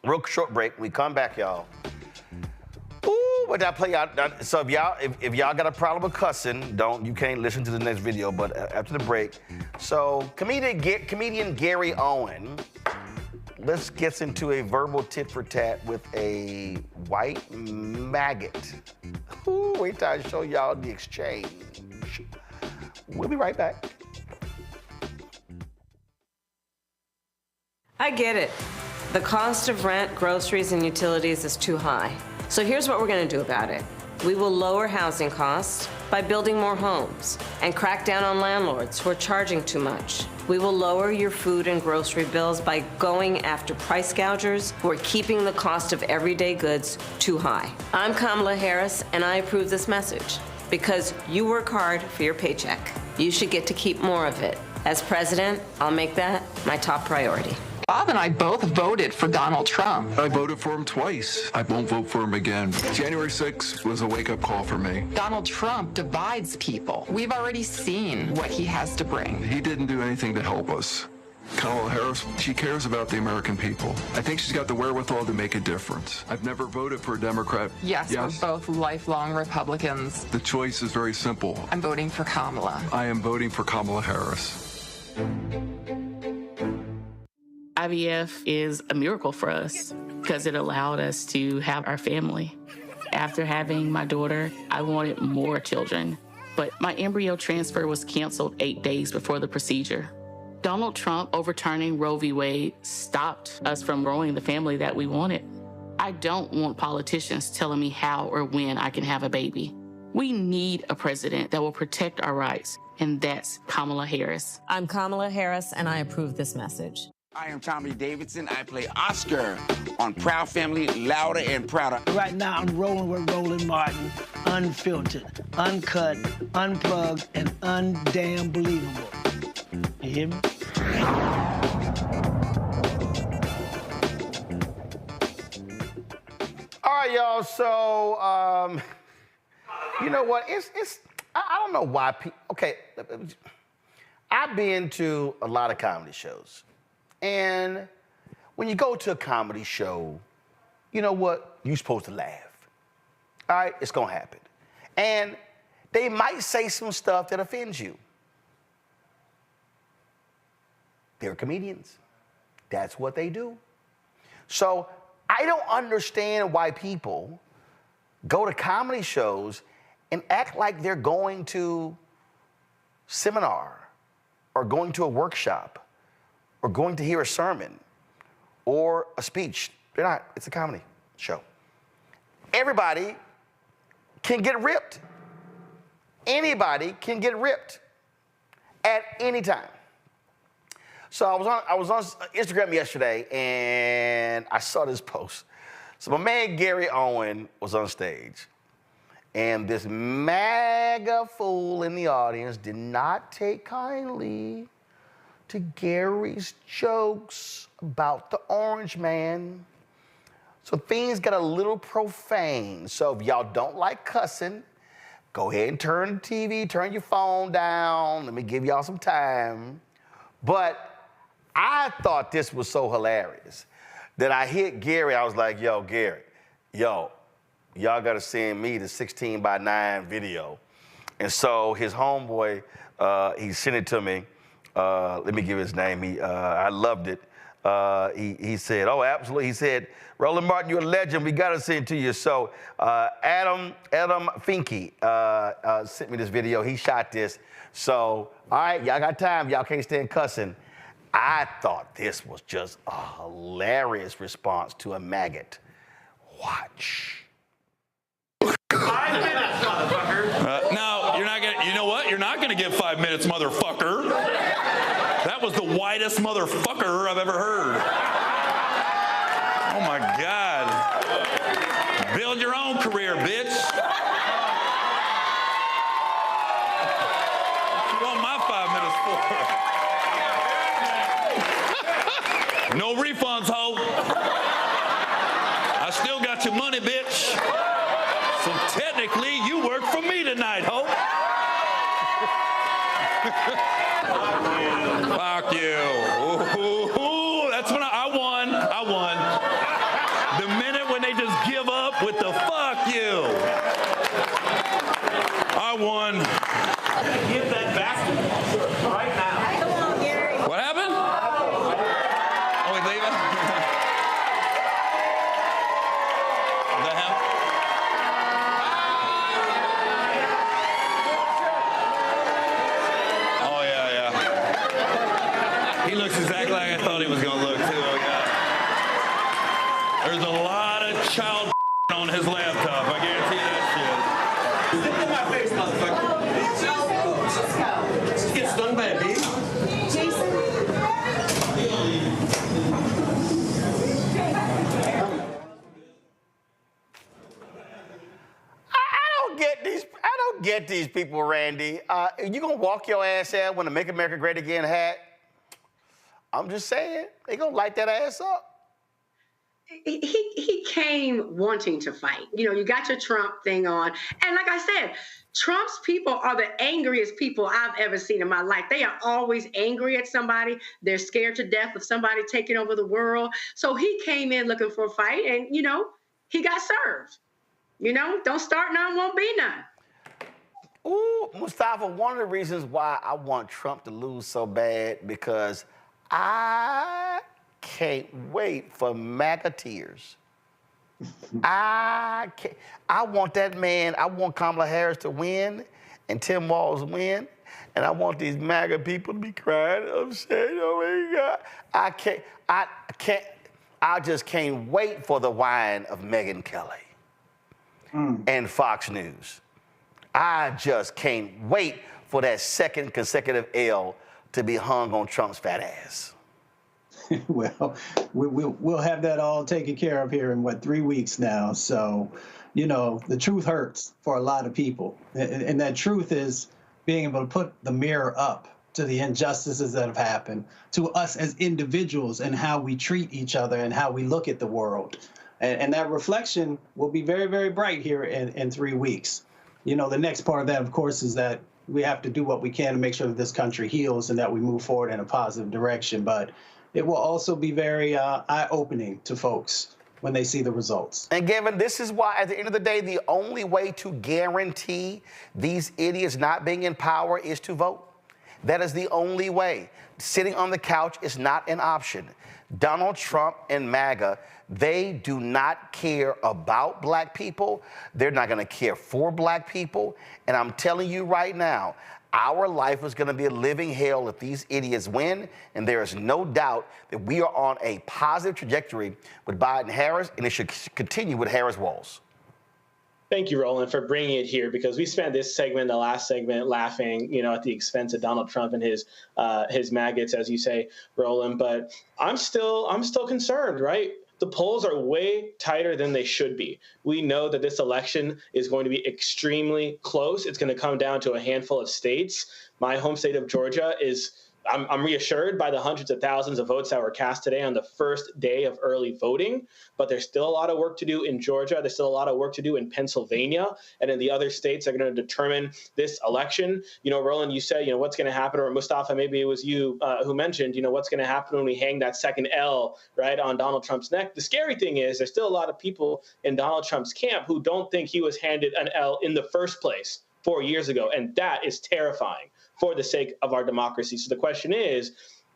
Real short break. When we come back, y'all. Ooh, but I play out. So if y'all got a problem with cussing, you can't listen to the next video. But after the break, so comedian Gary Owen, let's get into a verbal tit for tat with a white maggot. Ooh, wait till I show y'all the exchange. We'll be right back. I get it. The cost of rent, groceries, and utilities is too high. So here's what we're going to do about it. We will lower housing costs by building more homes and crack down on landlords who are charging too much. We will lower your food and grocery bills by going after price gougers who are keeping the cost of everyday goods too high. I'm Kamala Harris, and I approve this message because you work hard for your paycheck. You should get to keep more of it. As president, I'll make that my top priority. Bob and I both voted for Donald Trump. I voted for him twice. I won't vote for him again. January 6th was a wake-up call for me. Donald Trump divides people. We've already seen what he has to bring. He didn't do anything to help us. Kamala Harris, she cares about the American people. I think she's got the wherewithal to make a difference. I've never voted for a Democrat. Yes, we're both lifelong Republicans. The choice is very simple. I'm voting for Kamala. I am voting for Kamala Harris. IVF is a miracle for us because it allowed us to have our family. After having my daughter, I wanted more children, but my embryo transfer was canceled 8 days before the procedure. Donald Trump overturning Roe v. Wade stopped us from growing the family that we wanted. I don't want politicians telling me how or when I can have a baby. We need a president that will protect our rights, and that's Kamala Harris. I'm Kamala Harris, and I approve this message. I am Tommy Davidson. I play Oscar on Proud Family, Louder and Prouder. Right now, I'm rolling with Roland Martin, unfiltered, uncut, unplugged, and undamn believable. You hear me? All right, y'all. So, you know what? I don't know why people. Okay, I've been to a lot of comedy shows. And when you go to a comedy show, you know what? You're supposed to laugh. All right? It's going to happen. And they might say some stuff that offends you. They're comedians. That's what they do. So I don't understand why people go to comedy shows and act like they're going to seminar or going to a workshop or going to hear a sermon or a speech. They're not. It's a comedy show. Everybody can get ripped. Anybody can get ripped at any time. So I was on Instagram yesterday and I saw this post. So my man Gary Owen was on stage, and this MAGA fool in the audience did not take kindly to Gary's jokes about the orange man. So things got a little profane. So if y'all don't like cussing, go ahead and turn the TV, turn your phone down. Let me give y'all some time. But I thought this was so hilarious that I hit Gary. I was like, yo, Gary, y'all gotta send me the 16:9 video. And so his homeboy, he sent it to me. Let me give his name. I loved it. He said, oh, absolutely. He said, Roland Martin, you're a legend. We got to send it to you. So Adam Finke sent me this video. He shot this. So, all right, y'all got time. Y'all can't stand cussing. I thought this was just a hilarious response to a maggot. Watch. 5 minutes, motherfucker. No, you're not gonna. You know what? You're not gonna get 5 minutes, motherfucker. That was the whitest motherfucker I've ever heard. Oh my God. Build your own career, bitch. What you want my 5 minutes for? No refunds, ho. I still got your money, bitch. So technically, you work for me tonight, ho. Fuck you. Ooh, that's when I won. I won. The minute when they just give up with the fuck you. I won. Give that back to me right now. Come on, Gary. What happened? Oh, he's leaving? Is that him? Oh, yeah. He looks exactly like I thought he was going to look, too. Oh, God. There's a lot of child on his laptop. I guarantee you that shit. Stick in my face, motherfucker. Just get stung by a bee. Jason. I don't get these people, Randy. You gonna walk your ass out when the Make America Great Again hat? I'm just saying, they gonna light that ass up. He came wanting to fight. You know, you got your Trump thing on. And like I said, Trump's people are the angriest people I've ever seen in my life. They are always angry at somebody. They're scared to death of somebody taking over the world. So he came in looking for a fight and, you know, he got served. You know, don't start none, won't be none. Ooh, Mustafa, one of the reasons why I want Trump to lose so bad, because I can't wait for MAGA tears. I want that man, I want Kamala Harris to win and Tim Walz win, and I want these MAGA people to be crying, upset, oh my God. I just can't wait for the whine of Megyn Kelly and Fox News. I just can't wait for that second consecutive L to be hung on Trump's fat ass. Well, we'll have that all taken care of here in, 3 weeks now. So, you know, the truth hurts for a lot of people. And that truth is being able to put the mirror up to the injustices that have happened, to us as individuals and how we treat each other and how we look at the world. And that reflection will be very, very bright here in 3 weeks. You know, the next part of that, of course, is that we have to do what we can to make sure that this country heals and that we move forward in a positive direction. But it will also be very eye-opening to folks when they see the results. And Gavin, this is why, at the end of the day, the only way to guarantee these idiots not being in power is to vote. That is the only way. Sitting on the couch is not an option. Donald Trump and MAGA, They do not care about black people. They're not going to care for black people. And I'm telling you right now, our life is going to be a living hell if these idiots win. And there is no doubt that we are on a positive trajectory with Biden-Harris, and it should continue with Harris-Walz. Thank you, Roland, for bringing it here, because we spent this segment, the last segment, laughing, at the expense of Donald Trump and his MAGAs, as you say, Roland. But I'm still concerned, right? The polls are way tighter than they should be. We know that this election is going to be extremely close. It's going to come down to a handful of states. My home state of Georgia is. I'm reassured by the hundreds of thousands of votes that were cast today on the first day of early voting, but there's still a lot of work to do in Georgia. There's still a lot of work to do in Pennsylvania, and in the other states that are going to determine this election. Roland, you said, what's going to happen, or Mustafa, maybe it was you who mentioned, what's going to happen when we hang that second L, right, on Donald Trump's neck. The scary thing is there's still a lot of people in Donald Trump's camp who don't think he was handed an L in the first place 4 years ago, and that is terrifying for the sake of our democracy. So the question is,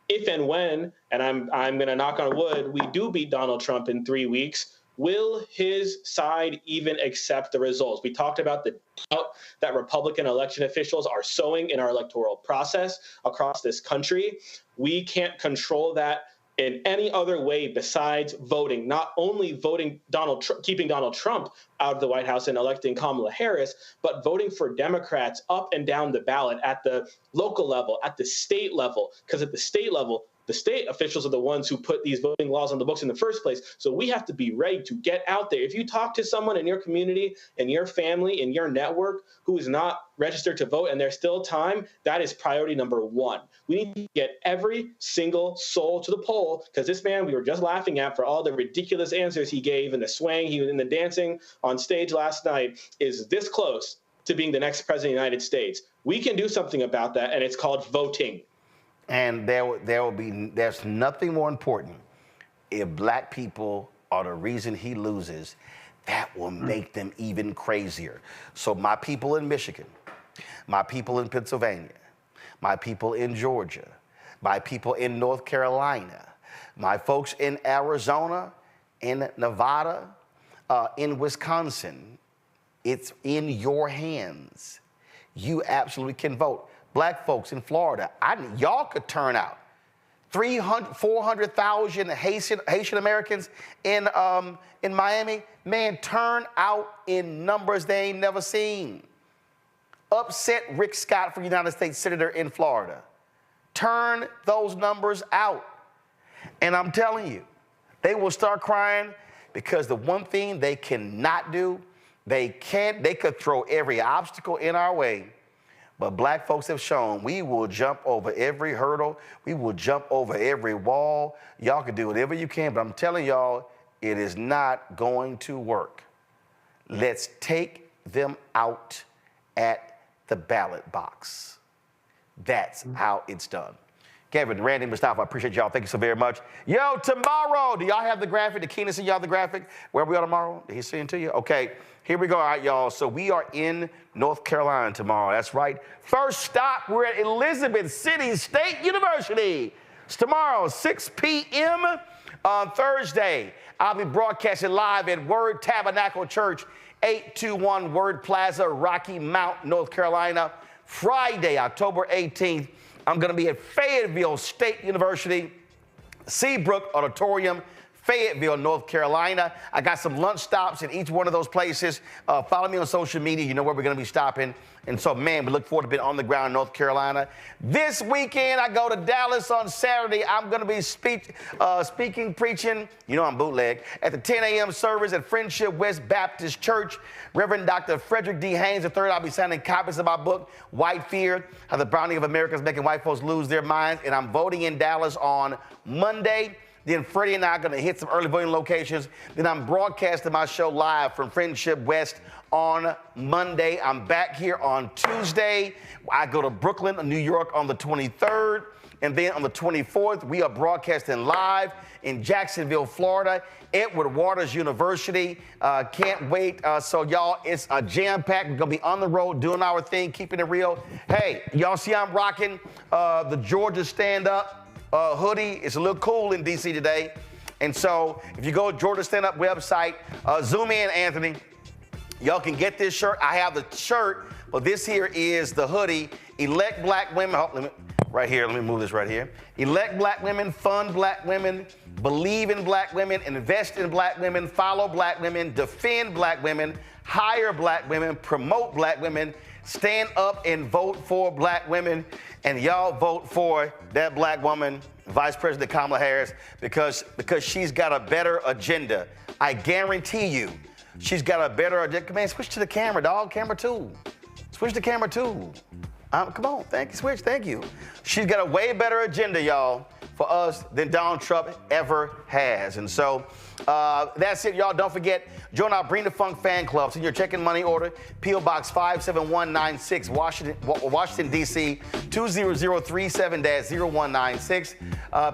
if and when, and I'm going to knock on wood, we do beat Donald Trump in 3 weeks, will his side even accept the results? We talked about the doubt that Republican election officials are sowing in our electoral process across this country. We can't control that in any other way besides voting, not only voting keeping Donald Trump out of the White House and electing Kamala Harris, but voting for Democrats up and down the ballot at the local level, at the state level, because at the state level, the state officials are the ones who put these voting laws on the books in the first place. So we have to be ready to get out there. If you talk to someone in your community, in your family, in your network who is not registered to vote and there's still time, that is priority number one. We need to get every single soul to the poll, because this man we were just laughing at for all the ridiculous answers he gave and the swaying he was in the dancing on stage last night is this close to being the next president of the United States. We can do something about that, and it's called voting. And there's nothing more important. If black people are the reason he loses, that will make them even crazier. So my people in Michigan, my people in Pennsylvania, my people in Georgia, my people in North Carolina, my folks in Arizona, in Nevada, in Wisconsin, it's in your hands. You absolutely can vote. Black folks in Florida, y'all could turn out. 400,000 Haitian Americans in Miami, man, turn out in numbers they ain't never seen. Upset Rick Scott for United States Senator in Florida. Turn those numbers out. And I'm telling you, they will start crying, because the one thing they cannot do, they could throw every obstacle in our way. But black folks have shown we will jump over every hurdle. We will jump over every wall. Y'all can do whatever you can, but I'm telling y'all, it is not going to work. Let's take them out at the ballot box. That's how it's done. Kevin, Randy, Mustafa, I appreciate y'all. Thank you so very much. Yo, tomorrow, do y'all have the graphic? Did Keenan send y'all the graphic? Where we are tomorrow? Did he send it to you? Okay, here we go. All right, y'all. So we are in North Carolina tomorrow. That's right. First stop, we're at Elizabeth City State University. It's tomorrow, 6 p.m. on Thursday. I'll be broadcasting live at Word Tabernacle Church, 821 Word Plaza, Rocky Mount, North Carolina. Friday, October 18th, I'm going to be at Fayetteville State University, Seabrook Auditorium, Fayetteville, North Carolina. I got some lunch stops in each one of those places. Follow me on social media. You know where we're going to be stopping. And so, man, we look forward to being on the ground in North Carolina. This weekend, I go to Dallas on Saturday. I'm going to be speaking, preaching, you know I'm bootleg, at the 10 a.m. service at Friendship West Baptist Church. Reverend Dr. Frederick D. Haynes III, I'll be signing copies of my book, White Fear, How the Browning of America is Making White Folks Lose Their Minds. And I'm voting in Dallas on Monday. Then Freddie and I are going to hit some early voting locations. Then I'm broadcasting my show live from Friendship West on Monday. I'm back here on Tuesday. I go to Brooklyn, New York on the 23rd. And then on the 24th, we are broadcasting live in Jacksonville, Florida, Edward Waters University. Can't wait. So, y'all, it's a jam-packed. We're going to be on the road doing our thing, keeping it real. Hey, y'all see I'm rocking the Georgia Stand Up hoodie. It's a little cool in D.C. today. And so if you go to Georgia Stand Up website, zoom in, Anthony. Y'all can get this shirt. I have the shirt, but this here is the hoodie. Elect black women. Right here, let me move this right here. Elect black women, fund black women, believe in black women, invest in black women, follow black women, defend black women, hire black women, promote black women, stand up and vote for black women. And y'all vote for that black woman, Vice President Kamala Harris, because she's got a better agenda. I guarantee you, she's got a better agenda. Man, switch to the camera, dog. Camera 2. Switch to camera 2. Come on, thank you, switch, thank you. She's got a way better agenda, y'all, for us than Donald Trump ever has. And so that's it, y'all. Don't forget, join our Bring the Funk fan club. Send your check and money order, P.O. Box 57196, Washington, D.C., 20037-0196.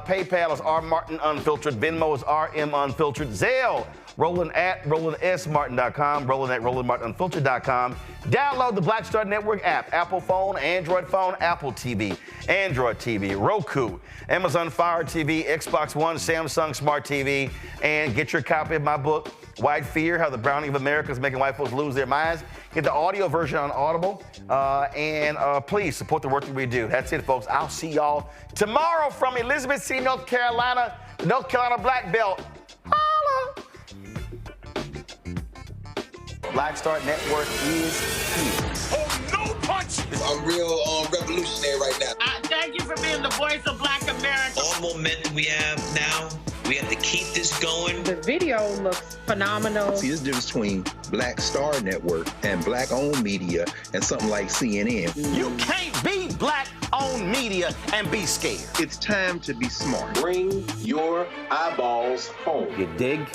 PayPal is R Martin Unfiltered. Venmo is RM Unfiltered. Zelle, Roland at RolandSMartin.com, Roland at RolandMartinUnfiltered.com. Download the Black Star Network app, Apple phone, Android phone, Apple TV, Android TV, Roku, Amazon Fire TV, Xbox One, Samsung Smart TV, and get your copy of my book, White Fear, How the Browning of America is Making White Folks Lose Their Minds. Get the audio version on Audible, and please support the work that we do. That's it, folks. I'll see y'all tomorrow from Elizabeth City, North Carolina, North Carolina Black Belt. Holla! Black Star Network is here. Oh, no punch! I'm real revolutionary right now. Thank you for being the voice of Black America. All momentum we have now, we have to keep this going. The video looks phenomenal. See, there's a difference between Black Star Network and black-owned media and something like CNN. You can't be black-owned media and be scared. It's time to be smart. Bring your eyeballs home. You dig?